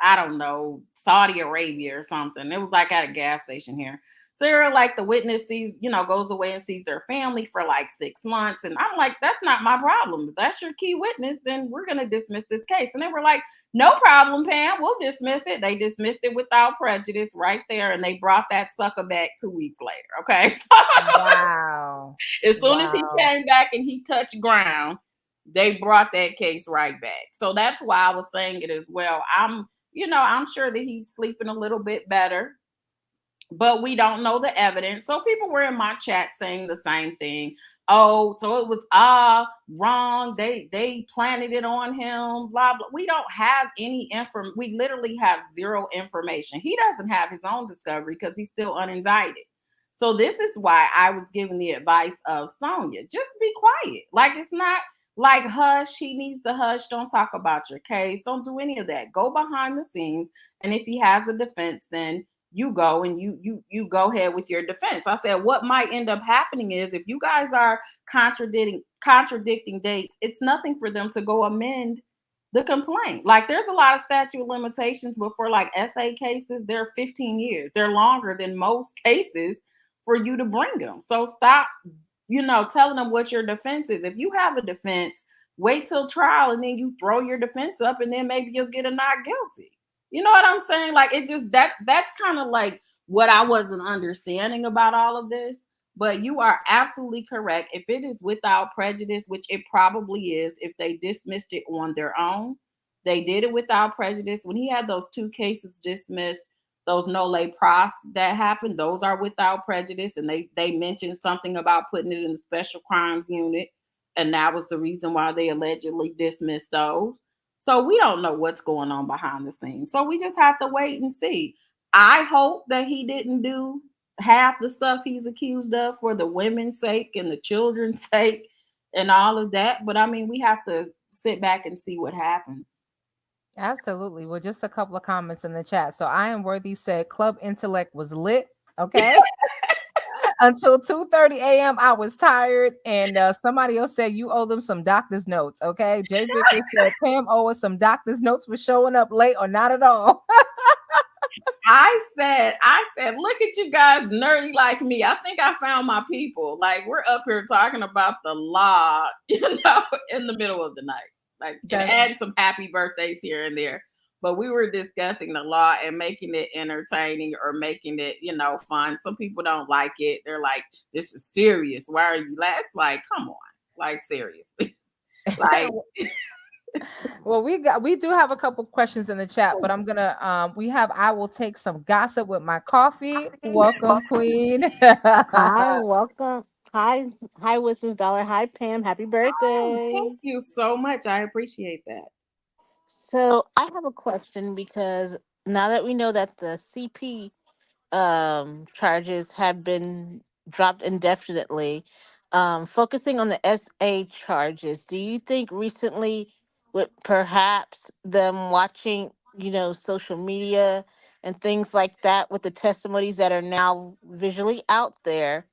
I don't know, Saudi Arabia or something. It was like at a gas station here. So they were like, the witness sees, goes away and sees their family for like 6 months. And I'm like, that's not my problem. If that's your key witness, then we're going to dismiss this case. And they were like, no problem, Pam, we'll dismiss it. They dismissed it without prejudice right there. And they brought that sucker back 2 weeks later. Okay. Wow. As soon as he came back and he touched ground, they brought that case right back. So that's why I was saying it as well. I'm sure that he's sleeping a little bit better, but we don't know the evidence. So people were in my chat saying the same thing. Oh, so it was wrong. They planted it on him, blah, blah. We don't have any information. We literally have zero information. He doesn't have his own discovery because he's still unindicted. So this is why I was giving the advice of Sonia, just be quiet. Like, it's not like hush, he needs to hush. Don't talk about your case. Don't do any of that. Go behind the scenes. And if he has a defense, then you go and you go ahead with your defense. I said, what might end up happening is if you guys are contradicting dates, it's nothing for them to go amend the complaint. Like, there's a lot of statute of limitations, but for like SA cases, they're 15 years. They're longer than most cases for you to bring them. So stop, telling them what your defense is. If you have a defense, wait till trial and then you throw your defense up and then maybe you'll get a not guilty. You know what I'm saying? Like, it just, that's kind of like what I wasn't understanding about all of this. But you are absolutely correct. If it is without prejudice, which it probably is, if they dismissed it on their own, they did it without prejudice. When he had those 2 cases dismissed, those nolle pros that happened, those are without prejudice. And they mentioned something about putting it in the special crimes unit. and that was the reason why they allegedly dismissed those. So we don't know what's going on behind the scenes. So we just have to wait and see. I hope that he didn't do half the stuff he's accused of for the women's sake and the children's sake and all of that. But I mean, we have to sit back and see what happens. Absolutely. Well, just a couple of comments in the chat. So I am worthy said Club Intellect was lit. Okay. Until 2:30 a.m. I was tired. And somebody else said you owe them some doctor's notes. Okay. Jay Vickers said Pam owe us some doctor's notes for showing up late or not at all. I said, look at you guys nerdy like me. I think I found my people. Like, we're up here talking about the law, in the middle of the night. Like, and add some happy birthdays here and there. But we were discussing the law and making it entertaining or making it, fun. Some people don't like it. They're like, this is serious. Why are you laughing? It's like, come on. Like, seriously. Like, well, we do have a couple questions in the chat, but I'm gonna I will take some gossip with my coffee. Welcome, Queen. Hi, welcome. Hi, Wisdom's Dollar. Hi, Pam. Happy birthday. Thank you so much. I appreciate that. So I have a question because now that we know that the CP charges have been dropped indefinitely, focusing on the SA charges, do you think recently with perhaps them watching, social media and things like that with the testimonies that are now visually out there,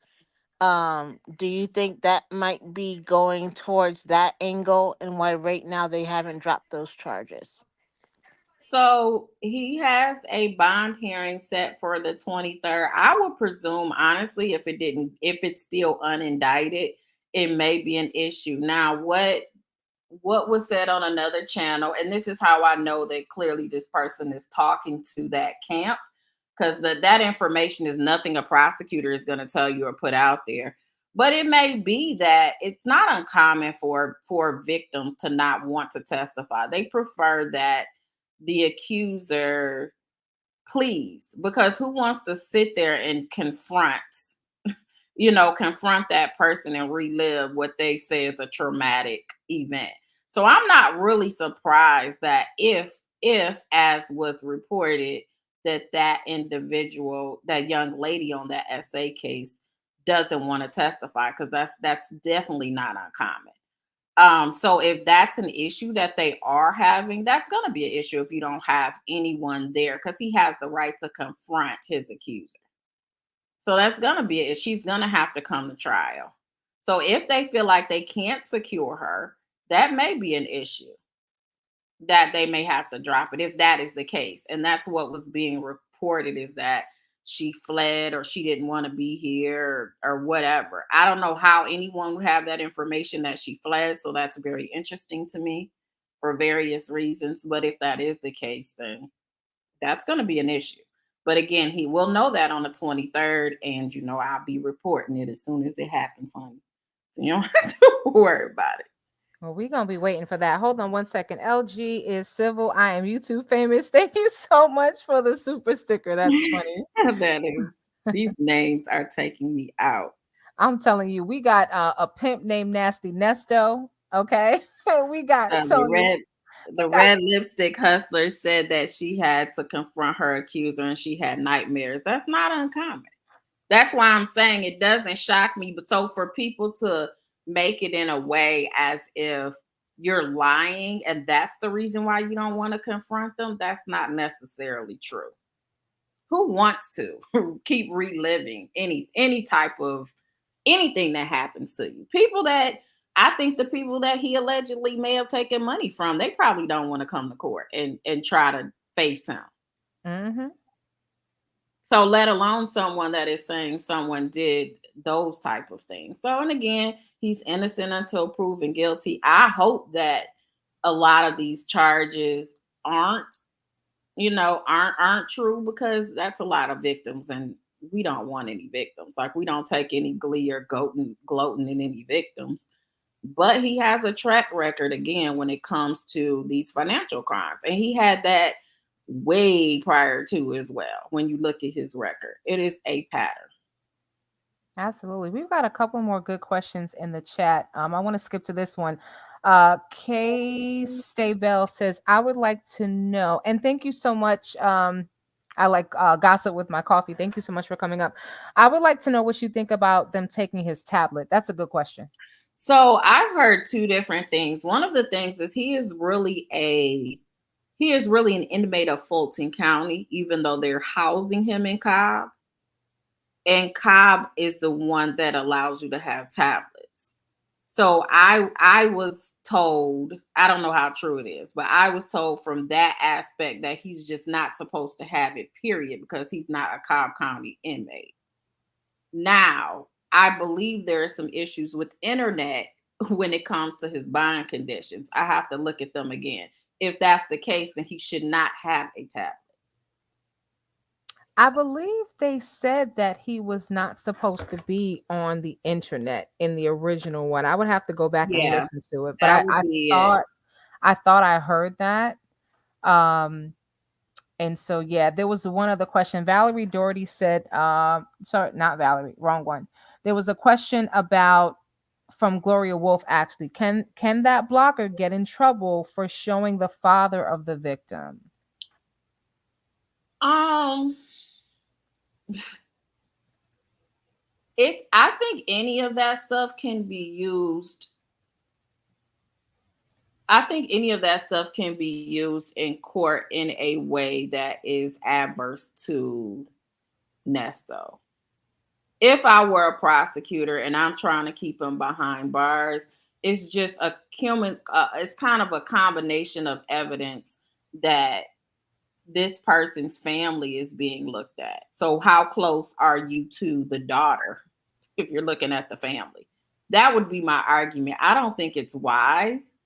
do you think that might be going towards that angle and why right now they haven't dropped those charges? So he has a bond hearing set for the 23rd. I would presume, honestly, if it's still unindicted, it may be an issue. Now, what was said on another channel, and this is how I know that clearly this person is talking to that camp, because that information is nothing a prosecutor is going to tell you or put out there. But it may be that it's not uncommon for victims to not want to testify. They prefer that the accuser please, because who wants to sit there and confront that person and relive what they say is a traumatic event. So I'm not really surprised that if as was reported, that individual, that young lady on that SA case doesn't want to testify, because that's definitely not uncommon. So if that's an issue that they are having, that's going to be an issue if you don't have anyone there, because he has the right to confront his accuser. So that's going to be it. She's going to have to come to trial. So if they feel like they can't secure her, that may be an issue that they may have to drop it if that is the case. And that's what was being reported, is that she fled or she didn't want to be here or whatever. I don't know how anyone would have that information that she fled. So that's very interesting to me for various reasons. But if that is the case, then that's going to be an issue. But again, he will know that on the 23rd, and I'll be reporting it as soon as it happens, honey. So you don't have to worry about it. Well, we're going to be waiting for that. Hold on one second. LG is civil. I am YouTube famous. Thank you so much for the super sticker. That's funny. That is. These names are taking me out. I'm telling you, we got a pimp named Nasty Nesto. Okay. We got the red lipstick hustler said that she had to confront her accuser and she had nightmares. That's not uncommon. That's why I'm saying it doesn't shock me. But so for people to make it in a way as if you're lying and that's the reason why you don't want to confront them, that's not necessarily true. Who wants to keep reliving any type of anything that happens to you? I think the people that he allegedly may have taken money from, they probably don't want to come to court and try to face him. Mm-hmm. So let alone someone that is saying someone did those type of things. So, and again, he's innocent until proven guilty. I hope that a lot of these charges aren't true, because that's a lot of victims, and we don't want any victims. Like, we don't take any glee or gloating in any victims. But he has a track record, again, when it comes to these financial crimes. And he had that way prior to as well. When you look at his record, it is a pattern. Absolutely. We've got a couple more good questions in the chat. I want to skip to this one. Kay Staybell says, I would like to know, and thank you so much. I like gossip with my coffee. Thank you so much for coming up. I would like to know what you think about them taking his tablet. That's a good question. So I've heard two different things. One of the things is he is really an inmate of Fulton County, even though they're housing him in Cobb. And Cobb is the one that allows you to have tablets. So I was told, I don't know how true it is, but I was told from that aspect that he's just not supposed to have it, period, because he's not a Cobb County inmate. Now, I believe there are some issues with internet when it comes to his bond conditions. I have to look at them again. If that's the case, then he should not have a tablet. I believe they said that he was not supposed to be on the internet in the original one. I would have to go back and Yeah, listen to it, but that would be it. I thought I heard that. Um, and so yeah, there was one other question. Valerie Doherty said, sorry, not Valerie, wrong one. There was a question about from Gloria Wolf actually. Can that blogger get in trouble for showing the father of the victim? Um, I think any of that stuff can be used. I think any of that stuff can be used in court in a way that is adverse to Nesto. If I were a prosecutor and I'm trying to keep him behind bars, it's just a human. It's kind of a combination of evidence that this person's family is being looked at. So how close are you to the daughter if you're looking at the family? That would be my argument. I don't think it's wise.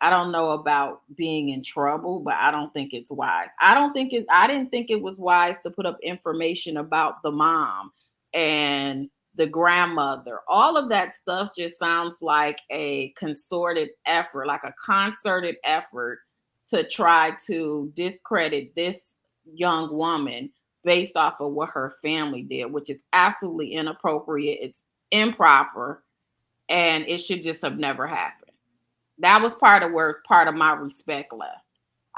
I don't know about being in trouble, but I don't think it's wise. I didn't think it was wise to put up information about the mom and the grandmother. All of that stuff just sounds like a concerted effort, like a concerted effort to try to discredit this young woman based off of what her family did, which is absolutely inappropriate. It's improper, and it should just have never happened. That was part of my respect left.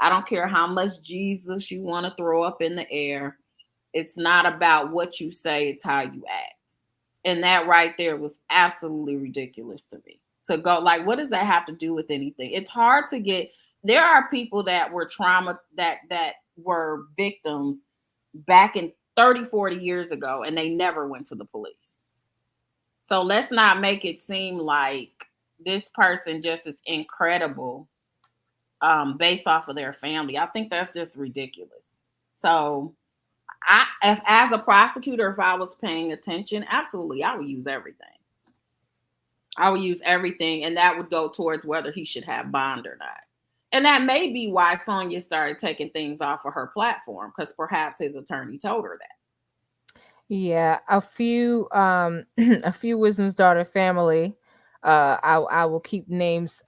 I don't care how much Jesus you want to throw up in the air. It's not about what you say, it's how you act. And that right there was absolutely ridiculous to me. To go like, what does that have to do with anything? It's hard to get. There are people that were that were victims back in 30, 40 years ago, and they never went to the police. So let's not make it seem like this person just is incredible based off of their family. I think that's just ridiculous. So as a prosecutor, if I was paying attention, absolutely, I would use everything. I would use everything, and that would go towards whether he should have bond or not. And that may be why Sonia started taking things off of her platform, because perhaps his attorney told her that. Yeah, a few a few Wisdom's daughter family. I will keep names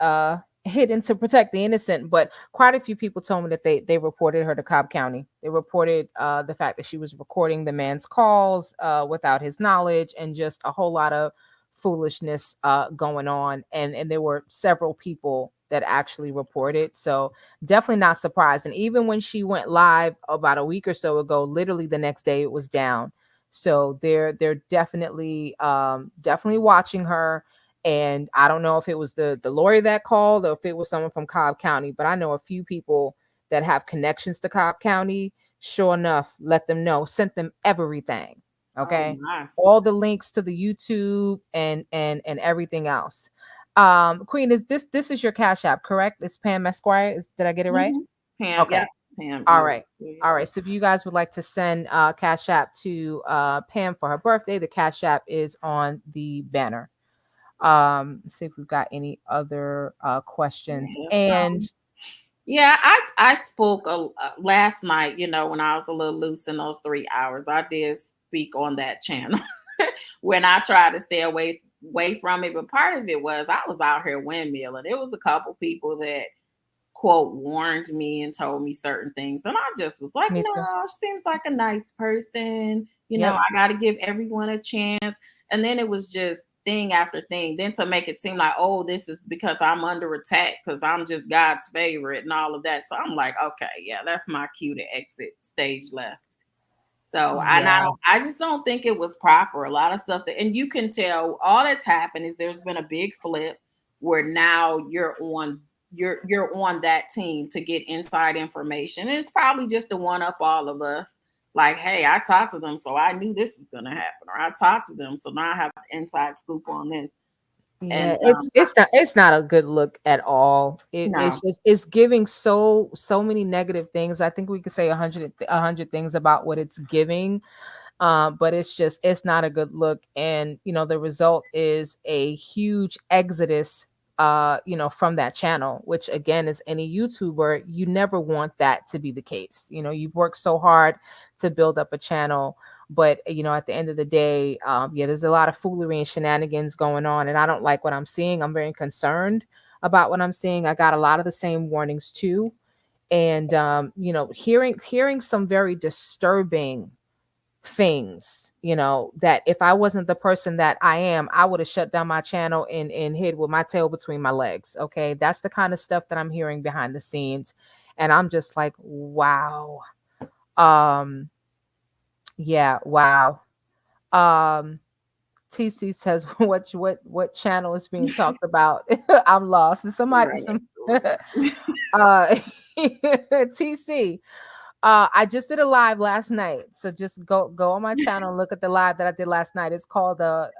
hidden to protect the innocent, but quite a few people told me that they reported her to Cobb County. They reported the fact that she was recording the man's calls without his knowledge, and just a whole lot of foolishness going on. And there were several people that actually reported. So definitely not surprised. And even when she went live about a week or so ago, literally the next day it was down. So they're definitely watching her. And I don't know if it was the lawyer that called or if it was someone from Cobb County, but I know a few people that have connections to Cobb County. Sure enough, let them know, sent them everything. Oh Okay. my. All the links to the YouTube and everything else. Queen, this is your Cash App, correct? It's Pam Esquire. Did I get it right? Mm-hmm. Pam, Okay. yeah, Pam. All right. All right. So if you guys would like to send Cash App to Pam for her birthday, the Cash App is on the banner. Let's see if we've got any other questions. Yeah, And yeah, I spoke last night, when I was a little loose in those 3 hours. I did speak on that channel when I tried to stay away from it. But part of it was I was out here windmilling. There was a couple people that quote warned me and told me certain things. And I just was like, Me too. no, she seems like a nice person. Yep. I got to give everyone a chance. And then it was just thing after thing. Then to make it seem like, oh, this is because I'm under attack because I'm just God's favorite and all of that. So I'm like, okay, yeah, that's my cue to exit stage left. So Yeah. I just don't think it was proper. A lot of stuff that, and you can tell all that's happened is there's been a big flip where now you're on that team to get inside information. And it's probably just to one up all of us. Like, hey, I talked to them, so I knew this was gonna happen, or I talked to them, so now I have the inside scoop on this. Yeah, And it's not a good look at all. It's no, just it's giving so many negative things. I think we could say a hundred things about what it's giving, but it's not a good look. And the result is a huge exodus, from that channel, which again, is any YouTuber, you never want that to be the case. You've worked so hard to build up a channel, but at the end of the day, yeah, there's a lot of foolery and shenanigans going on, and I don't like what I'm seeing. I'm very concerned about what I'm seeing. I got a lot of the same warnings too, and hearing some very disturbing things, that if I wasn't the person that I am, I would have shut down my channel and hid with my tail between my legs. Okay. That's the kind of stuff that I'm hearing behind the scenes. And I'm just like, wow. Um, yeah, wow. Um, TC says, what channel is being talked about? I'm lost. Somebody, right. uh, TC. I just did a live last night, so just go on my channel and look at the live that I did last night. It's called the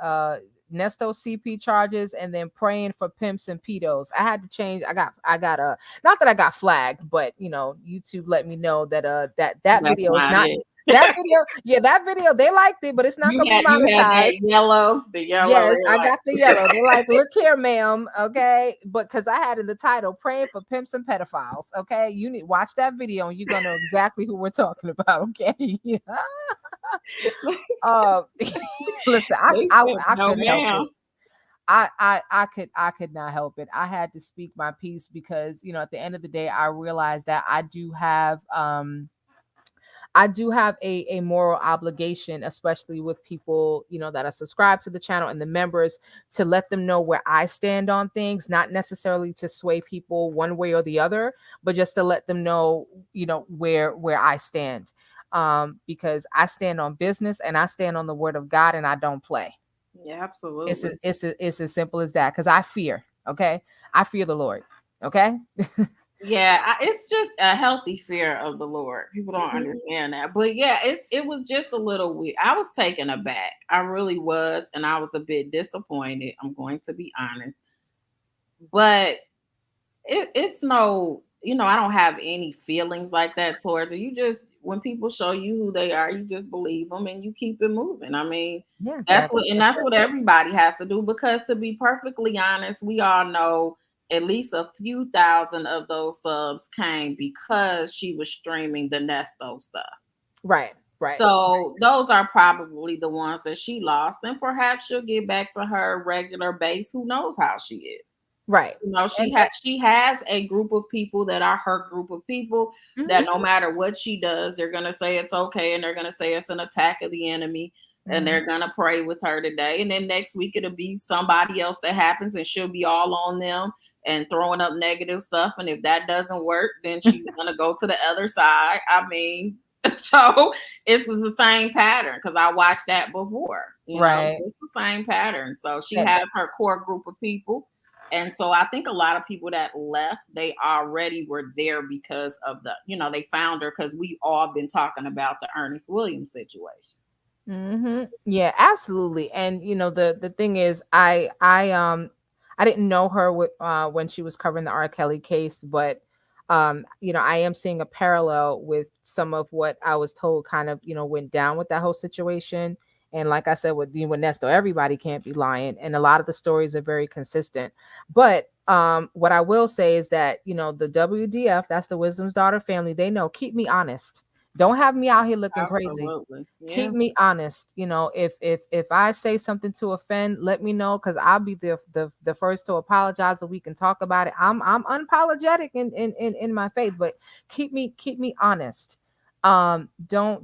Nesto CP charges and then praying for pimps and pedos. I had to change. I got a not that I got flagged, but YouTube let me know that that That's video is not not it. that video. Yeah, that video they liked it, but it's not gonna be You had that monetized. yellow, the yellow Yes, red I light. got the yellow. They're like, look here, ma'am. Okay. But because I had in the title, praying for pimps and pedophiles. Okay. You need watch that video and you're gonna know exactly who we're talking about. Okay. Yeah. uh listen, I, They I said, I no, couldn't help ma'am. it. I could not help it. I had to speak my piece because at the end of the day, I realized that I do have a moral obligation, especially with people, that are subscribed to the channel and the members, to let them know where I stand on things, not necessarily to sway people one way or the other, but just to let them know, where I stand. Because I stand on business and I stand on the word of God and I don't play. Yeah, It's absolutely. it's as simple as that. Because I fear, okay? I fear the Lord. Okay. Yeah, it's just a healthy fear of the Lord. People don't Mhm. understand that, but yeah, it was just a little weird. I was taken aback. I really was, and I was a bit disappointed. I'm going to be honest, but it's no, I don't have any feelings like that towards it. You just when people show you who they are, you just believe them and you keep it moving. I mean, Yeah, that's what everybody has to do because to be perfectly honest, we all know at least a few thousand of those subs came because she was streaming the Nesto stuff. right, right, So those are probably the ones that she lost, and perhaps she'll get back to her regular base. Who knows how she is? right. She And has a group of people that are her group of people that mhm, no matter what she does, they're gonna say it's okay and they're gonna say it's an attack of the enemy and mhm. they're gonna pray with her today. And then next week it'll be somebody else that happens and she'll be all on them and throwing up negative stuff. And if that doesn't work, then she's gonna go to the other side. I mean, so it's the same pattern because I watched that before, Right. it's the same pattern. So she That, has her core group of people and so I think a lot of people that left, they already were there because of they found her because we all been talking about the Ernest Williams situation. yeah, absolutely. And the thing is, I didn't know her when she was covering the R. Kelly case, but I am seeing a parallel with some of what I was told kind of went down with that whole situation. And like I said, with Nesto, everybody can't be lying, and a lot of the stories are very consistent. But what I will say is that the WDF, that's the Wisdom's Daughter family, they know, keep me honest. Don't have me out here looking crazy. Absolutely. Yeah. Keep me honest. If I say something to offend, let me know, because I'll be the first to apologize, so we can talk about it. I'm unapologetic in my faith, but keep me honest. Don't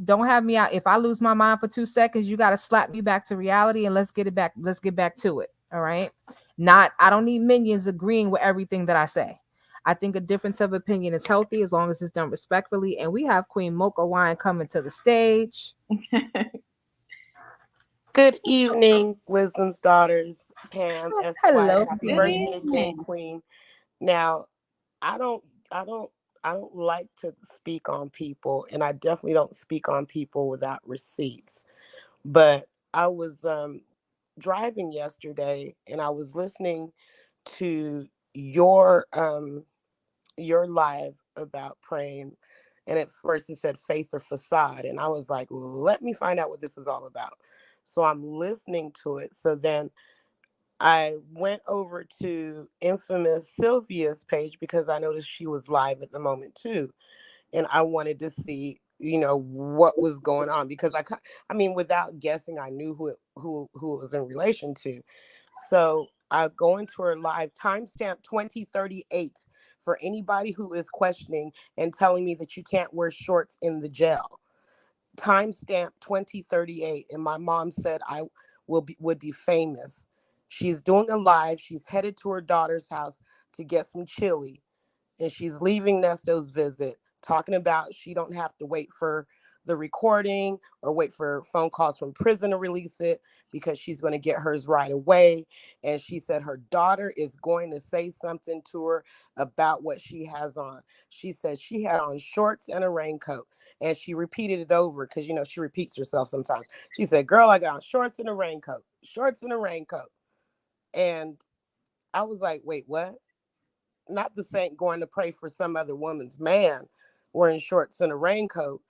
have me out. If I lose my mind for 2 seconds, you got to slap me back to reality, and let's get back to it. All right. Not, I don't need minions agreeing with everything that I say. I think a difference of opinion is healthy as long as it's done respectfully. And we have Queen Mocha Wine coming to the stage. Good evening, Wisdom's daughters, Pam, Esquire. Hello, Happy Good Queen. birthday again, evening. Queen. Now, I don't, I don't, I don't like to speak on people, and I definitely don't speak on people without receipts. But I was driving yesterday, and I was listening to your um, your live about praying. And at first it said faith or facade. And I was like, let me find out what this is all about. So I'm listening to it. So then I went over to infamous Sylvia's page because I noticed she was live at the moment too. And I wanted to see, what was going on, because I mean, without guessing, I knew who it was in relation to. So I go into her live, timestamp 2038, for anybody who is questioning and telling me that you can't wear shorts in the jail. Timestamp 2038, and my mom said I would be famous. She's doing a live. She's headed to her daughter's house to get some chili, and she's leaving Nesto's visit, talking about she don't have to wait for the recording or wait for phone calls from prison to release it, because she's going to get hers right away. And she said her daughter is going to say something to her about what she has on. She said she had on shorts and a raincoat, and she repeated it over because she repeats herself sometimes. She said, girl, I got on shorts and a raincoat, shorts and a raincoat. And I was like, wait, what? Not the saint going to pray for some other woman's man wearing shorts and a raincoat.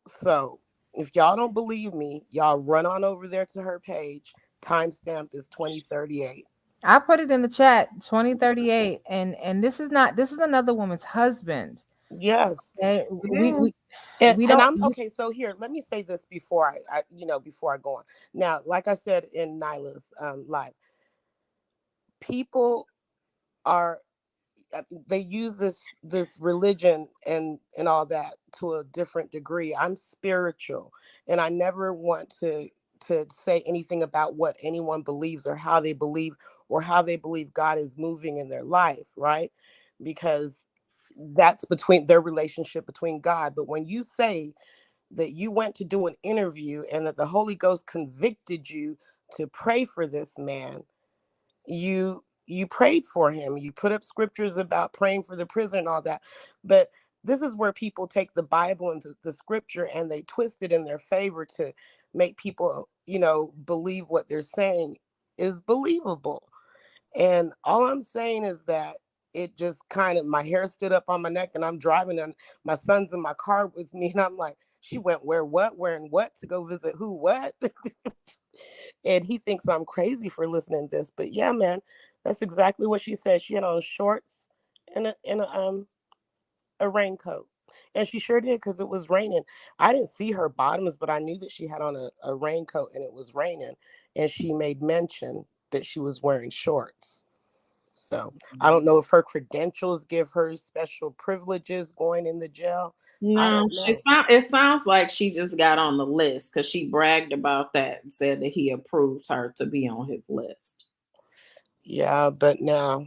So if y'all don't believe me, y'all run on over there to her page. Timestamp is 2038. I put it in the chat, 2038, and this is another woman's husband. Yes. Okay, we Yes. we And, we and don't. I'm okay. So here, let me say this before before I go on. Now, like I said in Nyla's live, people are they use this religion and all that to a different degree. I'm spiritual, and I never want to say anything about what anyone believes or how they believe God is moving in their life, right? Because that's between their relationship between God. But when you say that you went to do an interview and that the Holy Ghost convicted you to pray for this man, you prayed for him, you put up scriptures about praying for the prisoner and all that. But this is where people take the Bible and the scripture and they twist it in their favor to make people believe what they're saying is believable. And all I'm saying is that it just kind of, my hair stood up on my neck, and I'm driving and my son's in my car with me, and I'm like, she went wearing what to go visit who, what? And he thinks I'm crazy for listening to this. But yeah, man, that's exactly what she said. She had on shorts and a raincoat. And she sure did, because it was raining. I didn't see her bottoms, but I knew that she had on a raincoat and it was raining. And she made mention that she was wearing shorts. So I don't know if her credentials give her special privileges going in the jail. I No, don't know. it sounds like she just got on the list because she bragged about that and said that he approved her to be on his list. Yeah, but now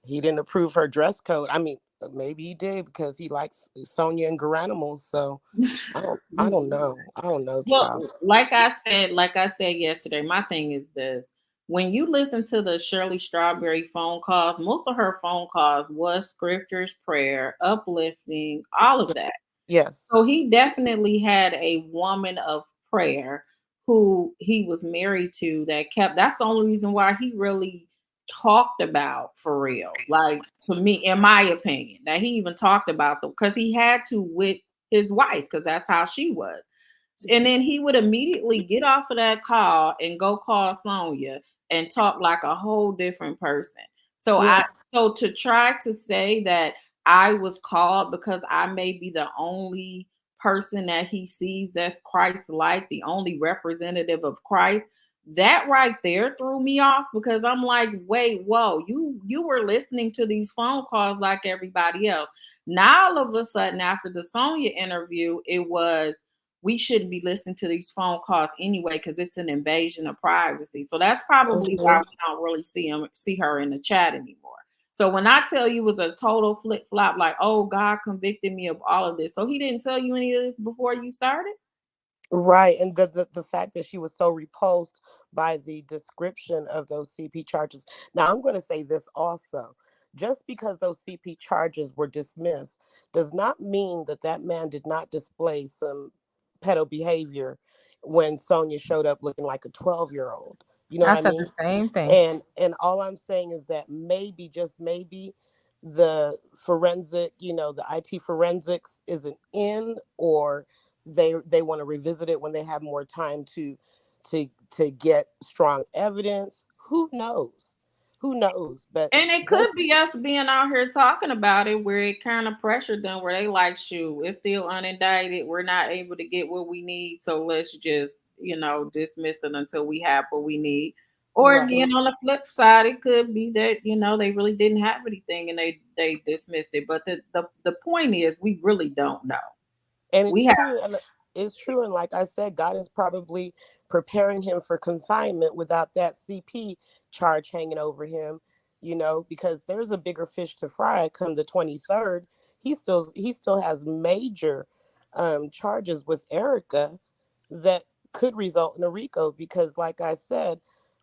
he didn't approve her dress code. I mean, maybe he did because he likes Sonia and Garanimals. So I don't know. I don't know, Well, child. like I said yesterday, my thing is this. When you listen to the Shirley Strawberry phone calls, most of her phone calls was scriptures, prayer, uplifting, all of that. Yes. So he definitely had a woman of prayer who he was married to that kept, that's the only reason why he really talked about for real. Like, to me, in my opinion, that he even talked about them because he had to with his wife, because that's how she was. And then he would immediately get off of that call and go call Sonia and talk like a whole different person. So Yeah. to try to say that I was called because I may be the only person that he sees that's Christ-like, the only representative of Christ. That right there threw me off because I'm like, wait, whoa, you were listening to these phone calls like everybody else. Now all of a sudden, after the Sonya interview, it was we shouldn't be listening to these phone calls anyway because it's an invasion of privacy. So that's probably why we don't really see her in the chat anymore. So when I tell you it was a total flip flop, like, oh, God convicted me of all of this. So he didn't tell you any of this before you started? Right. And the fact that she was so repulsed by the description of those CP charges. Now, I'm going to say this also. Just because those CP charges were dismissed does not mean that that man did not display some pedo behavior when Sonia showed up looking like a 12-year-old. You know what I I said mean? the same thing. And all I'm saying is that maybe, just maybe, the forensic, the IT forensics isn't in, or they want to revisit it when they have more time to get strong evidence. Who knows? Who knows? But And it could just be us being out here talking about it where it kind of pressured them, where they like, shoot, it's still unindicted. We're not able to get what we need. So let's just, dismiss it until we have what we need. Or right. again, on the flip side, it could be that, they really didn't have anything and they dismissed it. But the point is, we really don't know. And We it's have, true, and it's true, and like I said, God is probably preparing him for confinement without that CP charge hanging over him, because there's a bigger fish to fry come the 23rd. He still has major charges with Erica that could result in a RICO, because like I said,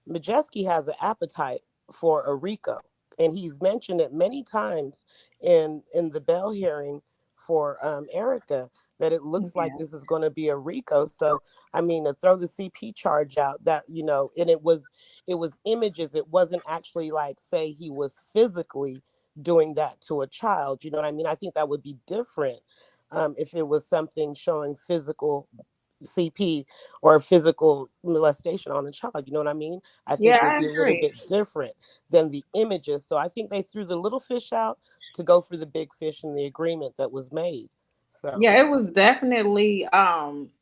Majeski has an appetite for a RICO, and he's mentioned it many times in the Bell hearing for Erica, that it looks like yeah. this is going to be a RICO. So, I mean, to throw the CP charge out, that, and it was images. It wasn't actually like, say, he was physically doing that to a child. You know what I mean? I think that would be different if it was something showing physical CP or physical molestation on a child. You know what I mean? I Yeah, think it would I be a little agree. bit different than the images. So I think they threw the little fish out to go for the big fish in the agreement that was made. So Yeah, it was definitely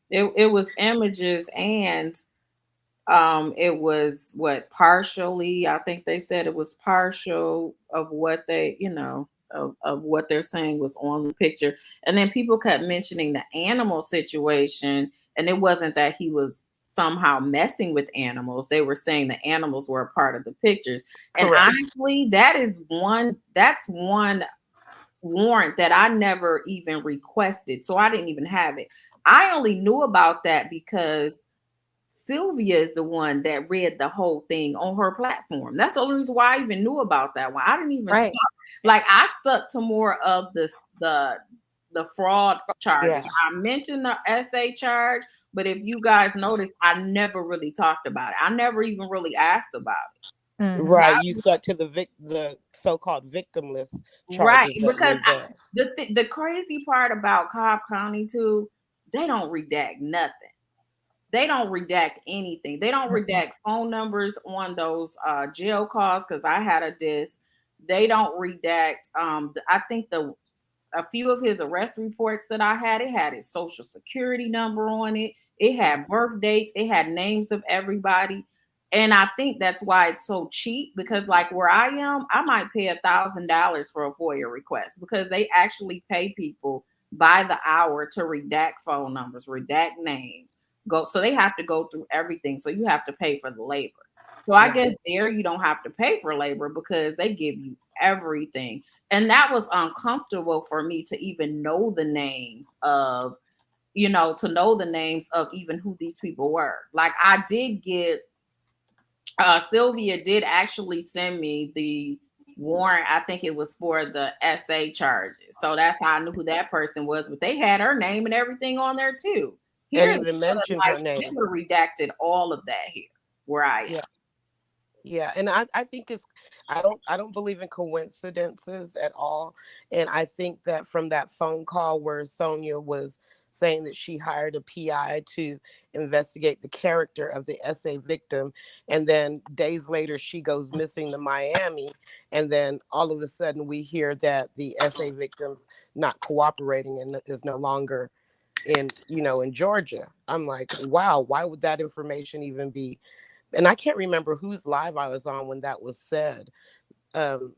it was images, and it was what, partially, I think they said it was partial of what they, of what they're saying was on the picture. And then people kept mentioning the animal situation, and it wasn't that he was somehow messing with animals. They were saying the animals were a part of the pictures. And correct. honestly, that's one warrant that I never even requested. So I didn't even have it. I only knew about that because Sylvia is the one that read the whole thing on her platform. That's the only reason why I even knew about that one. I didn't even talk. Right. Like, I stuck to more of the fraud charges. Yeah. I mentioned the SA charge, but if you guys notice, I never really talked about it. I never even really asked about Hmm. Right. You stuck to the so-called victimless it. Right, charges that because were there. the crazy part about Cobb County too, they don't redact nothing. They don't redact anything. They don't redact phone numbers on those jail calls, because I had a disc. They don't redact. I think a few of his arrest reports that I had, it had his social security number on it. It had birth dates. It had names of everybody. And I think that's why it's so cheap, because like where I am, I might pay $1,000 for a FOIA request, because they actually pay people by the hour to redact phone numbers, redact names, go. So they have to go through everything. So you have to pay for the labor. So I Right. guess there you don't have to pay for labor because they give you everything. And that was uncomfortable for me to even know the names of, to know the names of even who these people were. Like, I did get Sylvia did actually send me the warrant. I think it was for the SA charges. So that's how I knew who that person was. But they had her name and everything on there too. And Here, even mentioned her they name. would have redacted all of that here where I am. Yeah. Yeah, and I think I don't believe in coincidences at all. And I think that from that phone call where Sonia was saying that she hired a PI to investigate the character of the SA victim. And then days later, she goes missing to Miami. And then all of a sudden, we hear that the SA victim's not cooperating and is no longer in Georgia. I'm like, wow, why would that information even be? And I can't remember whose live I was on when that was said. Um,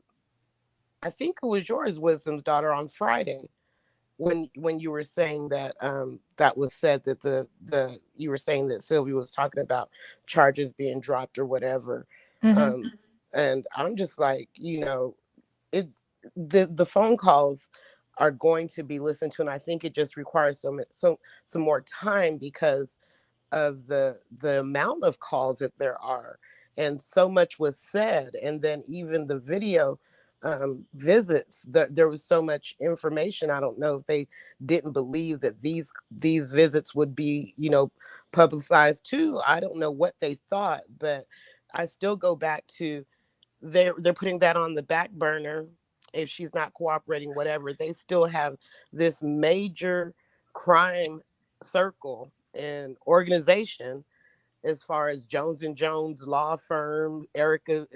I think it was yours, Wisdom's daughter, on Friday when you were saying that that was said that the you were saying that Sylvia was talking about charges being dropped or whatever. Mm-hmm. Um, and I'm just like, it the phone calls are going to be listened to, and I think it just requires some more time because of the amount of calls that there are, and so much was said, and then even the video visits, that there was so much information. I don't know if they didn't believe that these visits would be publicized too. I don't know what they thought, but I still go back to they're putting that on the back burner. If she's not cooperating, whatever, they still have this major crime circle and organization as far as Jones and Jones law firm, Erica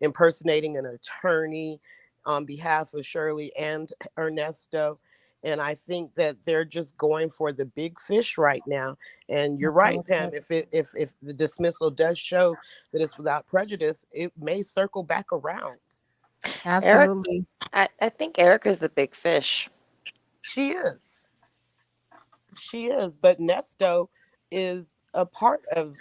impersonating an attorney on behalf of Shirley and Ernesto. And I think that they're just going for the big fish right now. And you're That's what right, looks Pam. like. If the dismissal does show that it's without prejudice, it may circle back around. Eric, Absolutely. I think Erica's the big fish. She is. She is, but Nesto is a part of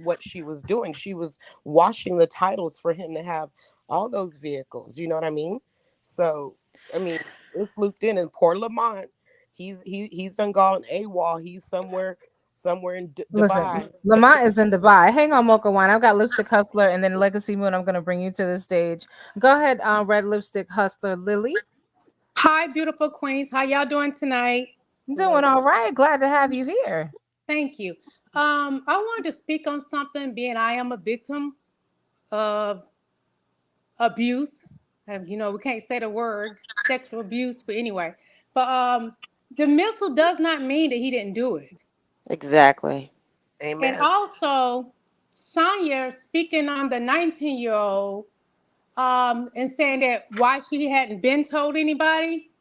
what she was doing. She was washing the titles for him to have all those vehicles. You know what I mean? So, I mean, it's looped in. And Port Lamont, he's done gone AWOL. He's somewhere in Listen, Dubai. Lamont is in Dubai. Hang on, Mocha Wine. I've got Lipstick Hustler and then Legacy Moon. I'm going to bring you to the stage. Go ahead, Red Lipstick Hustler Lily. Hi, beautiful queens. How y'all doing tonight? Doing all right. Glad to have you here. Thank you. I wanted to speak on something, being I am a victim of abuse. We can't say the word sexual abuse, but anyway. But the missile does not mean that he didn't do it. Exactly. And Amen. also, Sonya speaking on the 19-year-old and saying that why she hadn't been told anybody.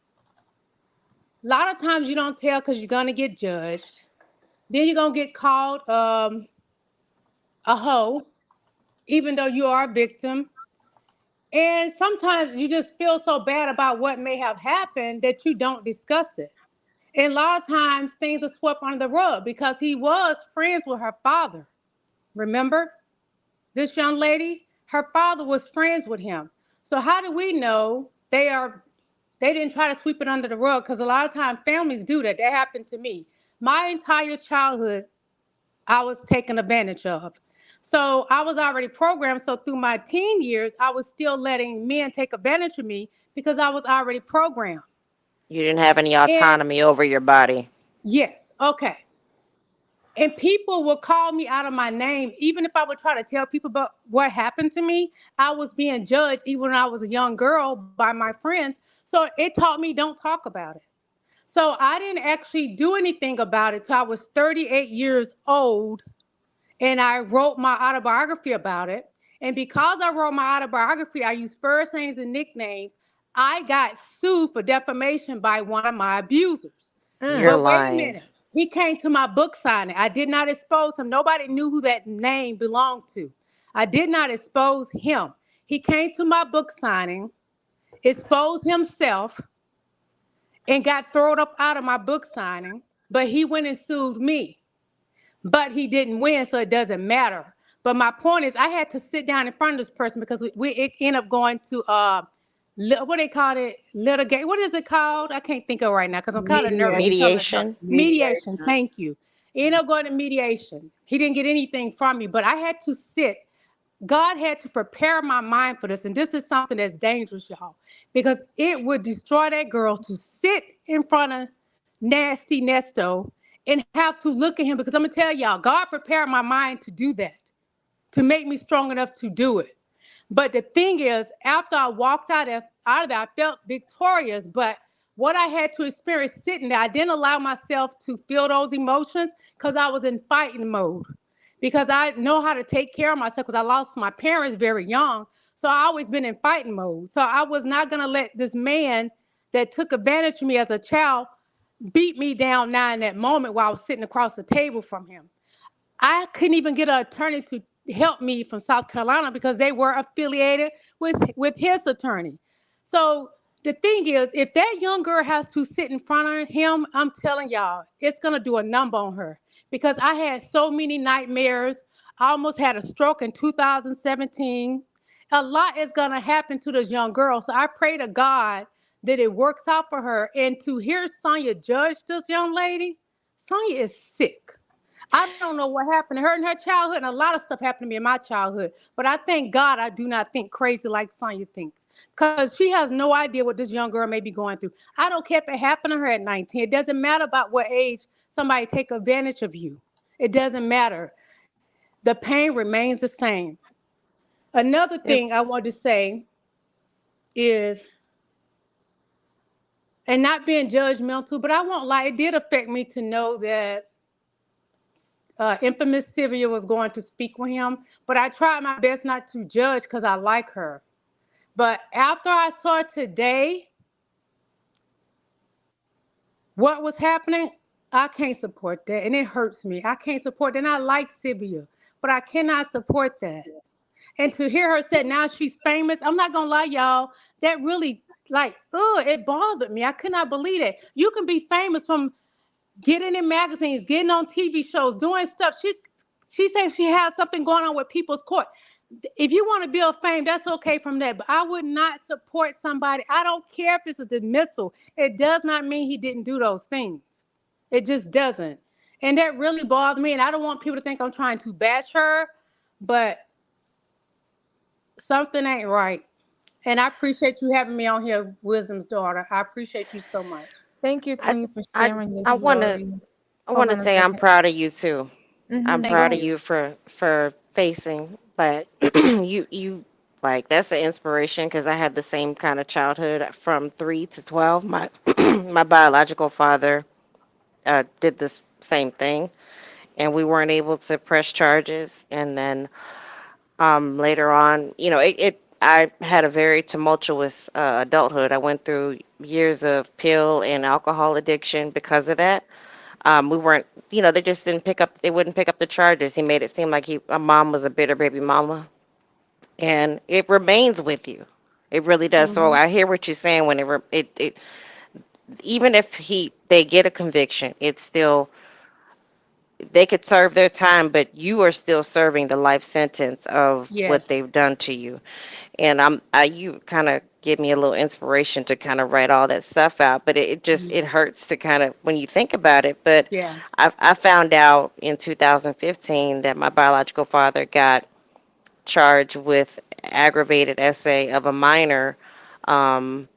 A lot of times you don't tell because you're going to get judged. Then you're going to get called a hoe, even though you are a victim. And sometimes you just feel so bad about what may have happened that you don't discuss it. And a lot of times things are swept under the rug because he was friends with her father. Remember? This young lady, her father was friends with him. So how do we know they didn't try to sweep it under the rug? Because a lot of times families do that. That happened to me. My entire childhood, I was taken advantage of. So I was already programmed. So through my teen years, I was still letting men take advantage of me because I was already programmed. You didn't have any And autonomy over your body. yes, okay. And people would call me out of my name. Even if I would try to tell people about what happened to me, I was being judged even when I was a young girl by my friends. So it taught me don't talk about it. So I didn't actually do anything about it till I was 38 years old. And I wrote my autobiography about it. And because I wrote my autobiography, I used first names and nicknames. I got sued for defamation by one of my abusers. You're Mm. But wait a lying. minute. He came to my book signing. I did not expose him. Nobody knew who that name belonged to. I did not expose him. He came to my book signing, exposed himself, and got thrown up out of my book signing. But he went and sued me. But he didn't win, so it doesn't matter. But my point is, I had to sit down in front of this person because we it ended up going to what they call it, litigate. What is it called? I can't think of it right now because I'm kind of nervous Mediation. telling it. Mediation. Mediation. Thank you. It ended up going to mediation. He didn't get anything from me, but I had to sit. God had to prepare my mind for this, and this is something that's dangerous, y'all, because it would destroy that girl to sit in front of nasty Nesto and have to look at him, because I'm gonna tell y'all, God prepared my mind to do that, to make me strong enough to do it. But the thing is, after I walked out of there, I felt victorious. But what I had to experience sitting there, I didn't allow myself to feel those emotions because I was in fighting mode. Because I know how to take care of myself because I lost my parents very young. So I always been in fighting mode. So I was not going to let this man that took advantage of me as a child beat me down now in that moment while I was sitting across the table from him. I couldn't even get an attorney to help me from South Carolina because they were affiliated with his attorney. So the thing is, if that young girl has to sit in front of him, I'm telling y'all, it's gonna do a number on her. Because I had so many nightmares. I almost had a stroke in 2017. A lot is gonna happen to this young girl. So I pray to God that it works out for her. And to hear Sonya judge this young lady, Sonya is sick. I don't know what happened to her in her childhood, and a lot of stuff happened to me in my childhood. But I thank God I do not think crazy like Sonya thinks, because she has no idea what this young girl may be going through. I don't care if it happened to her at 19. It doesn't matter about what age somebody take advantage of you. It doesn't matter. The pain remains the same. Another Yep. thing I want to say is, and not being judgmental, but I won't lie, it did affect me to know that infamous Sylvia was going to speak with him, but I tried my best not to judge because I like her. But after I saw today what was happening, I can't support that, and it hurts me. I can't support that. And I like Sylvia, but I cannot support that. And to hear her say now she's famous, I'm not gonna lie, y'all, that really, like, it bothered me. I could not believe it. You can be famous from getting in magazines, getting on TV shows, doing stuff. She said she has something going on with People's Court. If you want to build fame, that's okay from that. But I would not support somebody. I don't care if it's a dismissal. It does not mean he didn't do those things. It just doesn't. And that really bothered me. And I don't want people to think I'm trying to bash her, but something ain't right. And I appreciate you having me on here, Wisdom's daughter. I appreciate you so much. Thank you, I Queen, for I sharing your I wanna story. I Hold wanna on a say I'm second. proud of you too. I'm Mm-hmm. Go proud Thank of ahead. you. you for facing, but you like that's an inspiration because I had the same kind of childhood from 3 to 12. My my biological father did this same thing, and we weren't able to press charges. And then later on, I had a very tumultuous adulthood. I went through years of pill and alcohol addiction because of that. We weren't, they just didn't pick up, they wouldn't pick up the charges. He made it seem like a mom was a bitter baby mama, and it remains with you. It really does. So Hmm. I hear what you're saying when even if they get a conviction, it's still, they could serve their time, but you are still serving the life sentence of what Yes. they've done to you. And you kind of give me a little inspiration to kind of write all that stuff out. But it just it Yeah. hurts to kind of when you think about it. But Yeah. I found out in 2015 that my biological father got charged with aggravated essay of a minor. Um,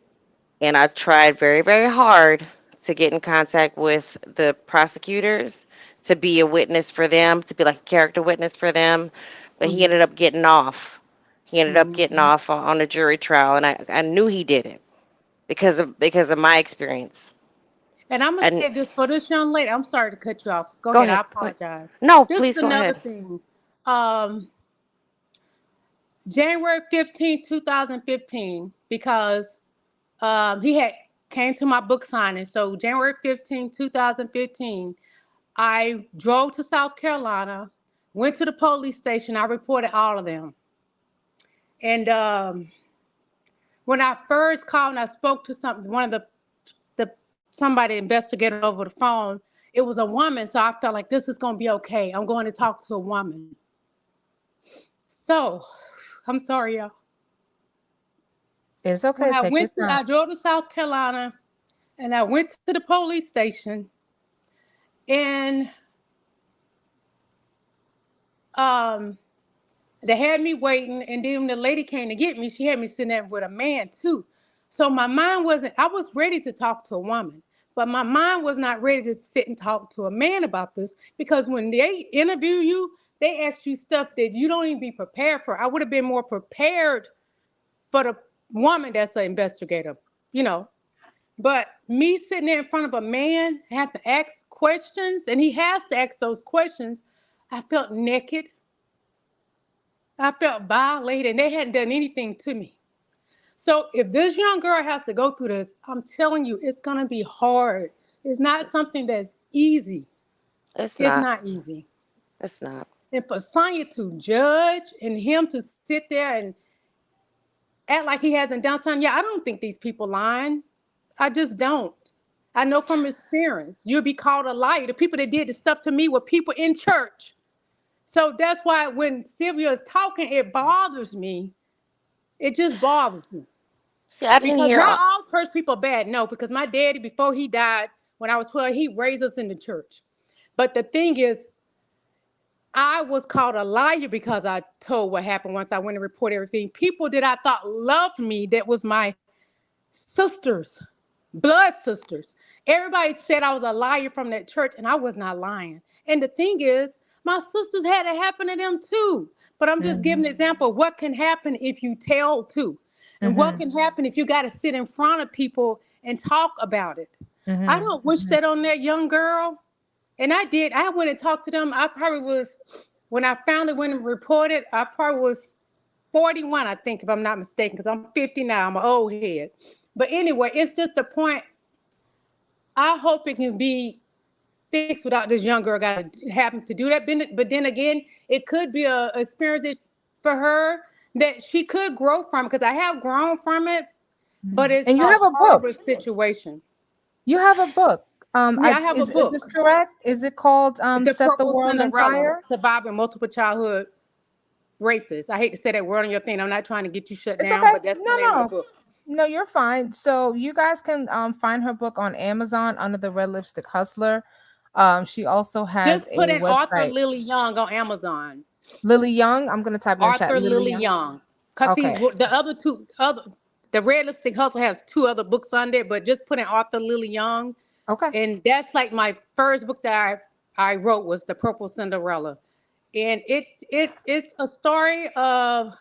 and I tried very, very hard to get in contact with the prosecutors to be a witness for them, to be like a character witness for them. But he Hmm. ended up getting off. He ended up getting Hmm. off on a jury trial, and I knew he did it because of my experience. And I'm gonna And say this for this young lady. I'm sorry to cut you off. Go go ahead. ahead, I go ahead. apologize. No, This is please go another ahead. thing. Um, January 15, 2015, because he had came to my book signing. So January 15, 2015, I drove to South Carolina, went to the police station. I reported all of them. And when I first called and I spoke to one of the somebody investigated over the phone, it was a woman. So I felt like this is going to be okay. I'm going to talk to a woman. So I'm sorry, y'all. It's When okay. Take your time. I drove to South Carolina and I went to the police station, and um, they had me waiting. And then when the lady came to get me, she had me sitting there with a man too. So my mind wasn't, I was ready to talk to a woman, but my mind was not ready to sit and talk to a man about this, because when they interview you, they ask you stuff that you don't even be prepared for. I would have been more prepared for the woman that's an investigator, you know. But me sitting there in front of a man, have to ask questions, and he has to ask those questions, I felt naked. I felt violated, and they hadn't done anything to me. So if this young girl has to go through this, I'm telling you, it's gonna be hard. It's not something that's easy. It's It's not. not easy. It's not. And for Sonya to judge and him to sit there and act like he hasn't done something, yeah, I don't think these people lying. I just don't. I know from experience, you'll be called a liar. The people that did the stuff to me were people in church. So that's why when Sylvia is talking, it bothers me. It just bothers me. See, I didn't Because hear. not all church people are bad. No, because my daddy, before he died, when I was 12, he raised us in the church. But the thing is, I was called a liar because I told what happened once I went and reported everything. People that I thought loved me, that was my sisters, blood sisters. Everybody said I was a liar from that church, and I was not lying. And the thing is, my sisters had it happen to them too. But I'm just giving Mhm. an example of what can happen if you tell too. And what Mhm. can happen if you got to sit in front of people and talk about it. I Mhm. don't wish that on that young girl. And I did. I went and talked to them. I probably was, when I finally went and reported, I probably was 41, I think, if I'm not mistaken, because I'm 50 now. I'm an old head. But anyway, it's just a point. I hope it can be fixed without this young girl got to having to do that. But then again, it could be a experience for her that she could grow from, because I have grown from it, but Mhm. it's And you a have a book. horrible situation. You have a book. Yeah, I have a Is this book. correct? Is it called The Set the Purple World on Cinderella, Fire? Surviving Multiple Childhood Rapists. I hate to say that word on your thing. I'm not trying to get you shut It's down, okay. but that's the No, name of the no. book. No, you're fine. So you guys can find her book on Amazon under the Red Lipstick Hustler. She also has Just put a in Arthur website. Lily Young on Amazon. Lily Young. I'm gonna type it in the chat. Arthur Lily Lily Young. Young. Cause see, Okay. the other two other the Red Lipstick Hustle has two other books on there, but just put in Arthur Lily Young. Okay. And that's like my first book that I wrote was The Purple Cinderella. And it's a story of,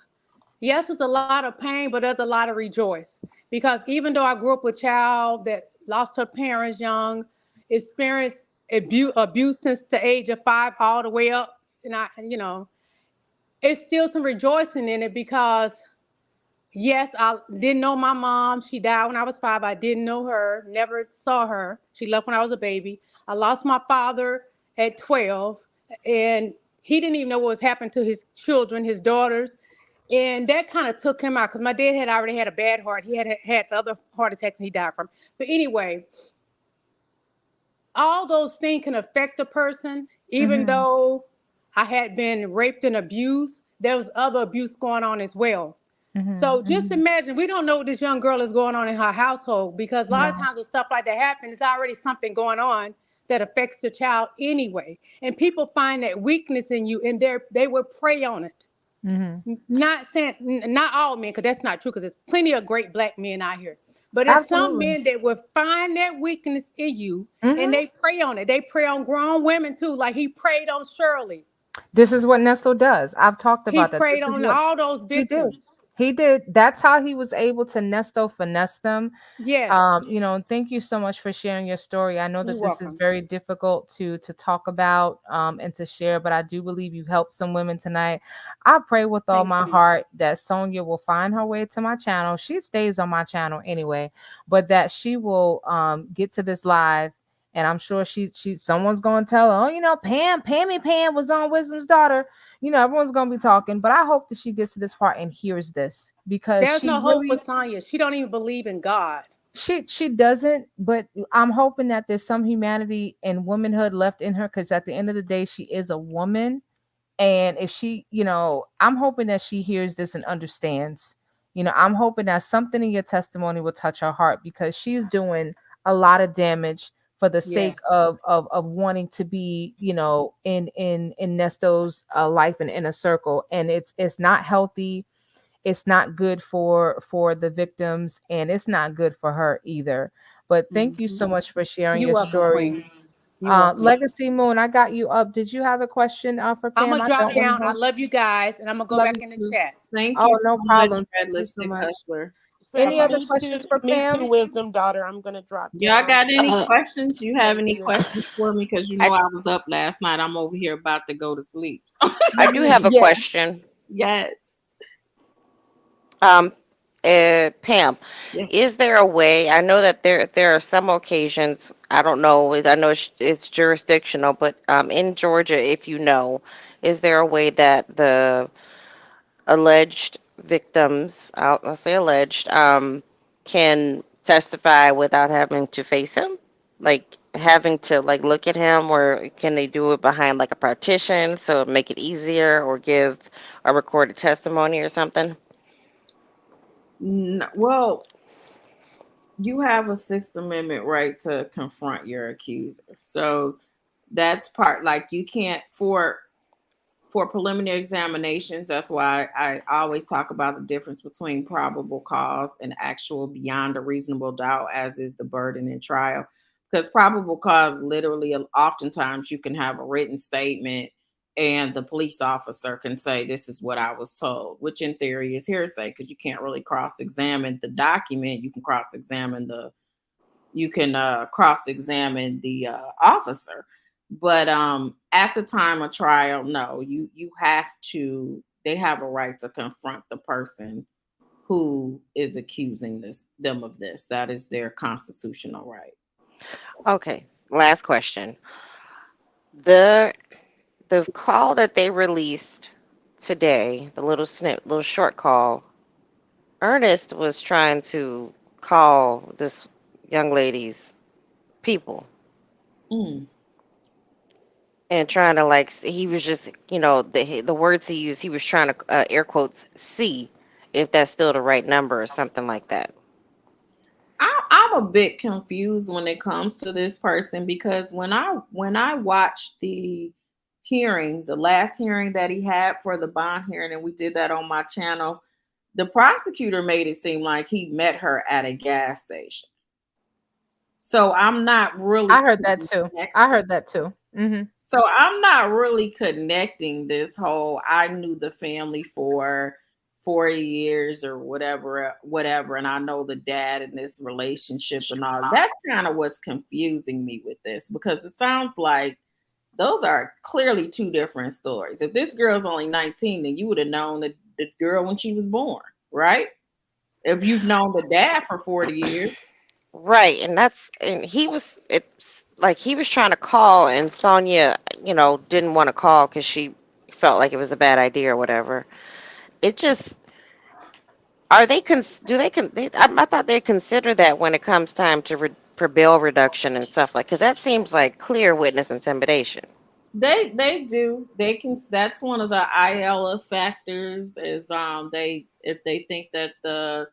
yes, it's a lot of pain, but there's a lot of rejoice. Because even though I grew up with a child that lost her parents young, experienced abuse since the age of 5 all the way up, and it's still some rejoicing in it because, yes, I didn't know my mom. She died when I was 5. I didn't know her, never saw her. She left when I was a baby. I lost my father at 12, and he didn't even know what was happening to his children, his daughters. And that kind of took him out because my dad had already had a bad heart. He had other heart attacks and he died from. But anyway, all those things can affect a person, even Mhm. though I had been raped and abused, there was other abuse going on as well. Mhm. So just Mhm. imagine, we don't know what this young girl is going on in her household, because a lot of No. times when stuff like that happens, there's already something going on that affects the child anyway. And people find that weakness in you and they will prey on it. Mhm. Not saying not all men, because that's not true, because there's plenty of great black men out here. But it's some Absolutely. men that will find that weakness in you and Mhm. they prey on it. They prey on grown women too, like he preyed on Shirley. This is what Nesto does. I've talked He about that. preyed This is on what all those he did. victims. He did. That's how he was able to Nesto finesse them. Yes, Thank you so much for sharing your story. I know you're that this is welcome. very difficult to talk about and to share, but I do believe you helped some women tonight. I pray with all Thank my you. heart that Sonia will find her way to my channel. She stays on my channel anyway, but that she will get to this live. And I'm sure she someone's going to tell her, oh, Pam was on Wisdom's Daughter. Everyone's gonna be talking, but I hope that she gets to this part and hears this because There's she no hope for really Sonya. She don't even believe in God. she doesn't, but I'm hoping that there's some humanity and womanhood left in her because at the end of the day, she is a woman. And if she, I'm hoping that she hears this and understands. I'm hoping that something in your testimony will touch her heart because she's doing a lot of damage for the sake Yes. of wanting to be, in Nesto's life and inner circle. And it's not healthy. It's not good for the victims, and it's not good for her either. But thank you Mhm. so much for sharing You're your welcome, story. Queen. You're welcome. Legacy Moon, I got you up. Did you have a question for I'm Pam? gonna I drop don't want down. to I hold. love you guys, and I'm gonna go Love back you in the too. chat. Thank you Oh, so no much, problem. Red Thank you so Lipstick much. Hustler. Any other Me too. questions for Me too, Pam? wisdom daughter. I'm gonna drop Y'all down. got any questions? You have Thanks for any your questions for me? Because you know I I was up last night. I'm over here about to go to sleep. I do have a Yeah. question. Yes. Um, Pam, Yes. is there a way? I know that there are some occasions. I don't know. I know it's jurisdictional, but in Georgia, if you know, is there a way that the alleged victims, I'll say alleged, can testify without having to face him? Like having to like look at him, or can they do it behind like a partition so make it easier, or give a recorded testimony or something? Well, you have a Sixth Amendment right to confront your accuser. So that's part, like, you can't for preliminary examinations. That's why I always talk about the difference between probable cause and actual beyond a reasonable doubt, as is the burden in trial. Because probable cause, literally, oftentimes you can have a written statement and the police officer can say, "This is what I was told," which in theory is hearsay because you can't really cross examine the document. You can cross examine the officer, but at the time of trial, no, you have to, they have a right to confront the person who is accusing them of this. That is their constitutional right. Okay, last question. The the call that they released today, the little short call, Ernest was trying to call this young lady's people Mm. and trying to like he was just the words he used, he was trying to air quotes see if that's still the right number or something like that. I'm a bit confused when it comes to this person, because when I watched the hearing, the last hearing that he had for the bond hearing, and we did that on my channel, the prosecutor made it seem like he met her at a gas station. So I'm not really I heard that too. I heard that too. so I'm not really connecting this whole I knew the family for 40 years or whatever, and I know the dad in this relationship and all. That's kind of what's confusing me with this, because it sounds like those are clearly two different stories. If this girl's only 19, then you would have known the girl when she was born, right? If you've known the dad for 40 years. Right, and he was, it's like he was trying to call, and Sonia, didn't want to call because she felt like it was a bad idea or whatever. It just, are they do they I thought they consider that when it comes time to for bail reduction and stuff, like, because that seems like clear witness intimidation. They do. They can, that's one of the ILA factors, is they, if they think that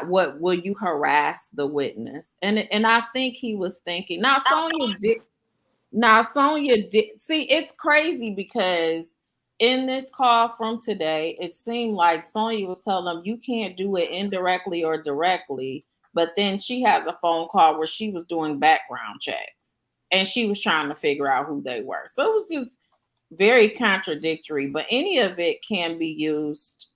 what will you harass the witness? And I think he was thinking. Now Sonya did see, it's crazy because in this call from today, it seemed like Sonya was telling them you can't do it indirectly or directly, but then she has a phone call where she was doing background checks and she was trying to figure out who they were. So it was just very contradictory, but any of it can be used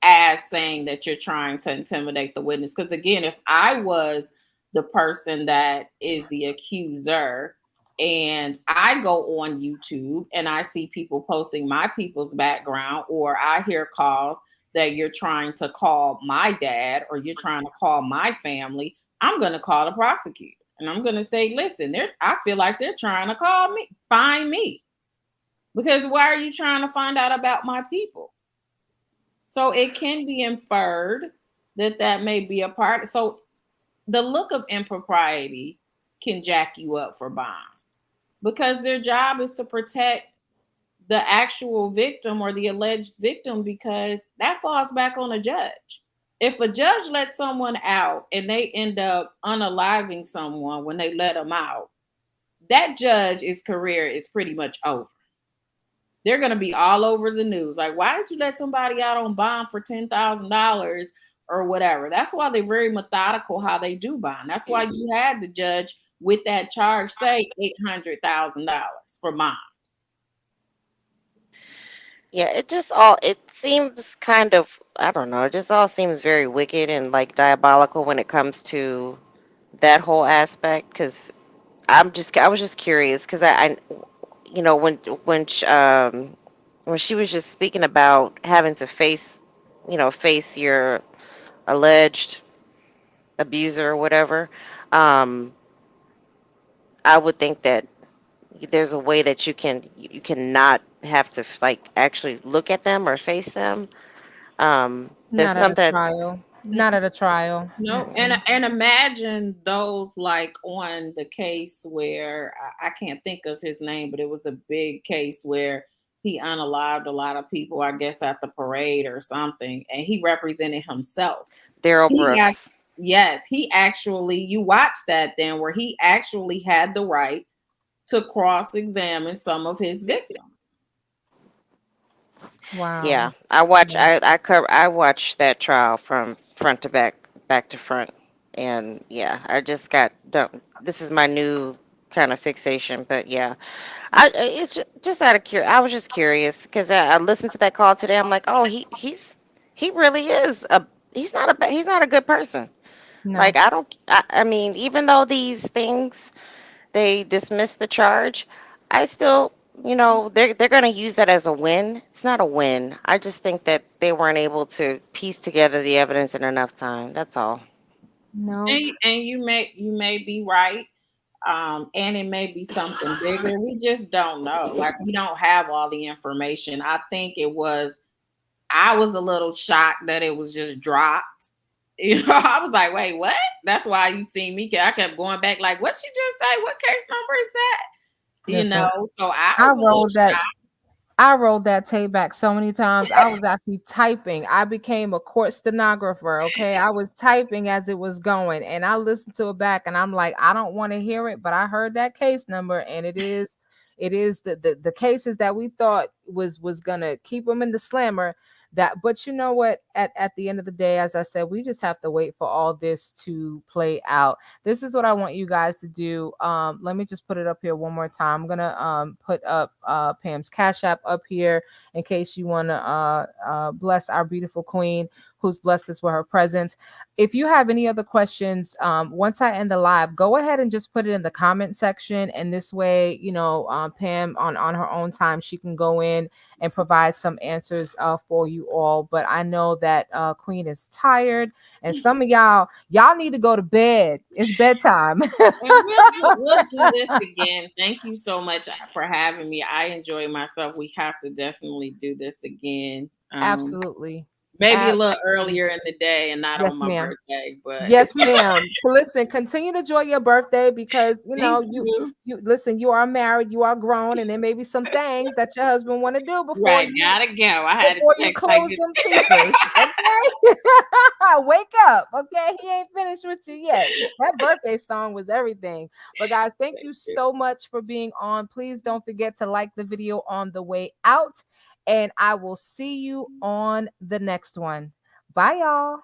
as saying that you're trying to intimidate the witness. Because again, if I was the person that is the accuser and I go on YouTube and I see people posting my people's background, or I hear calls that you're trying to call my dad or you're trying to call my family, I'm going to call the prosecutor and I'm going to say, listen, I feel like they're trying to find me. Because why are you trying to find out about my people? So it can be inferred that that may be a part. So the look of impropriety can jack you up for bond, because their job is to protect the actual victim or the alleged victim, because that falls back on a judge. If a judge lets someone out and they end up unaliving someone when they let them out, that judge's career is pretty much over. They're going to be all over the news. Like, why did you let somebody out on bond for $10,000 or whatever? That's why they're very methodical how they do bond. That's why you had the judge with that charge say $800,000 for bond. Yeah, it seems kind of, I don't know, it just all seems very wicked and like diabolical when it comes to that whole aspect. Because I was just curious because you know, when she was just speaking about having to face your alleged abuser or whatever, um, I would think that there's a way that you cannot have to like actually look at them or face them. There's Not at a something that, trial. Not at a trial. No, Mm-mm. and imagine those like on the case where I can't think of his name, but it was a big case where he unalived a lot of people, I guess at the parade or something, and he represented himself. Daryl He act- Brooks. yes, he actually you watch that then where he actually had the right to cross-examine some of his victims. Wow. Yeah, I watch. Yeah. I watched that trial from front to back, back to front, and yeah, I just got don't. This is my new kind of fixation, but yeah, it's just out of I was just curious because I listened to that call today. I'm like, oh, he really is a he's not a good person. No. Like I mean, even though these things they dismissed the charge, I still, they're going to use that as a win. It's not a win. I just think that they weren't able to piece together the evidence in enough time. That's all. No. And you may be right. And it may be something bigger. We just don't know. Like we don't have all the information. I was a little shocked that it was just dropped. I was like, wait, what? That's why you see me. I kept going back, like, what she just say? What case number is that? Listen, So I I was a little rolled that shocked. I rolled that tape back so many times. I was actually typing. I became a court stenographer. Okay. I was typing as it was going and I listened to it back and I'm like, I don't want to hear it, but I heard that case number and it is the cases that we thought was gonna keep them in the slammer. That, but you know what? At the end of the day, as I said, we just have to wait for all this to play out. This is what I want you guys to do. Let me just put it up here one more time. I'm gonna put up Pam's Cash App up here in case you want to bless our beautiful queen who's blessed us with her presence. If you have any other questions, once I end the live, go ahead and just put it in the comment section, and this way, Pam on her own time, she can go in and provide some answers for you all. But I know that Queen is tired, and some of y'all need to go to bed. It's bedtime. And we'll do this again. Thank you so much for having me. I enjoy myself. We have to definitely do this again. Absolutely. Maybe a little Absolutely. earlier in the day and not Yes, on my ma'am. birthday, but Yes, ma'am. So listen, continue to enjoy your birthday because thank you. you listen, you are married, you are grown, and there may be some things that your husband want to do Right, gotta go. I had to before you text like close this. them peepers. Okay. Wake up. Okay. He ain't finished with you yet. That birthday song was everything. But guys, thank you so much for being on. Please don't forget to like the video on the way out. And I will see you on the next one. Bye, y'all.